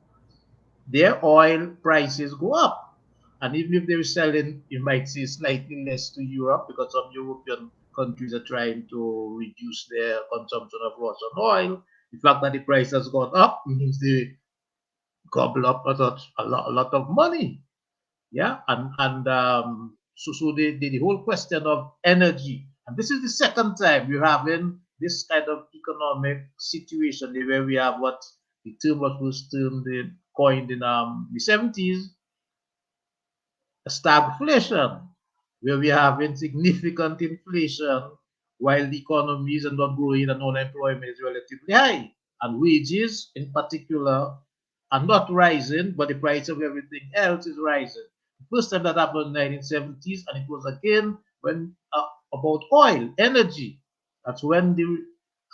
their oil prices go up. And even if they're selling, you might say, slightly less to Europe, because some European countries are trying to reduce their consumption of Russian oil. The fact that the price has gone up means they gobble up a lot of money. Yeah, so the whole question of energy, and this is the second time we're having this kind of economic situation where we have what the term was coined in the 70s, a stagflation, where we have significant inflation while the economy is not growing and unemployment is relatively high, and wages in particular are not rising, but the price of everything else is rising. First time that happened in the 1970s, and it was again when about oil, energy. That's when the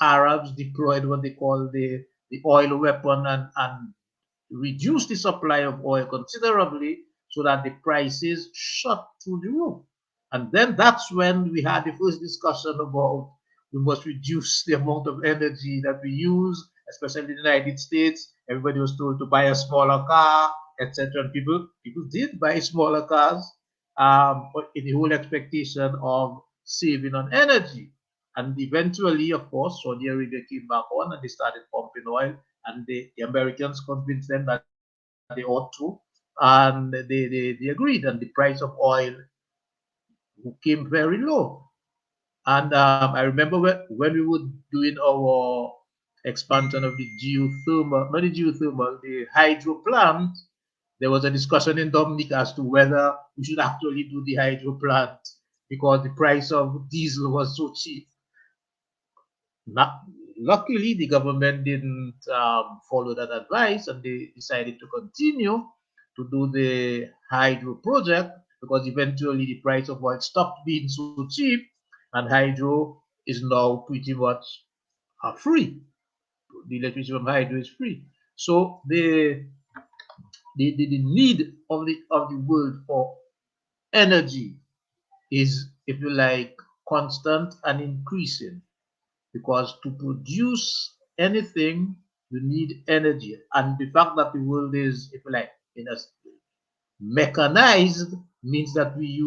Arabs deployed what they call the oil weapon and reduced the supply of oil considerably so that the prices shot through the roof. And then that's when we had the first discussion about we must reduce the amount of energy that we use, especially in the United States. Everybody was told to buy a smaller car, etc. And people did buy smaller cars, in the whole expectation of saving on energy. And eventually, of course, Saudi Arabia came back on and they started pumping oil, and the Americans convinced them that they ought to, and they agreed, and the price of oil came very low. And I remember when we were doing our expansion of the geothermal, not the geothermal, the hydro plant, there was a discussion in Dominica as to whether we should actually do the hydro plant because the price of diesel was so cheap. Not, luckily, the government didn't follow that advice and they decided to continue to do the hydro project because eventually the price of oil stopped being so cheap and hydro is now pretty much free. The electricity from hydro is free. So the need of the world for energy is, if you like, constant and increasing because to produce anything you need energy, and the fact that the world is, if you like, in a mechanized means that we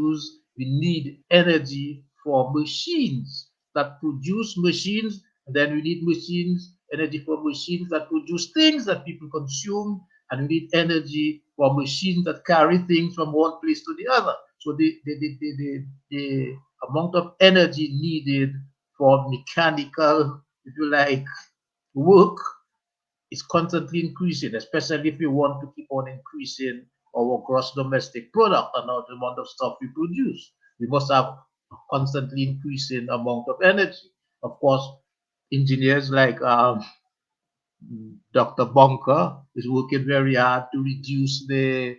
need energy for machines that produce machines, and then we need machines, energy for machines that produce things that people consume, and we need energy for machines that carry things from one place to the other. So the amount of energy needed for mechanical, if you like, work is constantly increasing, especially if we want to keep on increasing our gross domestic product and the amount of stuff we produce. We must have a constantly increasing amount of energy. Of course, engineers like Dr. Bunker is working very hard to reduce to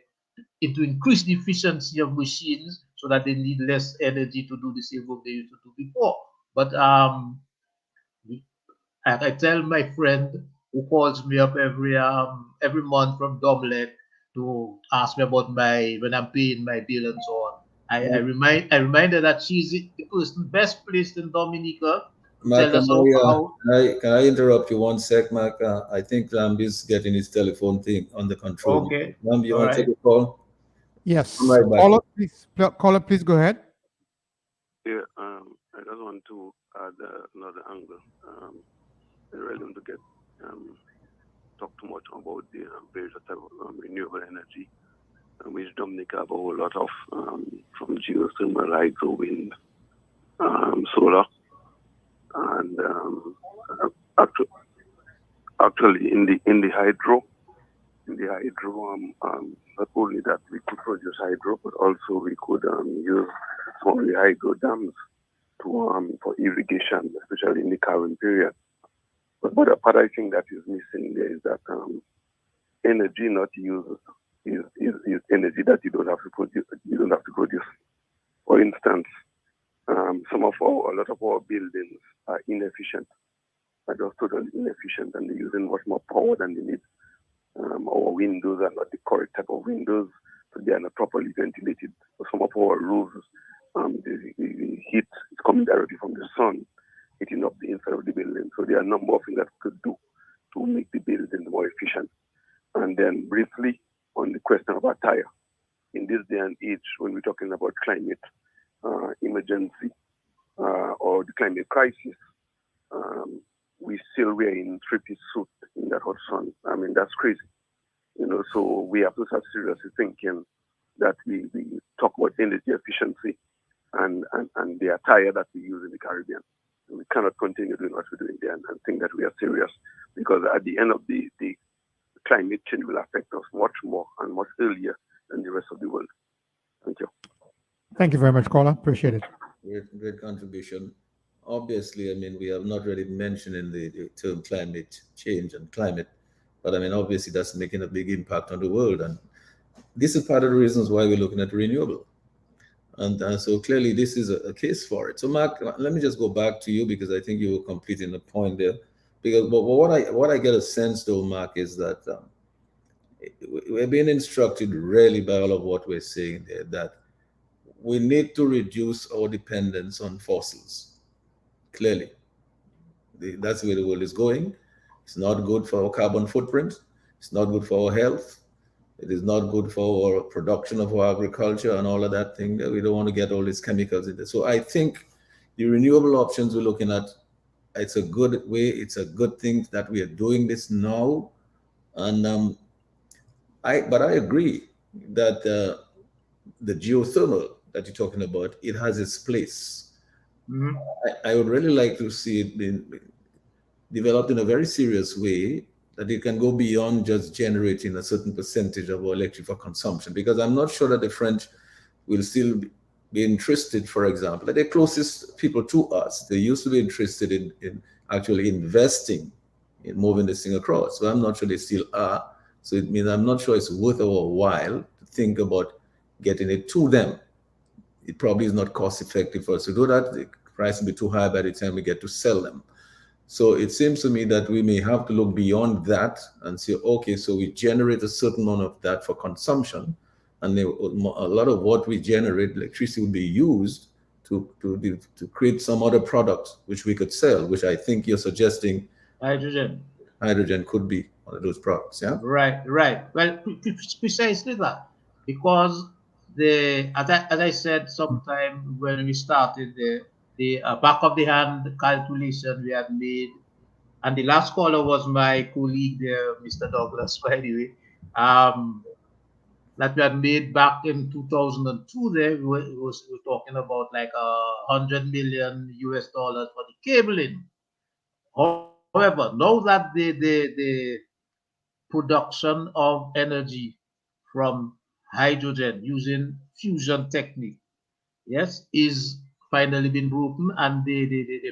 increase the efficiency of machines so that they need less energy to do the same work they used to do before. But I tell my friend who calls me up every month from Dublin to ask me about my when I'm paying my bill and so on. I remind her that she's the person best placed in Dominica to Mark, tell us how. can I interrupt you one sec, Mark? I think Lambi's getting his telephone thing under control. Okay, Lambi, you all want to right. take a call? I'm Yes. right back. Caller, please go ahead. Yeah, I just want to add another angle. I really want to get talk too much about the various type of renewable energy, which Dominica have a whole lot of, from geothermal, hydro, wind, solar, and actually in the hydro, not only that we could produce hydro, but also we could use some of the hydro dams to for irrigation, especially in the current period. But the part I think that is missing there is that energy not used is energy that you don't have to produce. You don't have to produce. For instance, a lot of our buildings are inefficient. Are just totally inefficient, and they're using much more power than they need. Our windows are not the correct type of windows, so they are not properly ventilated. So some of our roofs, the heat is coming directly from the sun, heating up the inside of the building. So there are a number of things that we could do to make the building more efficient. And then briefly on the question about tire. In this day and age, when we're talking about climate emergency or the climate crisis, we still wearing three-piece suit in that hot sun. I mean, that's crazy. So we have to start seriously thinking that we talk about energy efficiency and the attire that we use in the Caribbean. We cannot continue doing what we're doing there and think that we are serious, because at the end of the climate change will affect us much more and much earlier than the rest of the world. Thank you. Thank you very much, caller. Appreciate it. Great contribution. Obviously, I mean, we have not really mentioned in the term climate change and climate, but I mean, obviously, that's making a big impact on the world. And this is part of the reasons why we're looking at renewable. And so clearly this is a case for it. So Mark, let me just go back to you because I think you were completing the point there. Because but what I get a sense though, Mark, is that we're being instructed really by all of what we're saying there that we need to reduce our dependence on fossils. Clearly, that's where the world is going. It's not good for our carbon footprint. It's not good for our health. It is not good for our production of our agriculture and all of that thing. We don't want to get all these chemicals in there. So I think the renewable options we're looking at, it's a good way. It's a good thing that we are doing this now. And but I agree that the geothermal that you're talking about, it has its place. Mhm. I would really like to see it being developed in a very serious way, that it can go beyond just generating a certain percentage of our electric for consumption, because I'm not sure that the French will still be interested, for example, the closest people to us, they used to be interested in actually investing in moving this thing across. So I'm not sure they still are. So it means I'm not sure it's worth our while to think about getting it to them. It probably is not cost effective for us to do that. The price will be too high by the time we get to sell them. So it seems to me that we may have to look beyond that and say, okay, so we generate a certain amount of that for consumption, and a lot of what we generate, electricity, will be used to create some other product which we could sell, which I think you're suggesting Hydrogen. hydrogen could be one of those products. Yeah. Right, right. Well, precisely that, because as I said sometime when we started the back of the hand calculation we had made, and the last caller was my colleague there, Mr. Douglas, by the way, that we had made back in 2002. There we were talking about like $100 million for the cabling. However, now that the production of energy from hydrogen using fusion technique, yes, is finally been broken, and they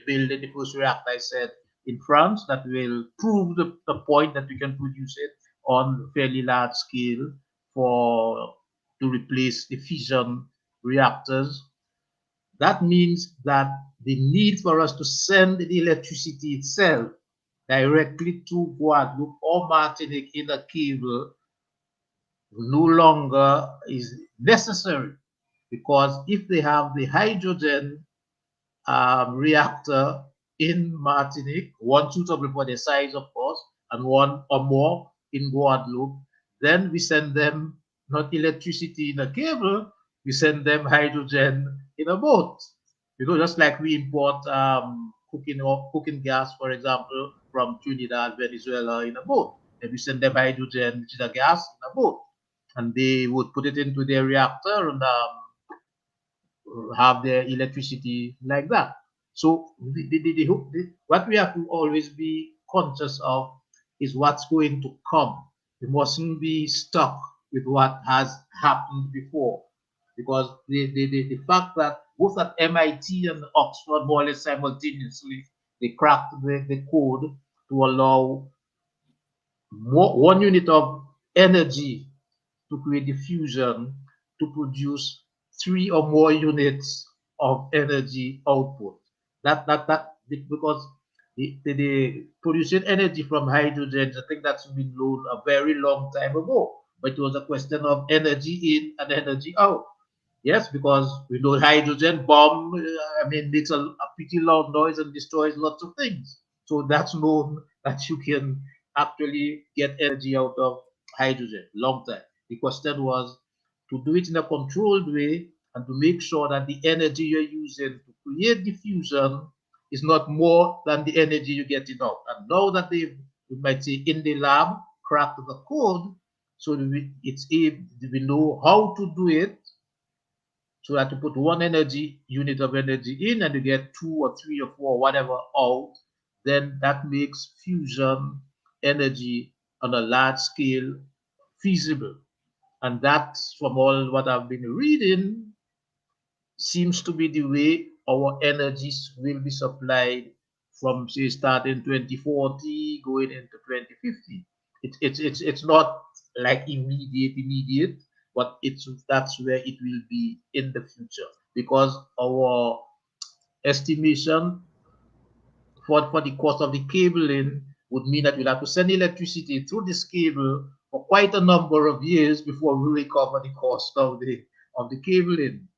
building the first reactor, I said, in France, that will prove the point that we can produce it on fairly large scale for to replace the fission reactors. That means that the need for us to send the electricity itself directly to Guadeloupe or Martinique in a cable no longer is necessary, because if they have the hydrogen reactor in Martinique, one suitable for their size, of course, and one or more in Guadeloupe, then we send them not electricity in a cable, we send them hydrogen in a boat. You know, just like we import cooking gas, for example, from Trinidad, Venezuela in a boat. Then we send them hydrogen, which is a gas, in a boat. And they would put it into their reactor and have their electricity like that. So what we have to always be conscious of is what's going to come. We mustn't be stuck with what has happened before, because the fact that both at MIT and Oxford, more or less simultaneously, they cracked the code to allow one unit of energy to create diffusion to produce 3 or more units of energy output. Because the producing energy from hydrogen, I think that's been known a very long time ago. But it was a question of energy in and energy out. Yes, because we know hydrogen bomb, makes a pretty loud noise and destroys lots of things. So that's known that you can actually get energy out of hydrogen long time. The question was to do it in a controlled way and to make sure that the energy you're using to create diffusion is not more than the energy you're getting out. And now that they've, we might say, in the lab, cracked the code, so we know how to do it, so that you put one energy unit of energy in and you get 2 or 3 or 4, whatever, out, then that makes fusion energy on a large scale feasible. And that's, from all what I've been reading, seems to be the way our energies will be supplied from, say, starting 2040 going into 2050. It's not like immediate, but that's where it will be in the future, because our estimation for the cost of the cabling would mean that we'll have to send electricity through this cable for quite a number of years before we recover the cost of the cabling.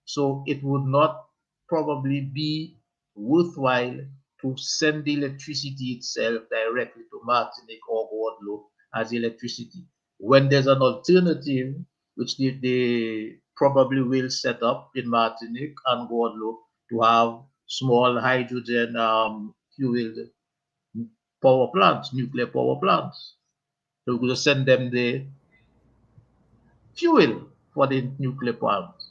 So it would not probably be worthwhile to send the electricity itself directly to Martinique or Guadeloupe as electricity. When there's an alternative, which they probably will set up in Martinique and Guadeloupe to have small hydrogen fueled power plants, nuclear power plants. So we're going to send them the fuel for the nuclear plants.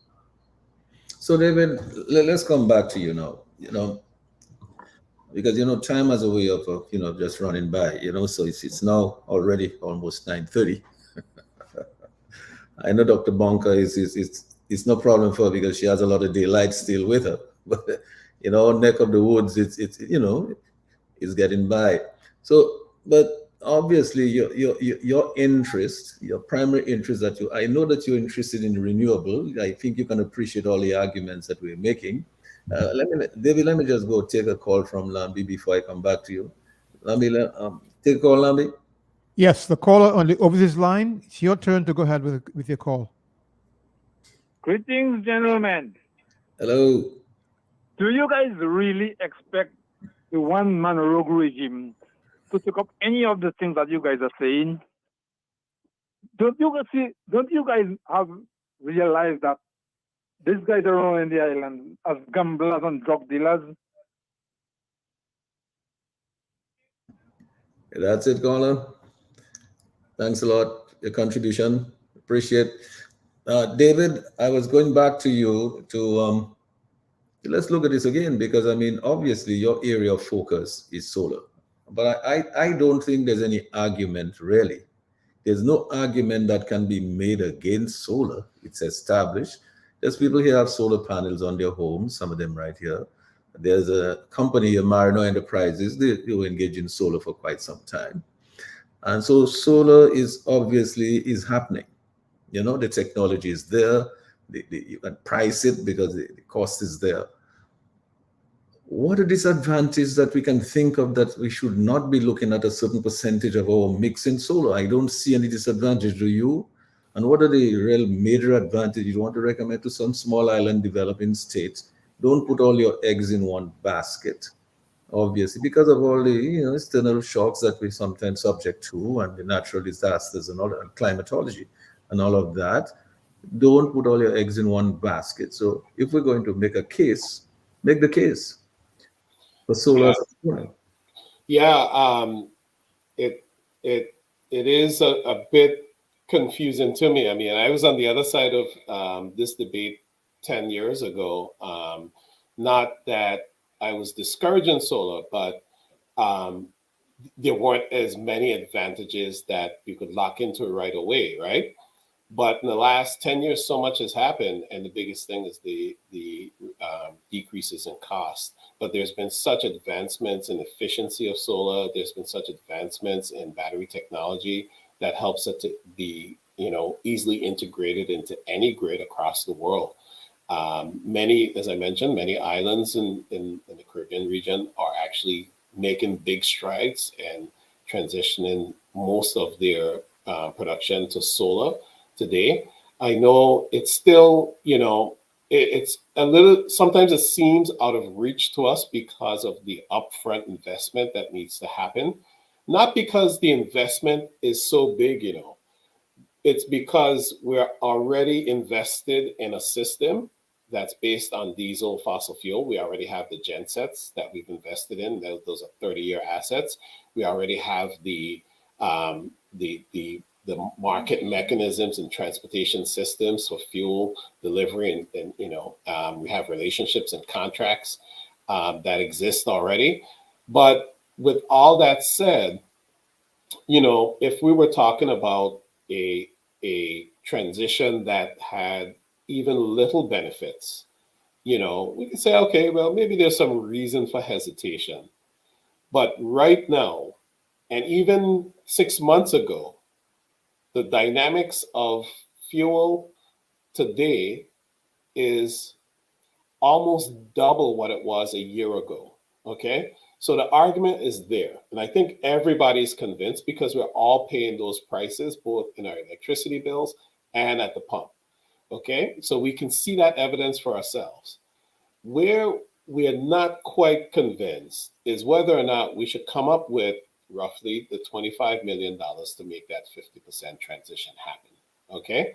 So David, let's come back to you now. Because time has a way of just running by. So it's now already almost 9:30. I know Dr. Bonka it's no problem for her because she has a lot of daylight still with her. But neck of the woods, it's getting by. So, but obviously your interest, your primary interest I know that you're interested in renewable. I think you can appreciate all the arguments that we're making. David, let me just go take a call from Lambi before I come back to you. Lambi, take a call, Lambi. Yes, the caller on the overseas line. It's your turn to go ahead with your call. Greetings, gentlemen. Hello. Do you guys really expect the one-man rogue regime to take up any of the things that you guys are saying? Don't you guys have realized that these guys are running the island as gamblers and drug dealers? That's it, caller. Thanks a lot. Your contribution. Appreciate. David, I was going back to you to let's look at this again, because obviously your area of focus is solar, but I don't think there's any argument really. There's no argument that can be made against solar. It's established. There's people here have solar panels on their homes, some of them right here. There's a company here, Marino Enterprises. They were engaged in solar for quite some time. And so solar is happening. The technology is there. You can price it because the cost is there. What a disadvantage that we can think of, that we should not be looking at a certain percentage of our mix in solar. I don't see any disadvantage, do you? And what are the real major advantages you want to recommend to some small island developing states? Don't put all your eggs in one basket, obviously, because of all the external shocks that we sometimes subject to, and the natural disasters and all, and climatology and all of that. Don't put all your eggs in one basket. So if we're going to make a case, make the case for solar. It is a bit confusing to me. I was on the other side of this debate 10 years ago. Not that I was discouraging solar, but there weren't as many advantages that you could lock into right away, right? But in the last 10 years, so much has happened, and the biggest thing is the decreases in cost. But there's been such advancements in efficiency of solar. There's been such advancements in battery technology that helps it to be, easily integrated into any grid across the world. As I mentioned, many islands in the Caribbean region are actually making big strides and transitioning most of their production to solar today. I know it's still, it's a little, sometimes it seems out of reach to us because of the upfront investment that needs to happen. Not because the investment is so big, it's because we're already invested in a system that's based on diesel fossil fuel. We already have the gensets that we've invested in. Those are 30-year assets. We already have the market mechanisms and transportation systems for fuel delivery, and we have relationships and contracts that exist already. But with all that said, if we were talking about a transition that had even little benefits, we could say, okay, well, maybe there's some reason for hesitation. But right now, and even 6 months ago, the dynamics of fuel today is almost double what it was a year ago. Okay, so the argument is there, and I think everybody's convinced because we're all paying those prices both in our electricity bills and at the pump. Okay, so we can see that evidence for ourselves. Where we are not quite convinced is whether or not we should come up with roughly the $25 million to make that 50% transition happen. Okay,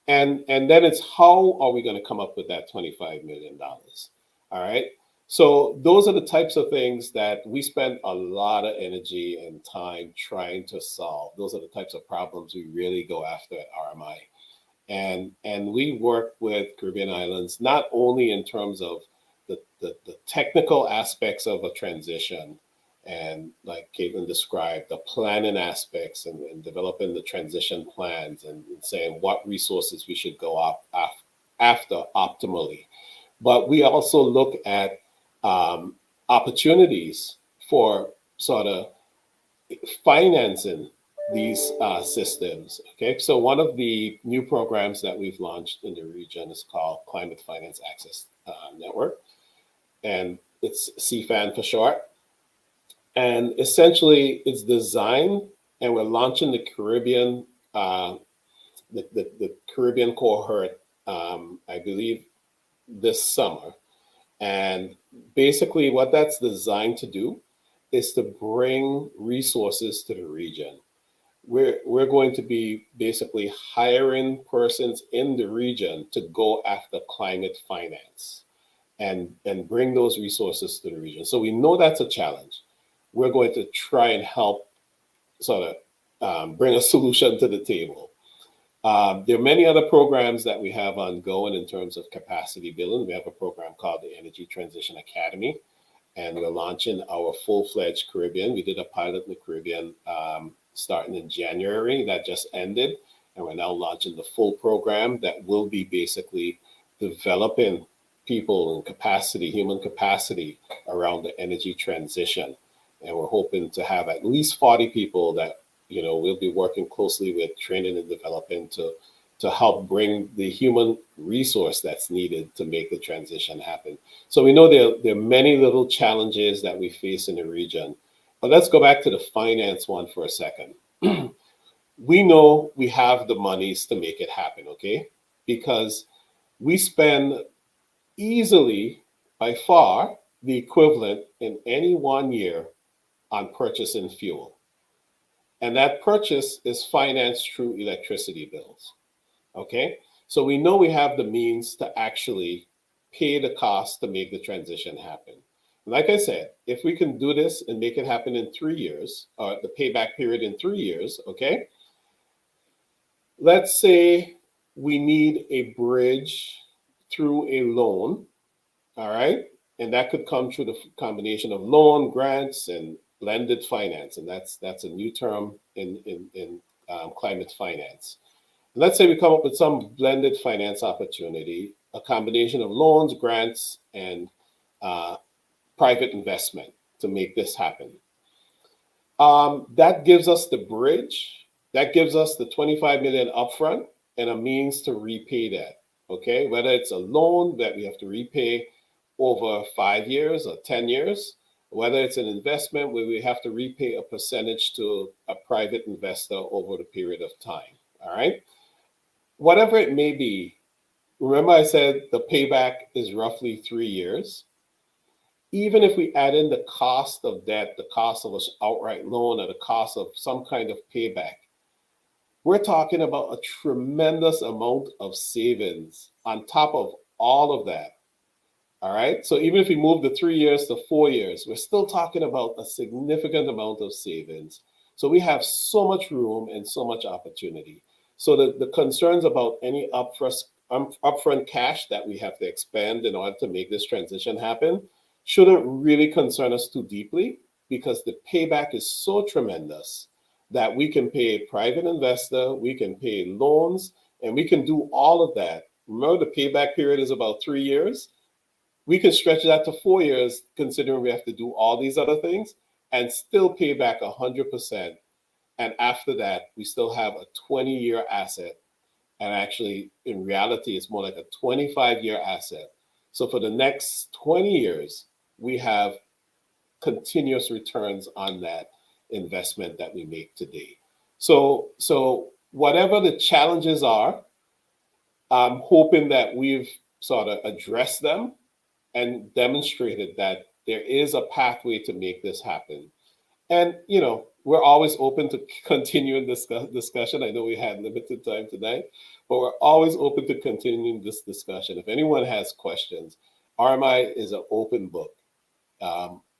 and then it's how are we going to come up with that $25 million? All right. So those are the types of things that we spend a lot of energy and time trying to solve. Those are the types of problems we really go after at RMI. And we work with Caribbean Islands, not only in terms of the technical aspects of a transition, and like Kaithlyn described, the planning aspects and developing the transition plans and saying what resources we should go after optimally. But we also look at opportunities for sort of financing these systems. Okay, so one of the new programs that we've launched in the region is called Climate Finance Access Network, and it's CFAN for short. And essentially, it's designed, and we're launching the Caribbean, the Caribbean cohort, I believe, this summer. And basically, what that's designed to do is to bring resources to the region. We're going to be basically hiring persons in the region to go after climate finance and bring those resources to the region. So we know that's a challenge. We're going to try and help sort of bring a solution to the table. There are many other programs that we have ongoing in terms of capacity building. We have a program called the Energy Transition Academy, and we're launching our full-fledged Caribbean. We did a pilot in the Caribbean starting in January that just ended, and we're now launching the full program that will be basically developing people and capacity, human capacity around the energy transition. And we're hoping to have at least 40 people that we'll be working closely with, training and developing to help bring the human resource that's needed to make the transition happen. So we know there are many little challenges that we face in the region. But let's go back to the finance one for a second. We know we have the monies to make it happen, okay? Because we spend easily, by far, the equivalent in any 1 year on purchasing fuel. And that purchase is financed through electricity bills. Okay, so we know we have the means to actually pay the cost to make the transition happen. And like I said, if we can do this and make it happen in 3 years, or the payback period in 3 years, okay, let's say we need a bridge through a loan, all right, and that could come through the combination of loan, grants, and blended finance, and that's a new term in climate finance. Let's say we come up with some blended finance opportunity, a combination of loans, grants, and private investment to make this happen. That gives us the bridge, that gives us the 25 million upfront and a means to repay that, okay? Whether it's a loan that we have to repay over 5 years or 10 years, whether it's an investment where we have to repay a percentage to a private investor over the period of time, all right? Whatever it may be, remember I said the payback is roughly 3 years. Even if we add in the cost of debt, the cost of an outright loan, or the cost of some kind of payback, we're talking about a tremendous amount of savings on top of all of that. All right. So even if we move the 3 years to 4 years, we're still talking about a significant amount of savings. So we have so much room and so much opportunity. So the concerns about any upfront cash that we have to expend in order to make this transition happen shouldn't really concern us too deeply, because the payback is so tremendous that we can pay a private investor, we can pay loans, and we can do all of that. Remember, the payback period is about 3 years. We can stretch that to 4 years, considering we have to do all these other things, and still pay back 100%. And after that, we still have a 20-year asset And actually, in reality, it's more like a 25-year asset. So for the next 20 years, we have continuous returns on that investment that we make today. So whatever the challenges are, I'm hoping that we've sort of addressed them and demonstrated that there is a pathway to make this happen. And we're always open to continuing this discussion. I know we had limited time tonight, but we're always open to continuing this discussion. If anyone has questions, RMI is an open book.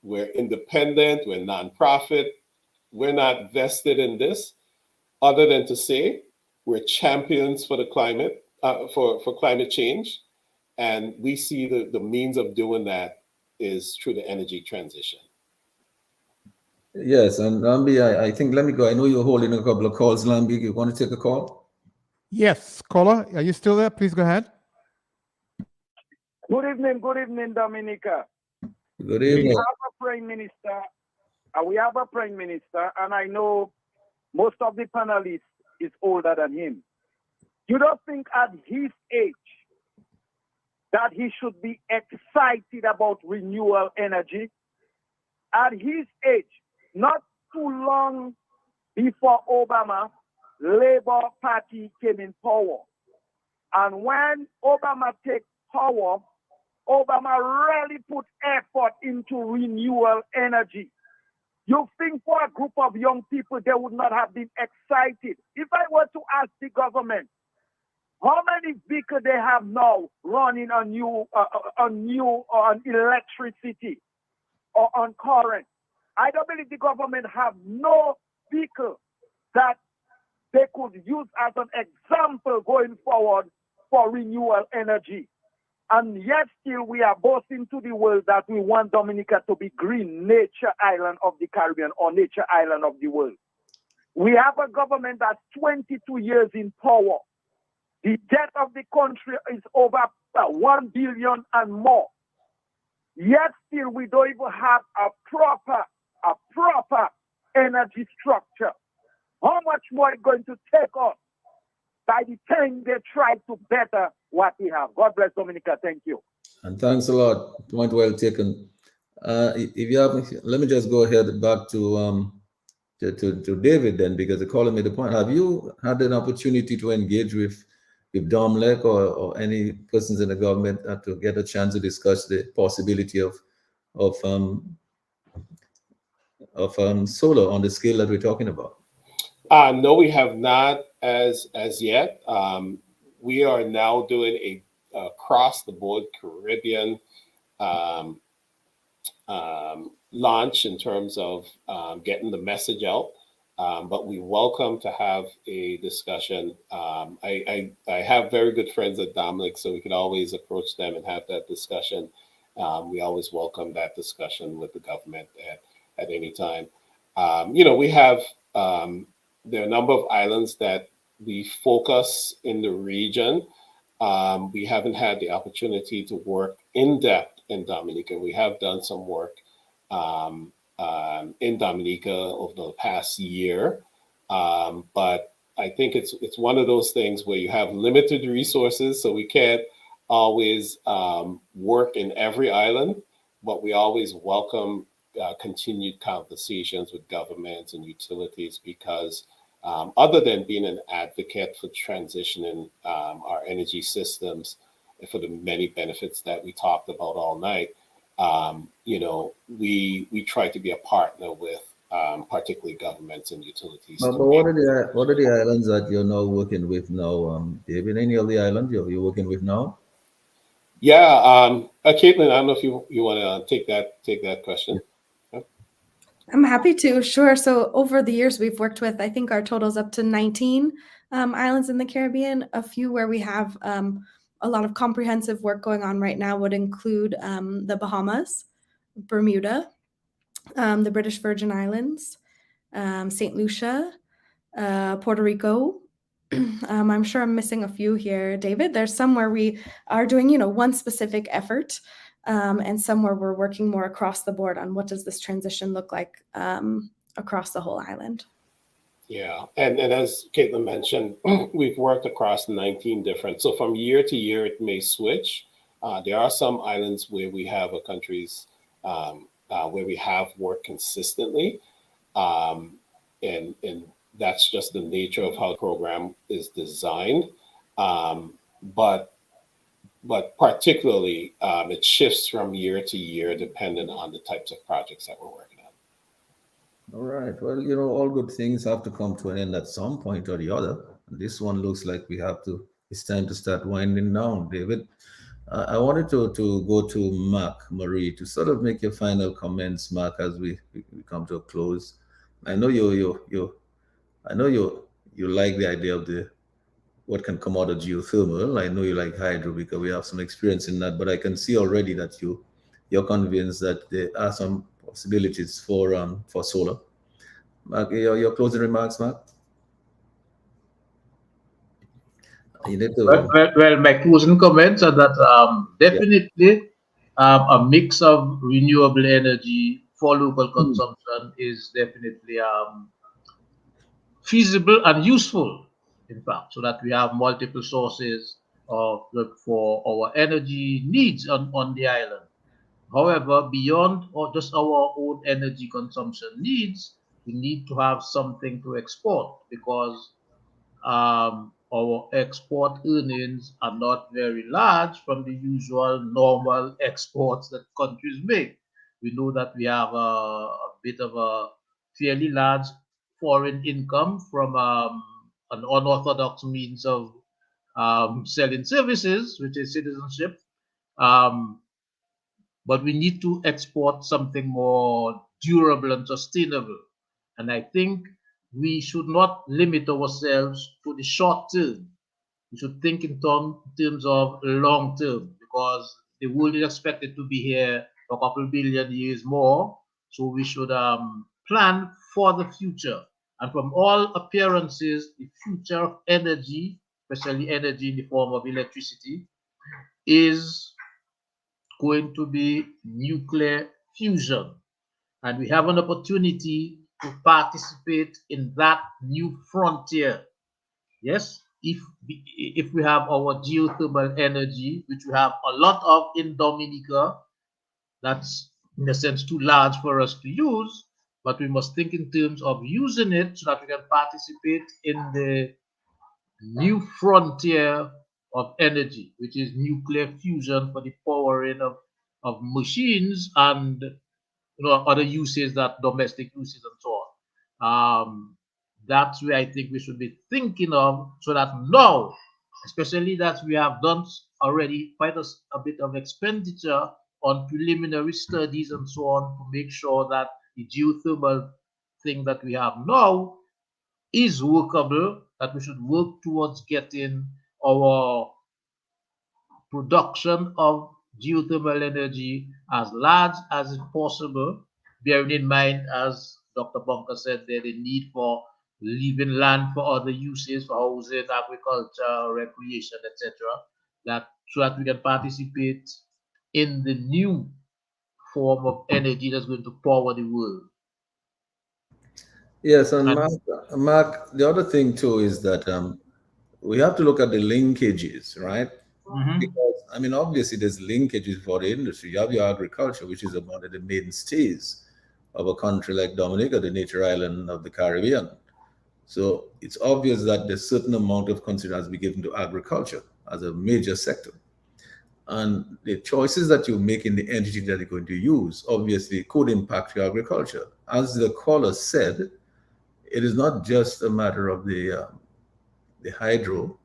We're independent, we're nonprofit, we're not vested in this, other than to say we're champions for the climate, for climate change, and we see the means of doing that is through the energy transition. Yes, and Lambi, I think, let me go. I know you're holding a couple of calls. Lambi, you want to take a call? Yes, caller, are you still there? Please go ahead. Good evening, Dominica. Good We evening. have a prime minister. And I know most of the panelists is older than him. You don't think at his age that he should be excited about renewable energy? At his age, not too long before Obama, Labour Party came in power. And when Obama took power, Obama really put effort into renewable energy. You think for a group of young people, they would not have been excited? If I were to ask the government, how many vehicles they have now running on electricity or on current, I don't believe the government have no vehicle that they could use as an example going forward for renewable energy. And yet still we are boasting to the world that we want Dominica to be green nature island of the Caribbean or nature island of the world. We have a government that's 22 years in power. The debt of the country is over 1 billion and more. Yet still we don't even have a proper energy structure. How much more is going to take us by the time they try to better what we have? God bless Dominica. Thank you. And thanks a lot. Point well taken. If you have, let me just go ahead back to David then, because the caller made the point. Have you had an opportunity to engage with Domlek or any persons in the government to get a chance to discuss the possibility of solar on the scale that we're talking about? No, we have not as yet. We are now doing a across the board Caribbean launch in terms of getting the message out. But we welcome to have a discussion. I have very good friends at Dominic, so we could always approach them and have that discussion. We always welcome that discussion with the government at any time. We have, there are a number of islands that we focus in the region. We haven't had the opportunity to work in depth in Dominica. We have done some work in Dominica over the past year. But I think it's one of those things where you have limited resources, so we can't always work in every island, but we always welcome continued conversations with governments and utilities because other than being an advocate for transitioning our energy systems for the many benefits that we talked about all night, we try to be a partner with particularly governments and utilities. But what are the islands that you're now working with now, David? Any of the islands you're working with now? Yeah, Kaithlyn, I don't know if you want to take that question. I'm happy to, sure. So over the years, we've worked with, I think our total's up to 19 islands in the Caribbean. A few where we have a lot of comprehensive work going on right now would include the Bahamas, Bermuda, the British Virgin Islands, St. Lucia, Puerto Rico. I'm sure I'm missing a few here, David. There's some where we are doing, one specific effort. And somewhere we're working more across the board on what does this transition look like across the whole island. Yeah, and as Kaithlyn mentioned, we've worked across 19 different. So from year to year, it may switch. There are some islands where we have a countries where we have worked consistently, um, and that's just the nature of how the program is designed. Um, but but particularly, it shifts from year to year depending on the types of projects that we're working on. All right. Well, all good things have to come to an end at some point or the other. And this one looks like we have to, it's time to start winding down, David. I wanted to go to Mark Marie to sort of make your final comments, Mark, as we come to a close. I know I know you like the idea of the what can come out of geothermal. I know you like hydro because we have some experience in that, but I can see already that you're convinced that there are some possibilities for solar. Mark, your closing remarks, Mark? You need to, My closing comments are that yeah. definitely a mix of renewable energy for local Hmm. consumption is definitely feasible and useful, in fact, so that we have multiple sources for our energy needs on the island. However, beyond or just our own energy consumption needs, we need to have something to export because our export earnings are not very large from the usual normal exports that countries make. We know that we have a bit of a fairly large foreign income from an unorthodox means of selling services, which is citizenship. Um, but we need to export something more durable and sustainable. And I think we should not limit ourselves to the short term. We should think in terms of long term because the world is expected to be here for a couple billion years more. So we should plan for the future. And from all appearances, the future of energy, especially energy in the form of electricity, is going to be nuclear fusion. And we have an opportunity to participate in that new frontier. Yes, if we have our geothermal energy, which we have a lot of in Dominica, that's in a sense too large for us to use, but we must think in terms of using it so that we can participate in the new frontier of energy, which is nuclear fusion for the powering of machines and other uses that domestic uses and so on. That's where I think we should be thinking of so that now, especially that we have done already quite a bit of expenditure on preliminary studies and so on to make sure that the geothermal thing that we have now is workable, that we should work towards getting our production of geothermal energy as large as possible, bearing in mind, as Dr. Bunker said, there the need for leaving land for other uses, for housing, agriculture, recreation, etc. That so that we can participate in the new form of energy that's going to power the world. Yes, and And Mark, the other thing too is that we have to look at the linkages, right? mhm, Because I mean, obviously, there's linkages for the industry. You have your agriculture, which is one of the mainstays of a country like Dominica, the nature island of the Caribbean. So it's obvious that there's certain amount of consideration has to be given to agriculture as a major sector. And the choices that you make in the energy that you're going to use obviously could impact your agriculture. As the caller said, it is not just a matter of the hydro,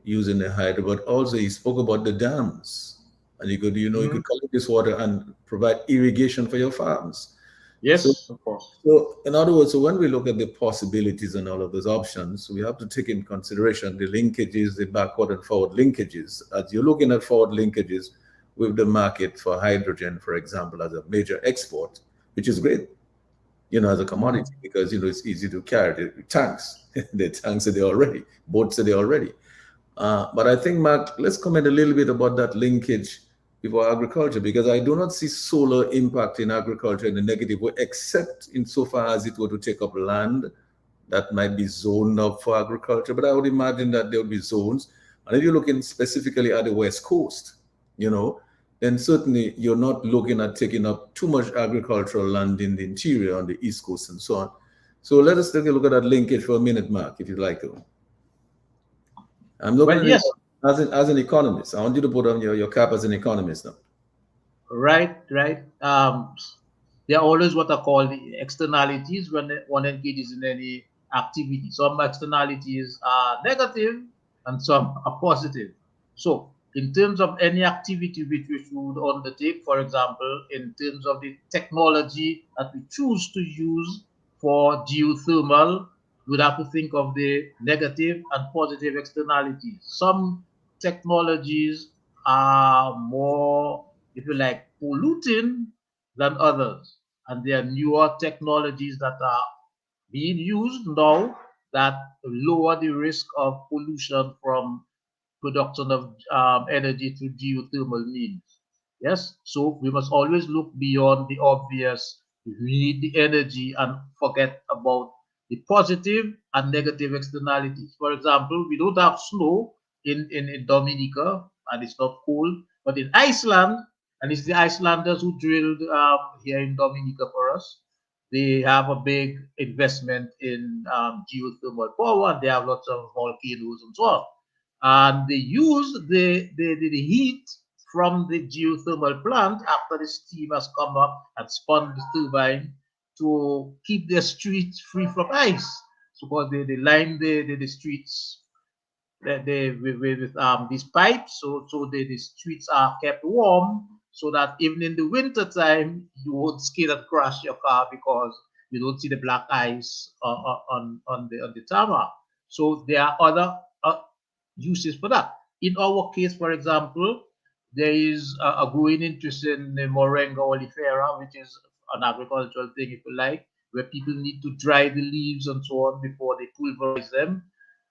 using the hydro, but also he spoke about the dams. And you mhm. could collect this water and provide irrigation for your farms. So Yes, of course. so, in other words, so when we look at the possibilities and all of those options, we have to take in consideration the linkages, the backward and forward linkages. As you're looking at forward linkages with the market for hydrogen, for example, as a major export, which is great, as a Mhm. commodity because it's easy to carry the tanks. The tanks are there already, boats are there already. But I think, Mark, let's comment a little bit about that linkage with our agriculture because I do not see solar impacting agriculture in a negative way, except insofar as it were to take up land that might be zoned up for agriculture, but I would imagine that there would be zones. And if you're looking specifically at the West Coast, then certainly you're not looking at taking up too much agricultural land in the interior on the East Coast and so on. So let us take a look at that linkage for a minute, Mark, if you'd like to. I'm looking Well, at yes, it as an economist. I want you to put on your cap as an economist now. right. There are always what are called the externalities when one engages in any activity. Some externalities are negative and some are positive. So, in terms of any activity which we should undertake, for example, in terms of the technology that we choose to use for geothermal, we'd have to think of the negative and positive externalities. Some technologies are more, if you like, polluting than others. And there are newer technologies that are being used now that lower the risk of pollution from production of energy through geothermal means. Yes, so we must always look beyond the obvious. We need the energy and forget about the positive and negative externalities. For example, we don't have snow in Dominica and it's not cold, but in Iceland, and it's the Icelanders who drilled here in Dominica for us. They have a big investment in geothermal power, and they have lots of volcanoes and so on. And they use the heat from the geothermal plant after the steam has come up and spun the turbine to keep their streets free from ice. So, because they line the streets with these pipes, so the streets are kept warm, so that even in the winter time you won't skid and crash your car because you don't see the black ice on the tarmac. So there are other uses for that. In our case, for example, there is a growing interest in the Moringa oleifera, which is an agricultural thing, if you like, where people need to dry the leaves and so on before they pulverize them.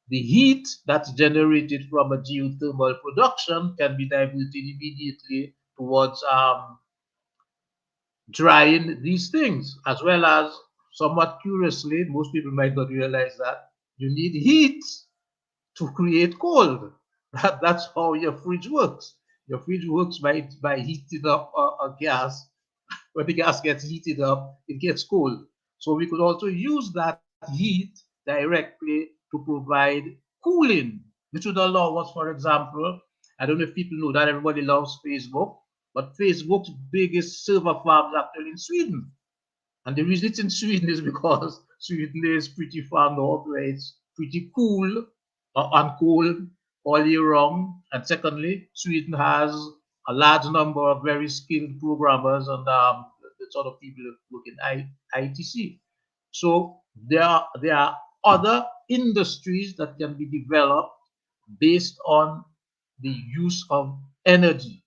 The heat that's generated from a geothermal production can be diverted immediately towards drying these things, as well as, somewhat curiously, most people might not realize that you need heat to create cold. That's how your fridge works. Your fridge works by heating up a gas. When the gas gets heated up, it gets cold. So we could also use that heat directly to provide cooling, which would allow us, for example, I don't know if people know that everybody loves Facebook, but Facebook's biggest server farm is actually in Sweden. And the reason it's in Sweden is because Sweden is pretty far north, where it's pretty cool and cold all year round. And secondly, Sweden has a large number of very skilled programmers and the sort of people who work in ITC. So there are other industries that can be developed based on the use of energy.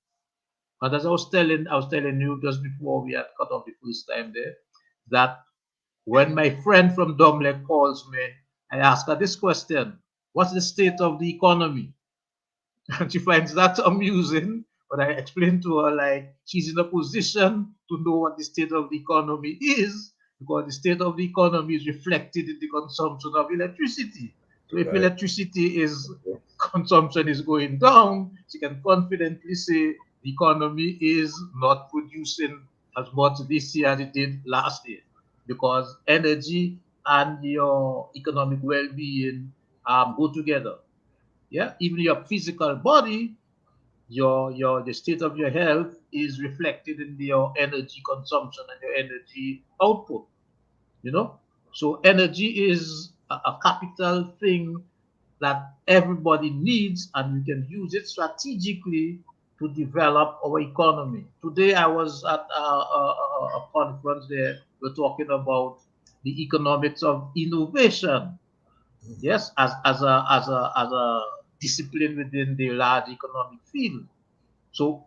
But as I was telling you just before we had cut off the first time there, that when my friend from Domlek calls me, I ask her this question: what's the state of the economy? And she finds that amusing. But I explain to her, like, she's in a position to know what the state of the economy is, because the state of the economy is reflected in the consumption of electricity. So if Right. electricity is consumption is going down, she can confidently say the economy is not producing as much this year as it did last year, because energy and your economic well-being go together. Yeah, even your physical body, your the state of your health is reflected in your energy consumption and your energy output. You know, so energy is a capital thing that everybody needs, and we can use it strategically to develop our economy. Today, I was at a conference there. We're talking about the economics of innovation. Yes, as a discipline within the large economic field. So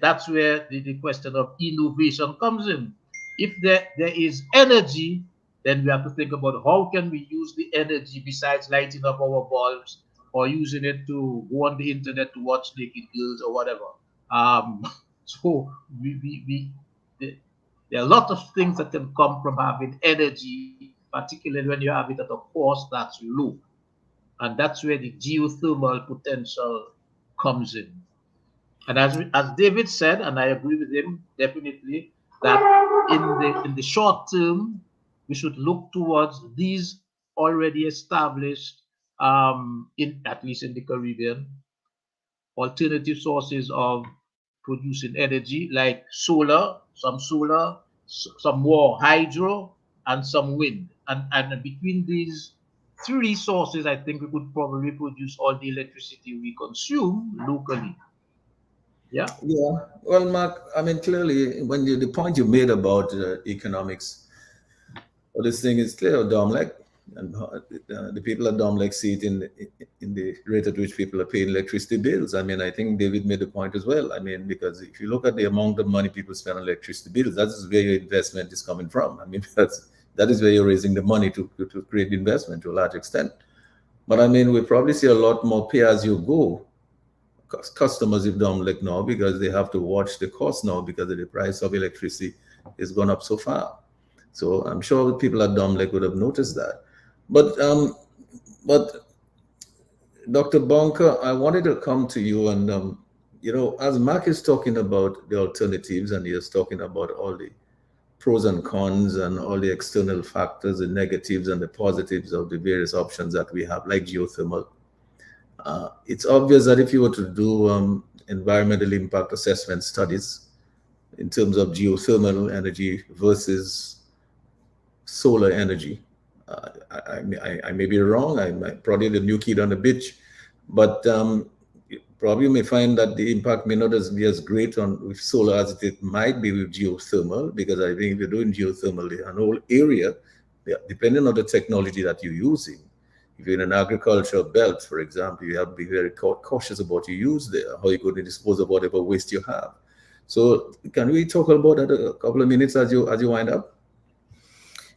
that's where the question of innovation comes in. If there is energy, then we have to think about how can we use the energy besides lighting up our bulbs or using it to go on the internet to watch naked girls or whatever. Um, so there are a lot of things that can come from having energy particularly when you have it at a cost that's low. And that's where the geothermal potential comes in. And as David said, and I agree with him definitely, that in the short term, we should look towards these already established, in at least in the Caribbean, alternative sources of producing energy like solar, some more hydro, and some wind. And between these three sources, I think we could probably produce all the electricity we consume locally. Yeah. Yeah. Well, Mark, I mean, clearly, the point you made about economics, well, this thing is clear, Domlek, and the people at Domlek see it in the rate at which people are paying electricity bills. I mean, I think David made the point as well. I mean, because if you look at the amount of money people spend on electricity bills, that's where your investment is coming from. I mean, that is where you're raising the money to create investment to a large extent. But I mean, we probably see a lot more pay-as-you-go customers if Domlek now, because they have to watch the cost now because of the price of electricity has gone up so far. So I'm sure people at Domlek would have noticed that. But Dr. Bonker, I wanted to come to you and as Mark is talking about the alternatives and he is talking about all the pros and cons and all the external factors, the negatives and the positives of the various options that we have, like geothermal. It's obvious that if you were to do environmental impact assessment studies in terms of geothermal energy versus solar energy, I may be wrong. I'm probably the new kid on the beach, but probably you may find that the impact may not be as great with solar as it might be with geothermal, because I think if you're doing geothermal, an whole area, depending on the technology that you're using, if you're in an agricultural belt, for example, you have to be very cautious about what you use there, how you're going to dispose of whatever waste you have. So can we talk about that a couple of minutes as you wind up?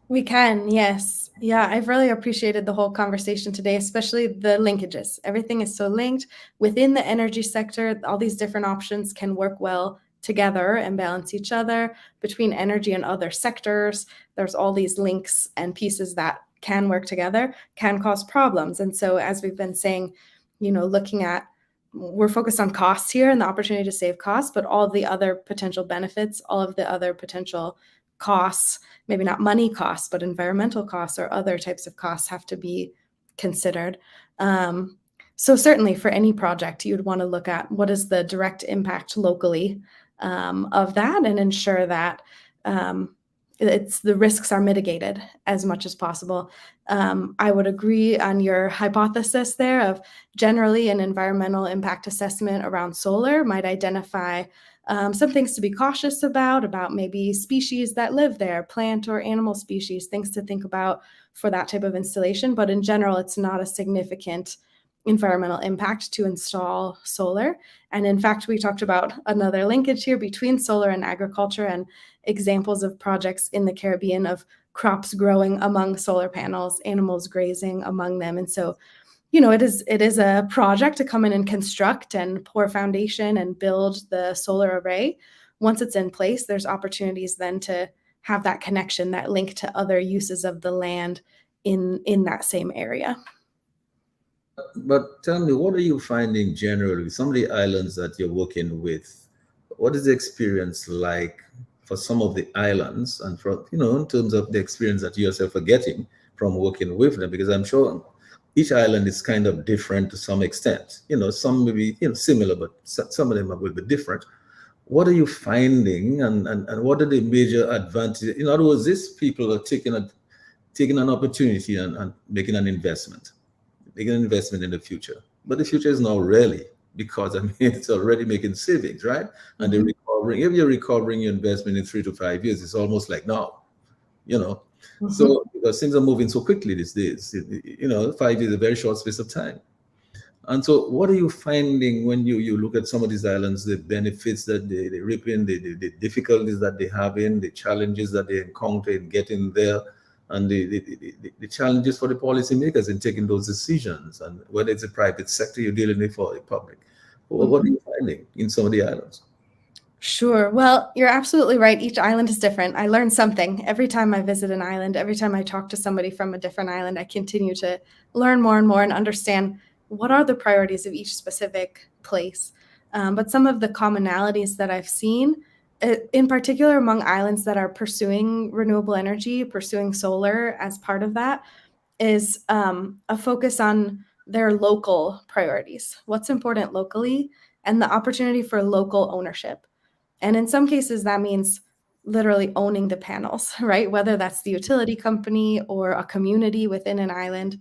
We can, yes. Yeah, I've really appreciated the whole conversation today, especially the linkages. Everything is so linked within the energy sector. All these different options can work well together and balance each other between energy and other sectors. There's all these links and pieces that can work together, can cause problems. And so, as we've been saying, we're focused on costs here and the opportunity to save costs, but all of the other potential benefits, all of the other potential costs, maybe not money costs, but environmental costs or other types of costs have to be considered. So certainly for any project, you'd want to look at what is the direct impact locally of that and ensure that the risks are mitigated as much as possible. I would agree on your hypothesis there of generally an environmental impact assessment around solar might identify some things to be cautious about maybe species that live there, plant or animal species, things to think about for that type of installation. But in general, it's not a significant environmental impact to install solar. And in fact, we talked about another linkage here between solar and agriculture and examples of projects in the Caribbean of crops growing among solar panels, animals grazing among them. And so, it is a project to come in and construct and pour foundation and build the solar array. Once it's in place, there's opportunities then to have that connection, that link to other uses of the land in that same area. But tell me, what are you finding generally, some of the islands that you're working with? What is the experience like for some of the islands, and from, in terms of the experience that you yourself are getting from working with them? Because I'm sure each island is kind of different to some extent. Some may be similar, but some of them will be different. What are you finding, and what are the major advantages? In other words, these people are taking an opportunity and making an investment in the future. But the future is now really, because it's already making savings, right? And they're recovering. If you're recovering your investment in 3 to 5 years, it's almost like now, So because things are moving so quickly these days, 5 years is a very short space of time. And so what are you finding when you look at some of these islands, the benefits that they reap in, the difficulties that they have in, the challenges that they encounter in getting there, and the challenges for the policymakers in taking those decisions, and whether it's a private sector you're dealing with or the public? What are you finding in some of the islands? Sure. Well, you're absolutely right. Each island is different. I learn something every time I visit an island. Every time I talk to somebody from a different island, I continue to learn more and more and understand what are the priorities of each specific place. But some of the commonalities that I've seen, in particular among islands that are pursuing renewable energy, pursuing solar as part of that, is a focus on their local priorities, what's important locally, and the opportunity for local ownership. And in some cases, that means literally owning the panels, right? Whether that's the utility company or a community within an island.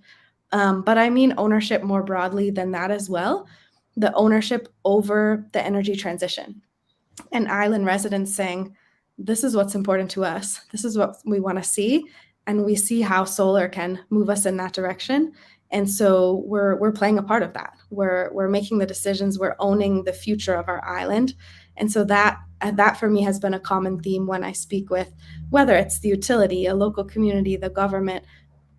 But I mean ownership more broadly than that as well, the ownership over the energy transition. And island residents saying, this is what's important to us. This is what we want to see. And we see how solar can move us in that direction. And so we're playing a part of that. We're making the decisions. We're owning the future of our island. And so that for me has been a common theme when I speak with, whether it's the utility, a local community, the government,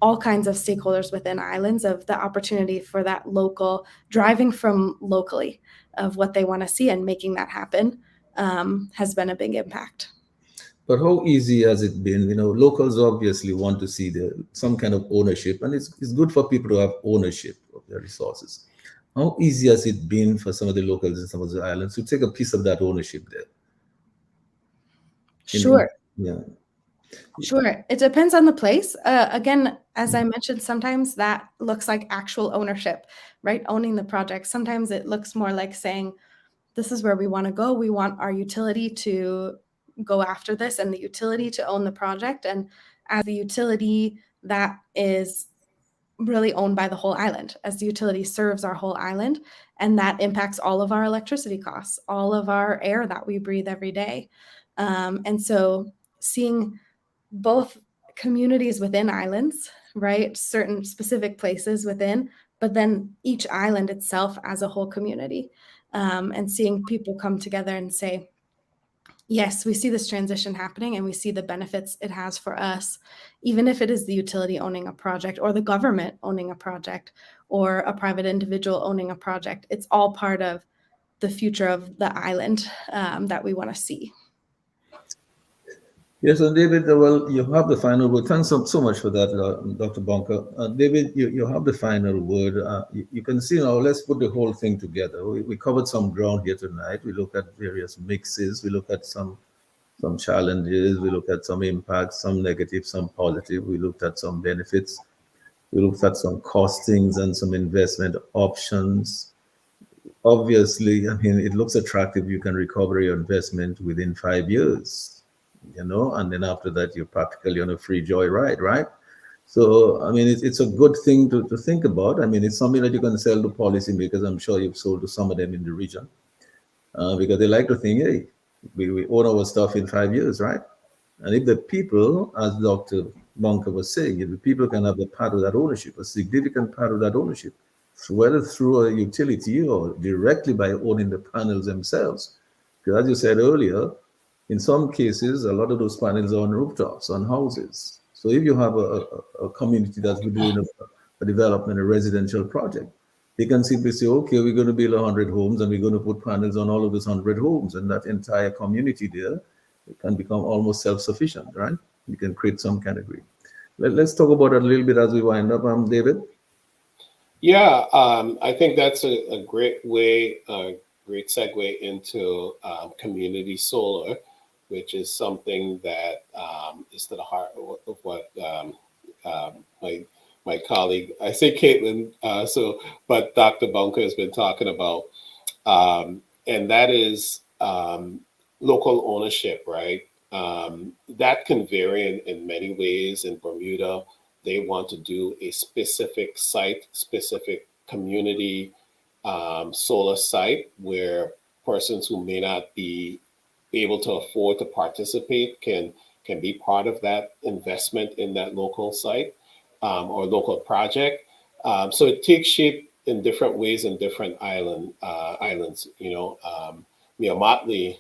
all kinds of stakeholders within islands, of the opportunity for that local driving from locally of what they want to see and making that happen has been a big impact. But how easy has it been? Locals obviously want to see some kind of ownership, and it's good for people to have ownership of their resources. How easy has it been for some of the locals in some of the islands to take a piece of that ownership there? Sure. Yeah. Sure. It depends on the place. Again, as I mentioned, sometimes that looks like actual ownership, right? Owning the project. Sometimes it looks more like saying, this is where we want to go. We want our utility to go after this and the utility to own the project. And as the utility that is really owned by the whole island, as the utility serves our whole island, and that impacts all of our electricity costs, all of our air that we breathe every day. And so seeing both communities within islands, right? Certain specific places within, but then each island itself as a whole community. And seeing people come together and say, yes, we see this transition happening and we see the benefits it has for us, even if it is the utility owning a project or the government owning a project or a private individual owning a project. It's all part of the future of the island that we want to see. Yes, and David, well, you have the final word. Thanks so much for that, Dr. Bunker. David, you have the final word. You can see now, let's put the whole thing together. We covered some ground here tonight. We looked at various mixes. We looked at some challenges. We looked at some impacts, some negative, some positive. We looked at some benefits. We looked at some costings and some investment options. Obviously, I mean, it looks attractive. You can recover your investment within 5 years. And then after that, you're practically on a free joy ride, right? So, I mean, it's a good thing to think about. I mean, it's something that you can sell to policymakers. I'm sure you've sold to some of them in the region because they like to think, hey, we own our stuff in 5 years, right? And if the people, as Dr. Bunker was saying, if the people can have a part of that ownership, a significant part of that ownership, whether through a utility or directly by owning the panels themselves, because as you said earlier, in some cases, a lot of those panels are on rooftops, on houses. So if you have a community that's doing a development, a residential project, they can simply say, okay, we're going to build 100 homes and we're going to put panels on all of those 100 homes. And that entire community there, it can become almost self-sufficient, right? You can create some category. Let's talk about it a little bit as we wind up, David. Yeah, I think that's a great way, great segue into community solar, which is something that is to the heart of what my colleague, I say Kaithlyn, but Dr. Bunker has been talking about, and that is local ownership, right? That can vary in many ways. In Bermuda, they want to do a specific site, specific community solar site where persons who may not be able to afford to participate can be part of that investment in that local site or local project. So it takes shape in different ways in different islands. Mia Motley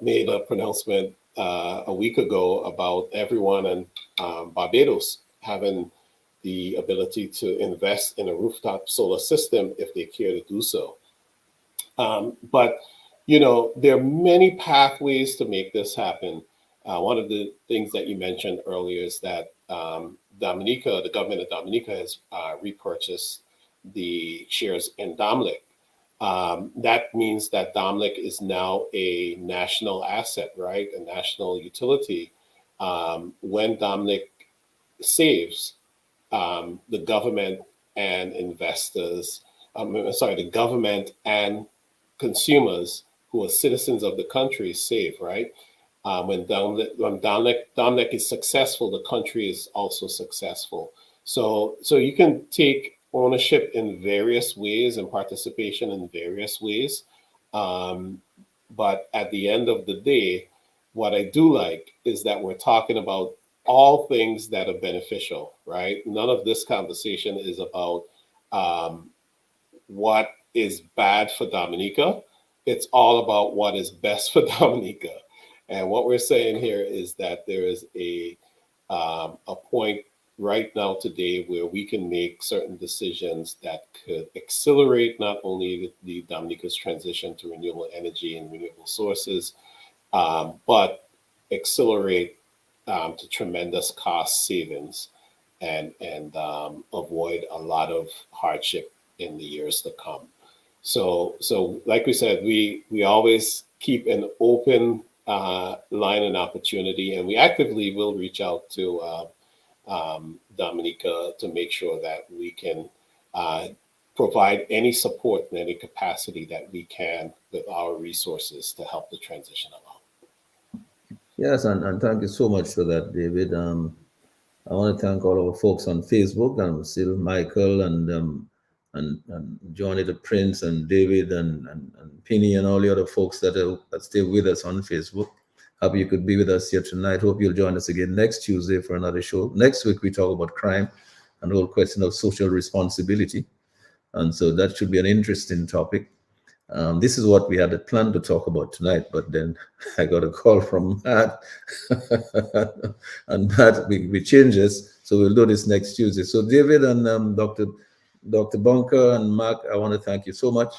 made a pronouncement a week ago about everyone in Barbados having the ability to invest in a rooftop solar system if they care to do so. But there are many pathways to make this happen. One of the things that you mentioned earlier is that Dominica, the government of Dominica, has repurchased the shares in Dominic. That means that Dominic is now a national asset, right? A national utility. When Dominic saves, the government and investors, the government and consumers who are citizens of the country save, right? When Dominic is successful, the country is also successful. So you can take ownership in various ways and participation in various ways. But at the end of the day, what I do like is that we're talking about all things that are beneficial, right? None of this conversation is about what is bad for Dominica. It's all about what is best for Dominica. And what we're saying here is that there is a point right now today where we can make certain decisions that could accelerate not only the Dominica's transition to renewable energy and renewable sources, but accelerate to tremendous cost savings and avoid a lot of hardship in the years to come. So like we said, we always keep an open line and opportunity, and we actively will reach out to Dominica to make sure that we can provide any support in any capacity that we can with our resources to help the transition along. Yes, and thank you so much for that, David. I want to thank all our folks on Facebook, and still Michael and Johnny the Prince and David and Penny and all the other folks that stay with us on Facebook. Happy you could be with us here tonight. Hope you'll join us again next Tuesday for another show. Next week we talk about crime and the whole question of social responsibility, and so that should be an interesting topic. This is what we had planned to talk about tonight, but then I got a call from Matt, and Matt, we changed this, so we'll do this next Tuesday. So David and Dr. Bunker and Mark, I want to thank you so much.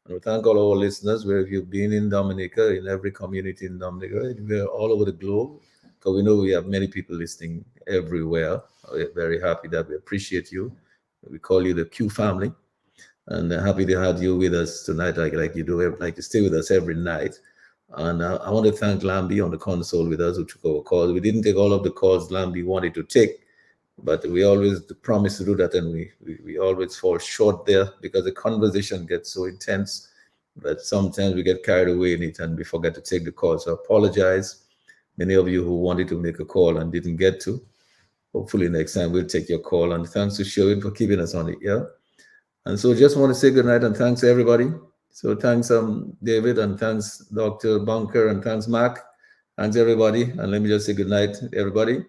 And we thank all our listeners, wherever you've been in Dominica, in every community in Dominica, we're all over the globe, because we know we have many people listening everywhere. We're very happy that we appreciate you. We call you the Q family. And happy to have you with us tonight, like you do, like you stay with us every night. And I want to thank Lambi on the console with us, who took our calls. We didn't take all of the calls Lambi wanted to take, but we always promise to do that, and we always fall short there because the conversation gets so intense that sometimes we get carried away in it and we forget to take the call. So I apologize, many of you who wanted to make a call and didn't get to. Hopefully next time we'll take your call. And thanks to Sheridan for keeping us on the air. And so just want to say good night and thanks everybody. So thanks David, and thanks Dr. Bunker, and thanks Mark. Thanks everybody. And let me just say good night, everybody.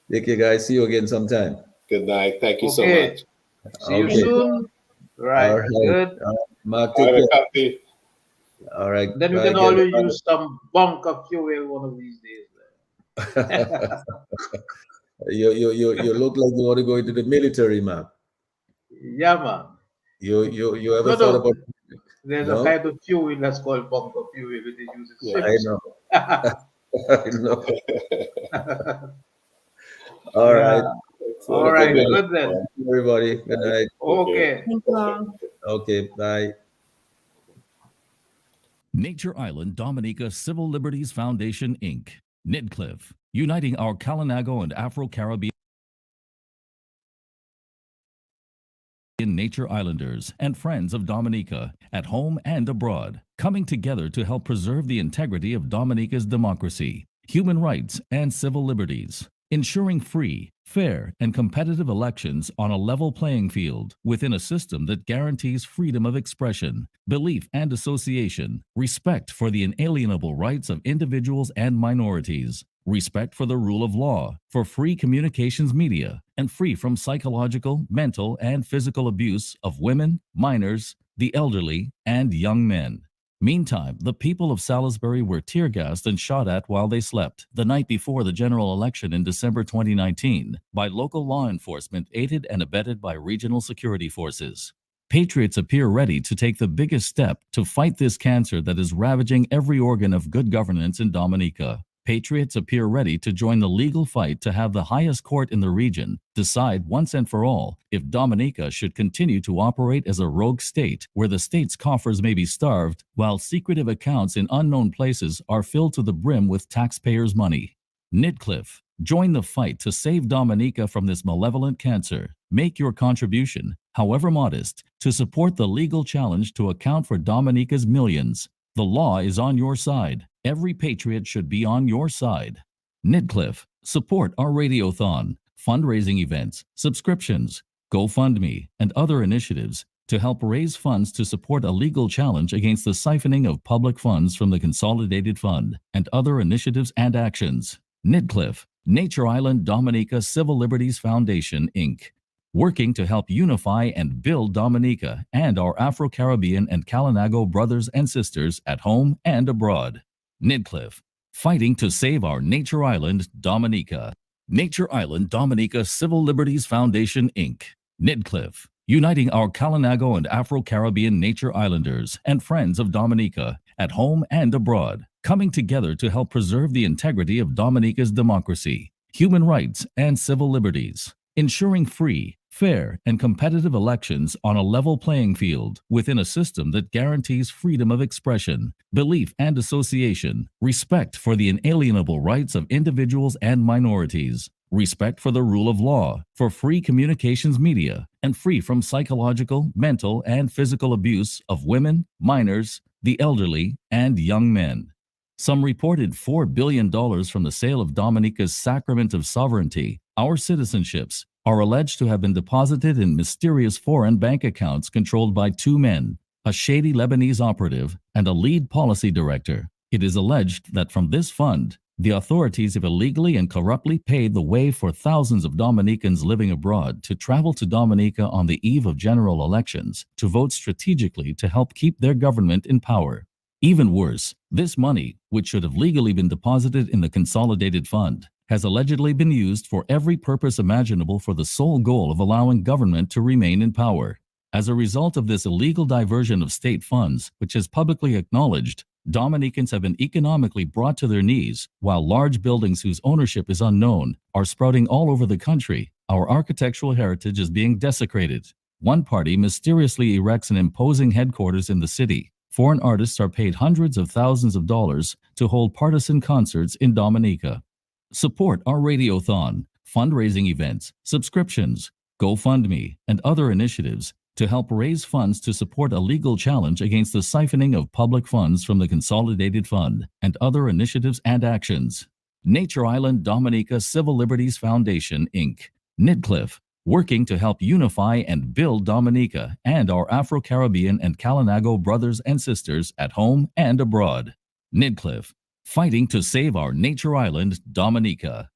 Take care, guys. See you again sometime. Good night. Thank you so Okay. much. See you soon. Right. All right. Good. Mark, take Bye, care. McCathy. All right. Then we Bye can again. always use some bunker fuel one of these days. You look like you want to go into the military, man. Yeah, man. You ever No, thought no. about? There's No? a kind of fuel that's called bunker fuel. They use it. Yeah, I know. I know. All right. All right. Good then. Everybody. Good night. Okay. Thank you all. Okay. Bye. Nature Island Dominica Civil Liberties Foundation, Inc., Nidcliff, uniting our Kalinago and Afro-Caribbean Nature Islanders and friends of Dominica, at home and abroad, coming together to help preserve the integrity of Dominica's democracy, human rights, and civil liberties, ensuring free, fair, and competitive elections on a level playing field within a system that guarantees freedom of expression, belief and association, respect for the inalienable rights of individuals and minorities, respect for the rule of law, for free communications media, and free from psychological, mental, and physical abuse of women, minors, the elderly, and young men. Meantime, the people of Salisbury were tear-gassed and shot at while they slept the night before the general election in December 2019 by local law enforcement aided and abetted by regional security forces. Patriots appear ready to take the biggest step to fight this cancer that is ravaging every organ of good governance in Dominica. Patriots appear ready to join the legal fight to have the highest court in the region decide once and for all if Dominica should continue to operate as a rogue state where the state's coffers may be starved while secretive accounts in unknown places are filled to the brim with taxpayers' money. Nidcliffe, join the fight to save Dominica from this malevolent cancer. Make your contribution, however modest, to support the legal challenge to account for Dominica's millions. The law is on your side. Every patriot should be on your side. Nidcliffe, support our radiothon, fundraising events, subscriptions, GoFundMe, and other initiatives to help raise funds to support a legal challenge against the siphoning of public funds from the Consolidated Fund and other initiatives and actions. Nidcliffe, Nature Island Dominica Civil Liberties Foundation, Inc., working to help unify and build Dominica and our Afro-Caribbean and Kalinago brothers and sisters at home and abroad. Nidcliffe, fighting to save our Nature Island Dominica. Nature Island Dominica Civil Liberties Foundation, Inc. Nidcliffe, uniting our Kalinago and Afro-Caribbean Nature Islanders and friends of Dominica at home and abroad, coming together to help preserve the integrity of Dominica's democracy, human rights, and civil liberties, ensuring free, fair, and competitive elections on a level playing field within a system that guarantees freedom of expression, belief and association, respect for the inalienable rights of individuals and minorities, respect for the rule of law, for free communications media, and free from psychological, mental, and physical abuse of women, minors, the elderly, and young men. Some reported $4 billion from the sale of Dominica's Sacrament of Sovereignty, our citizenships, are alleged to have been deposited in mysterious foreign bank accounts controlled by two men, a shady Lebanese operative and a lead policy director. It is alleged that from this fund, the authorities have illegally and corruptly paid the way for thousands of Dominicans living abroad to travel to Dominica on the eve of general elections to vote strategically to help keep their government in power. Even worse, this money, which should have legally been deposited in the Consolidated Fund, has allegedly been used for every purpose imaginable for the sole goal of allowing government to remain in power. As a result of this illegal diversion of state funds, which is publicly acknowledged, Dominicans have been economically brought to their knees, while large buildings whose ownership is unknown are sprouting all over the country. Our architectural heritage is being desecrated. One party mysteriously erects an imposing headquarters in the city. Foreign artists are paid hundreds of thousands of dollars to hold partisan concerts in Dominica. Support our radiothon, fundraising events, subscriptions, GoFundMe, and other initiatives to help raise funds to support a legal challenge against the siphoning of public funds from the Consolidated Fund and other initiatives and actions. Nature Island Dominica Civil Liberties Foundation, Inc. Nidcliffe, working to help unify and build Dominica and our Afro-Caribbean and Kalinago brothers and sisters at home and abroad. Nidcliffe, fighting to save our Nature Island Dominica.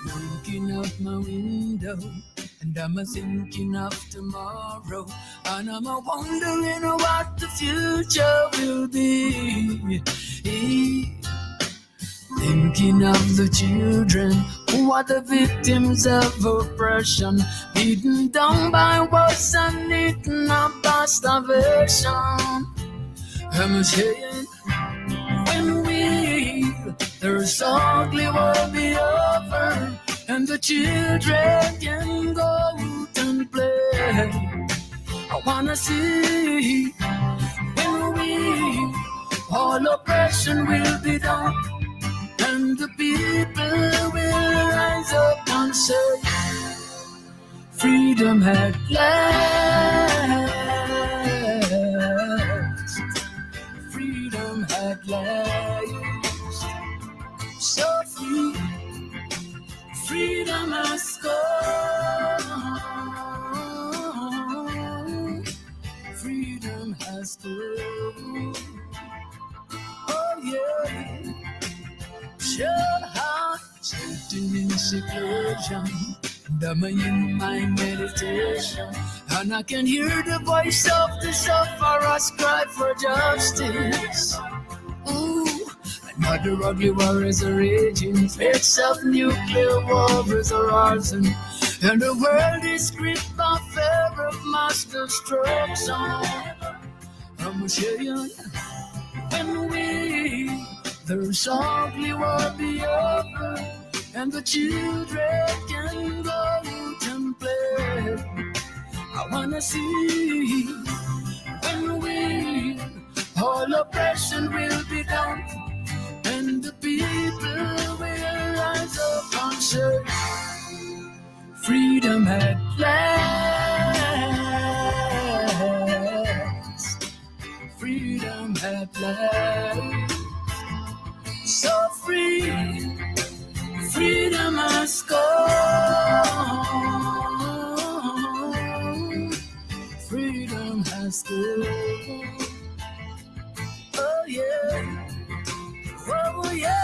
Looking out my window, and I'm a thinking of tomorrow, and I'm a wondering what the future will be. Thinking of the children who are the victims of oppression, beaten down by wars and eaten up by starvation. I'm saying, when this ugly will be over, and the children can go out and play. I wanna see when all oppression will be done, and the people will rise up and say, freedom at last, freedom at last, so free, freedom has come, freedom has come. Oh, Sitting in seclusion, dumbing in my meditation, and I can hear the voice of the sufferers cry for justice. Ooh, another ugly war is a raging, threats of nuclear war is arising, and the world is gripped by fear of mass destruction. I'm sharing when there's ugly war be over, and the children can go out and play. I wanna see when all oppression will be done, and the people will rise up and say, freedom at last, freedom at last. So free, freedom has come, freedom has come. Oh yeah, oh yeah.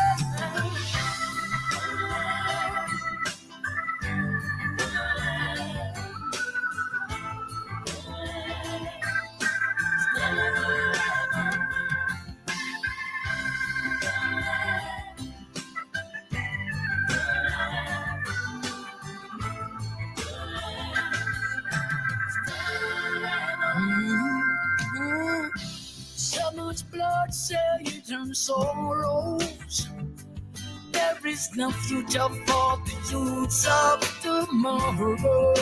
So much bloodshed and sorrows. There is no future for the youths of tomorrow.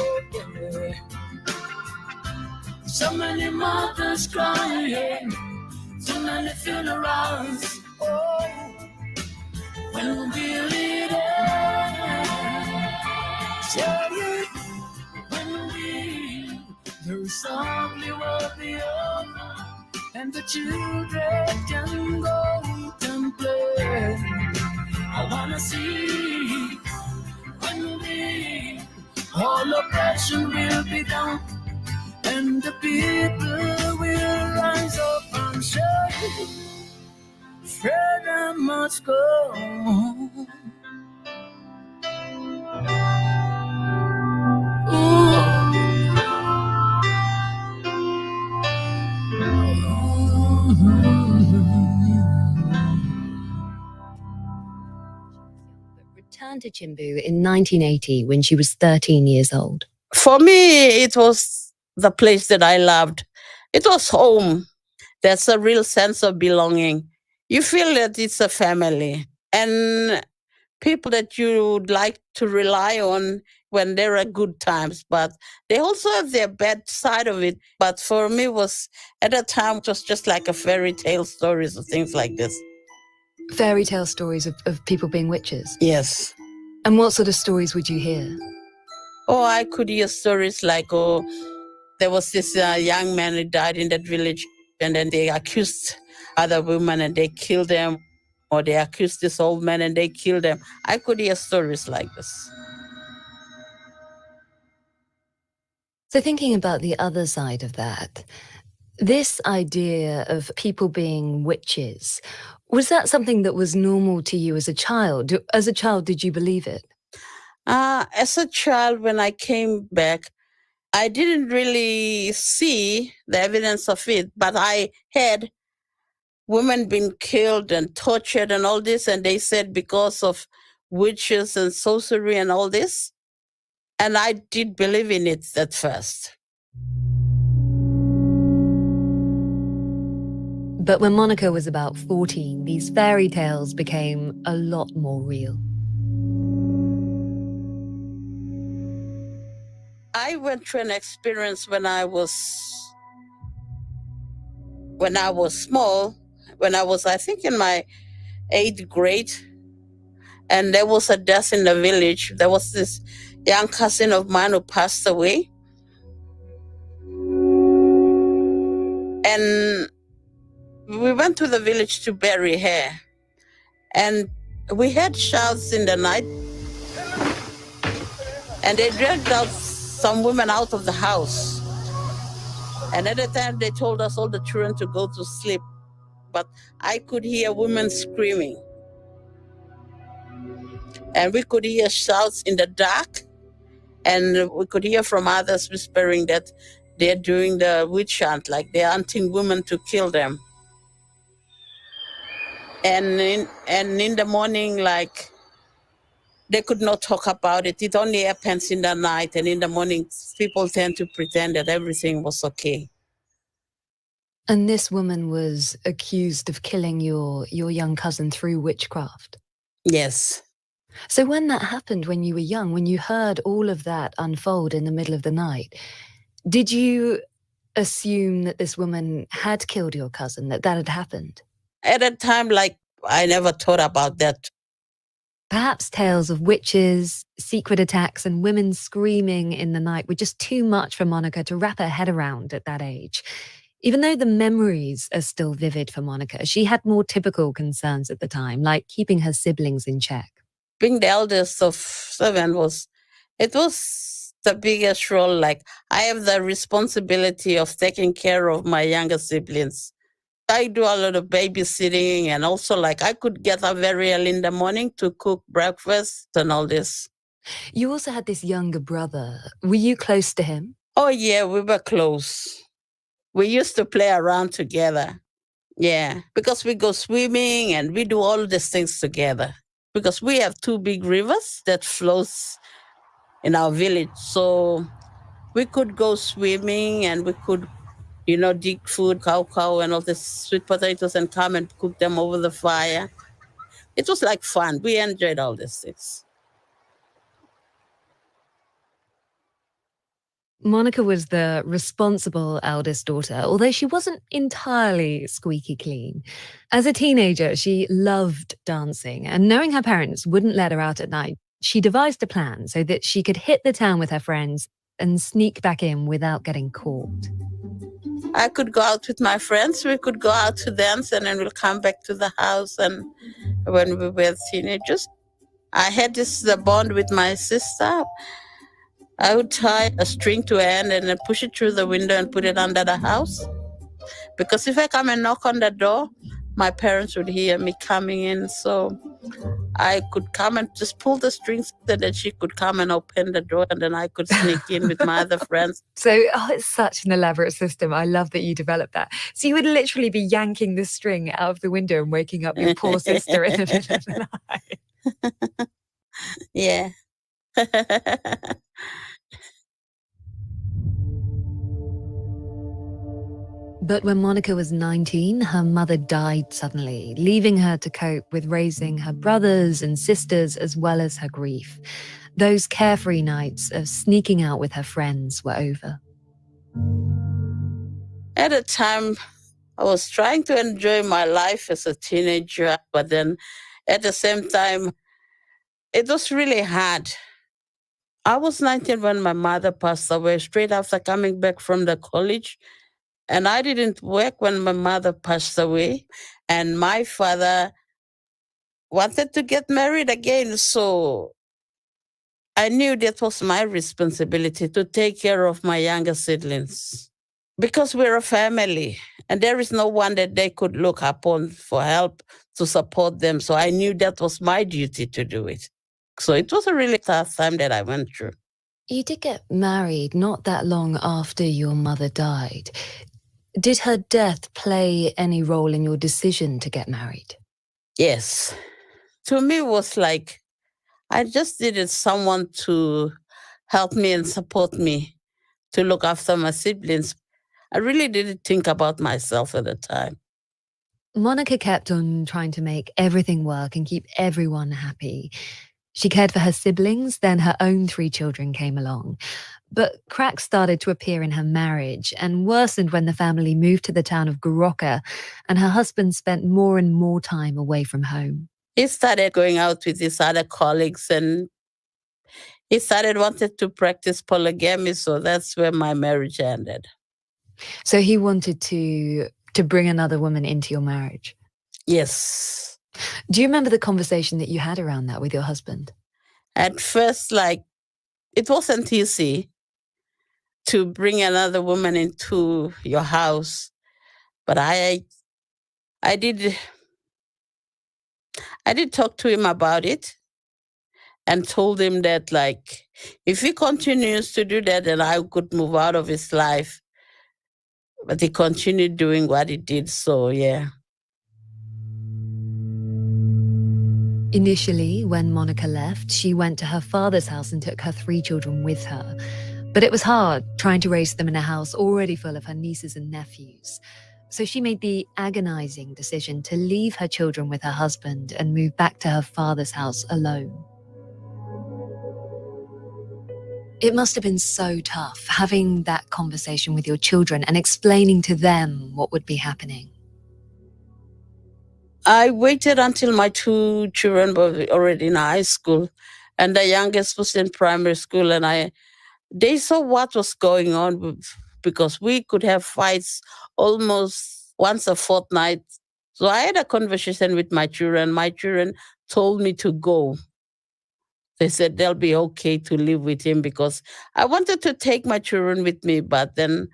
Yeah. So many mothers crying, so many funerals. Oh, when will it end? Yeah, when there's only will be over, and the children can go out and play. I wanna see when all oppression will be done, and the people will rise up and say, freedom must go. Returned to Chimbu in 1980 when she was 13 years old. For me, it was the place that I loved. It was home. There's a real sense of belonging. You feel that it's a family and people that you would like to rely on when there are good times, but they also have their bad side of it. But for me, was at that time, it was just like a fairy tale stories of things like this. Fairy tale stories of people being witches? Yes. And what sort of stories would you hear? Oh, I could hear stories like, oh, there was this young man who died in that village, and then they accused other women and they killed them, or they accused this old man and they killed them. I could hear stories like this. So thinking about the other side of that, this idea of people being witches, was that something that was normal to you as a child? As a child, did you believe it? As a child, when I came back, I didn't really see the evidence of it, but I had women being killed and tortured and all this, and they said because of witches and sorcery and all this. And I did believe in it at first. But when Monica was about 14, these fairy tales became a lot more real. I went through an experience when I was small, when I was, I think, in my 8th grade, and there was a death in the village. There was this young cousin of mine who passed away. And we went to the village to bury her. And we heard shouts in the night. And they dragged out some women out of the house. And at the time, they told us, all the children, to go to sleep. But I could hear women screaming. And we could hear shouts in the dark, and we could hear from others whispering that they're doing the witch hunt, like they're hunting women to kill them. And in the morning, like, they could not talk about it. It only happens in the night, and in the morning, people tend to pretend that everything was okay. And this woman was accused of killing your young cousin through witchcraft. Yes. So when that happened, when you were young, when you heard all of that unfold in the middle of the night, did you assume that this woman had killed your cousin, that had happened? At that time, like, I never thought about that. Perhaps tales of witches, secret attacks, and women screaming in the night were just too much for Monica to wrap her head around at that age. Even though the memories are still vivid for Monica, she had more typical concerns at the time, like keeping her siblings in check. Being the eldest of 7 was the biggest role. Like, I have the responsibility of taking care of my younger siblings. I do a lot of babysitting, and also, like, I could get up very early in the morning to cook breakfast and all this. You also had this younger brother. Were you close to him? Oh, yeah, we were close. We used to play around together. Yeah, because we go swimming and we do all these things together. Because we have 2 big rivers that flows in our village. So we could go swimming, and we could, dig food, cow, and all the sweet potatoes, and come and cook them over the fire. It was like fun. We enjoyed all these things. Monica was the responsible eldest daughter, although she wasn't entirely squeaky clean. As a teenager, she loved dancing, and knowing her parents wouldn't let her out at night, she devised a plan so that she could hit the town with her friends and sneak back in without getting caught. I could go out with my friends. We could go out to dance, and then we'll come back to the house. And when we were teenagers, I had the bond with my sister. I would tie a string to her hand and then push it through the window and put it under the house. Because if I come and knock on the door, my parents would hear me coming in. So I could come and just pull the strings so that she could come and open the door, and then I could sneak in with my other friends. So it's such an elaborate system. I love that you developed that. So you would literally be yanking the string out of the window and waking up your poor sister in the middle of the night. Yeah. But when Monica was 19, her mother died suddenly, leaving her to cope with raising her brothers and sisters as well as her grief. Those carefree nights of sneaking out with her friends were over. At the time, I was trying to enjoy my life as a teenager, but then at the same time, it was really hard. I was 19 when my mother passed away, straight after coming back from the college. And I didn't work when my mother passed away. And my father wanted to get married again. So I knew that was my responsibility to take care of my younger siblings. Because we're a family, and there is no one that they could look upon for help to support them. So I knew that was my duty to do it. So it was a really tough time that I went through. You did get married not that long after your mother died. Did her death play any role in your decision to get married? Yes. To me, it was like I just needed someone to help me and support me, to look after my siblings. I really didn't think about myself at the time. Monica kept on trying to make everything work and keep everyone happy. She cared for her siblings, then her own 3 children came along. But cracks started to appear in her marriage and worsened when the family moved to the town of Gregoire, and her husband spent more and more time away from home. He started going out with his other colleagues, and he started wanting to practice polygamy, so that's where my marriage ended. So he wanted to bring another woman into your marriage? Yes. Do you remember the conversation that you had around that with your husband? At first, it wasn't easy to bring another woman into your house. But I did talk to him about it. and told him that, like, if he continues to do that, then I could move out of his life. But he continued doing what he did, so yeah. Initially, when Monica left, she went to her father's house and took her 3 children with her. But it was hard trying to raise them in a house already full of her nieces and nephews. So she made the agonizing decision to leave her children with her husband and move back to her father's house alone. It must have been so tough having that conversation with your children and explaining to them what would be happening. I waited until my 2 children were already in high school, and the youngest was in primary school, and they saw what was going on, because we could have fights almost once a fortnight. So I had a conversation with my children. My children told me to go. They said they'll be okay to live with him, because I wanted to take my children with me, but then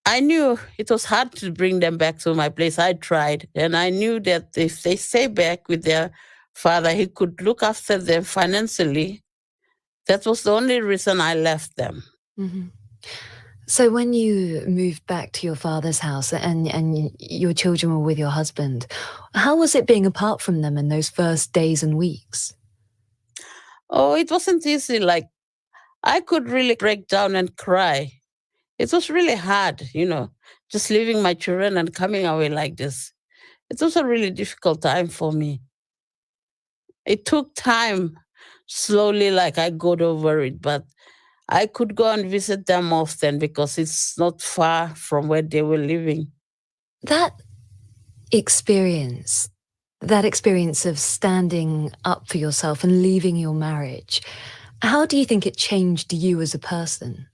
I knew it was hard to bring them back to my place. I tried, and I knew that if they stay back with their father, he could look after them financially. That was the only reason I left them. Mm-hmm. So when you moved back to your father's house and your children were with your husband, how was it being apart from them in those first days and weeks? Oh, it wasn't easy. Like, I could really break down and cry. It was really hard, just leaving my children and coming away like this. It was a really difficult time for me. It took time. Slowly, like, I got over it, but I could go and visit them often because it's not far from where they were living. That experience of standing up for yourself and leaving your marriage, how do you think it changed you as a person?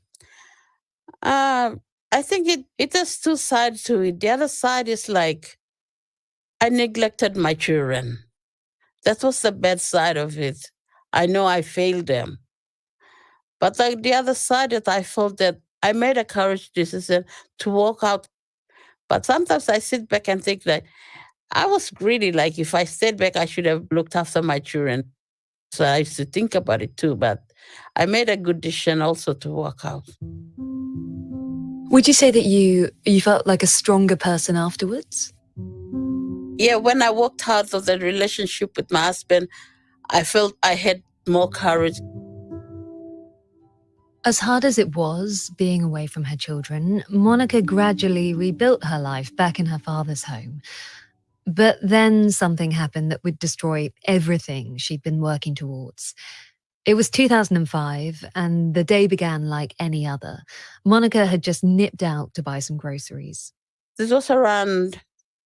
I think it has 2 sides to it. The other side is like, I neglected my children. That was the bad side of it. I know I failed them. But like the other side, that I felt that I made a courage decision to walk out. But sometimes I sit back and think that I was greedy. Like, if I stayed back, I should have looked after my children. So I used to think about it too. But I made a good decision also to walk out. Would you say that you felt like a stronger person afterwards? Yeah, when I walked out of the relationship with my husband, I felt I had more courage. As hard as it was being away from her children, Monica gradually rebuilt her life back in her father's home. But then something happened that would destroy everything she'd been working towards. It was 2005, and the day began like any other. Monica had just nipped out to buy some groceries. This was around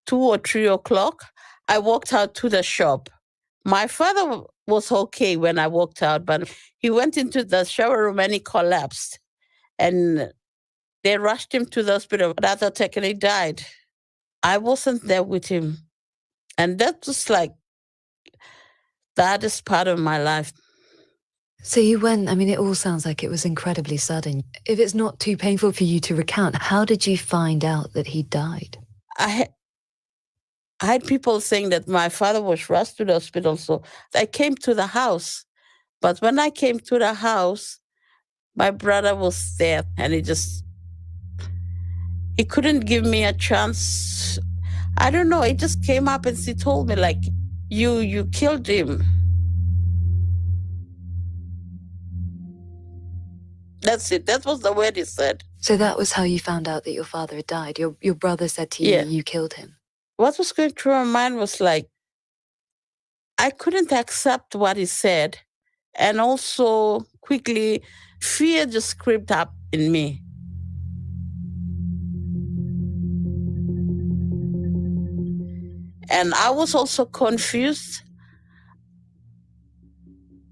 2 or 3 o'clock. I walked out to the shop. My father was okay when I walked out, but he went into the shower room and he collapsed. And they rushed him to the hospital. That attack, and he died. I wasn't there with him. And that was like the hardest part of my life. So you went, it all sounds like it was incredibly sudden. If it's not too painful for you to recount, how did you find out that he died? I had people saying that my father was rushed to the hospital, so I came to the house. But when I came to the house, my brother was there, and he couldn't give me a chance. I don't know, he just came up and he told me, like, you killed him. That's it. That was the word he said. So that was how you found out that your father had died. Your brother said to you, you killed him. What was going through my mind was like, I couldn't accept what he said. And also, quickly, fear just crept up in me. And I was also confused.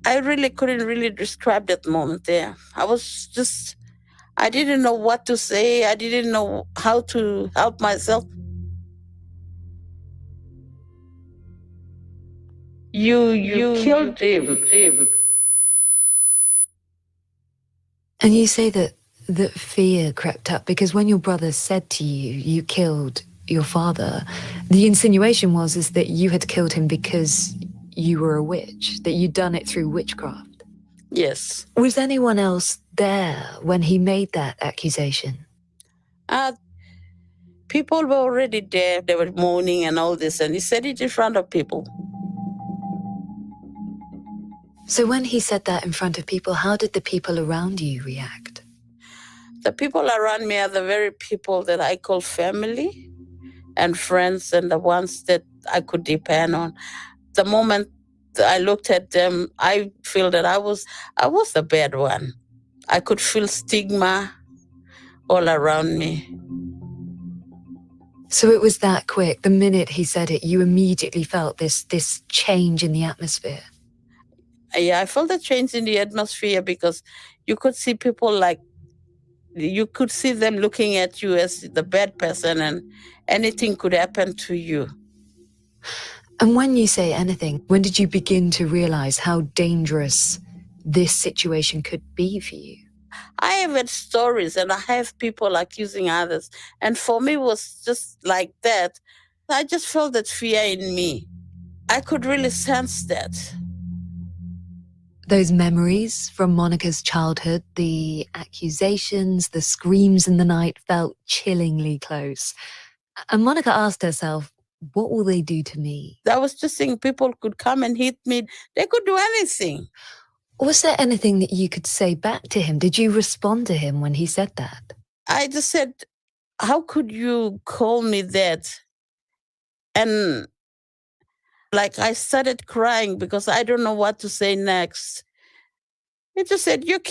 I really couldn't really describe that moment there. I didn't know what to say. I didn't know how to help myself. You killed him. And you say that fear crept up because when your brother said to you, you killed your father, the insinuation is that you had killed him because you were a witch, that you'd done it through witchcraft. Yes. Was anyone else there when he made that accusation? People were already there. They were mourning and all this, and he said it in front of people. So when he said that in front of people, how did the people around you react? The people around me are the very people that I call family and friends, and the ones that I could depend on. The moment I looked at them, I feel that I was the bad one. I could feel stigma all around me. So it was that quick. The minute he said it, you immediately felt this change in the atmosphere. Yeah, I felt a change in the atmosphere because you could see people you could see them looking at you as the bad person, and anything could happen to you. And when you say anything, when did you begin to realize how dangerous this situation could be for you? I have had stories and I have people accusing others. And for me, it was just like that. I just felt that fear in me. I could really sense that. Those memories from Monica's childhood, the accusations, the screams in the night felt chillingly close. And Monica asked herself, what will they do to me? I was just saying people could come and hit me. They could do anything. Was there anything that you could say back to him? Did you respond to him when he said that? I just said, how could you call me that? And I started crying because I don't know what to say next. He just said, you're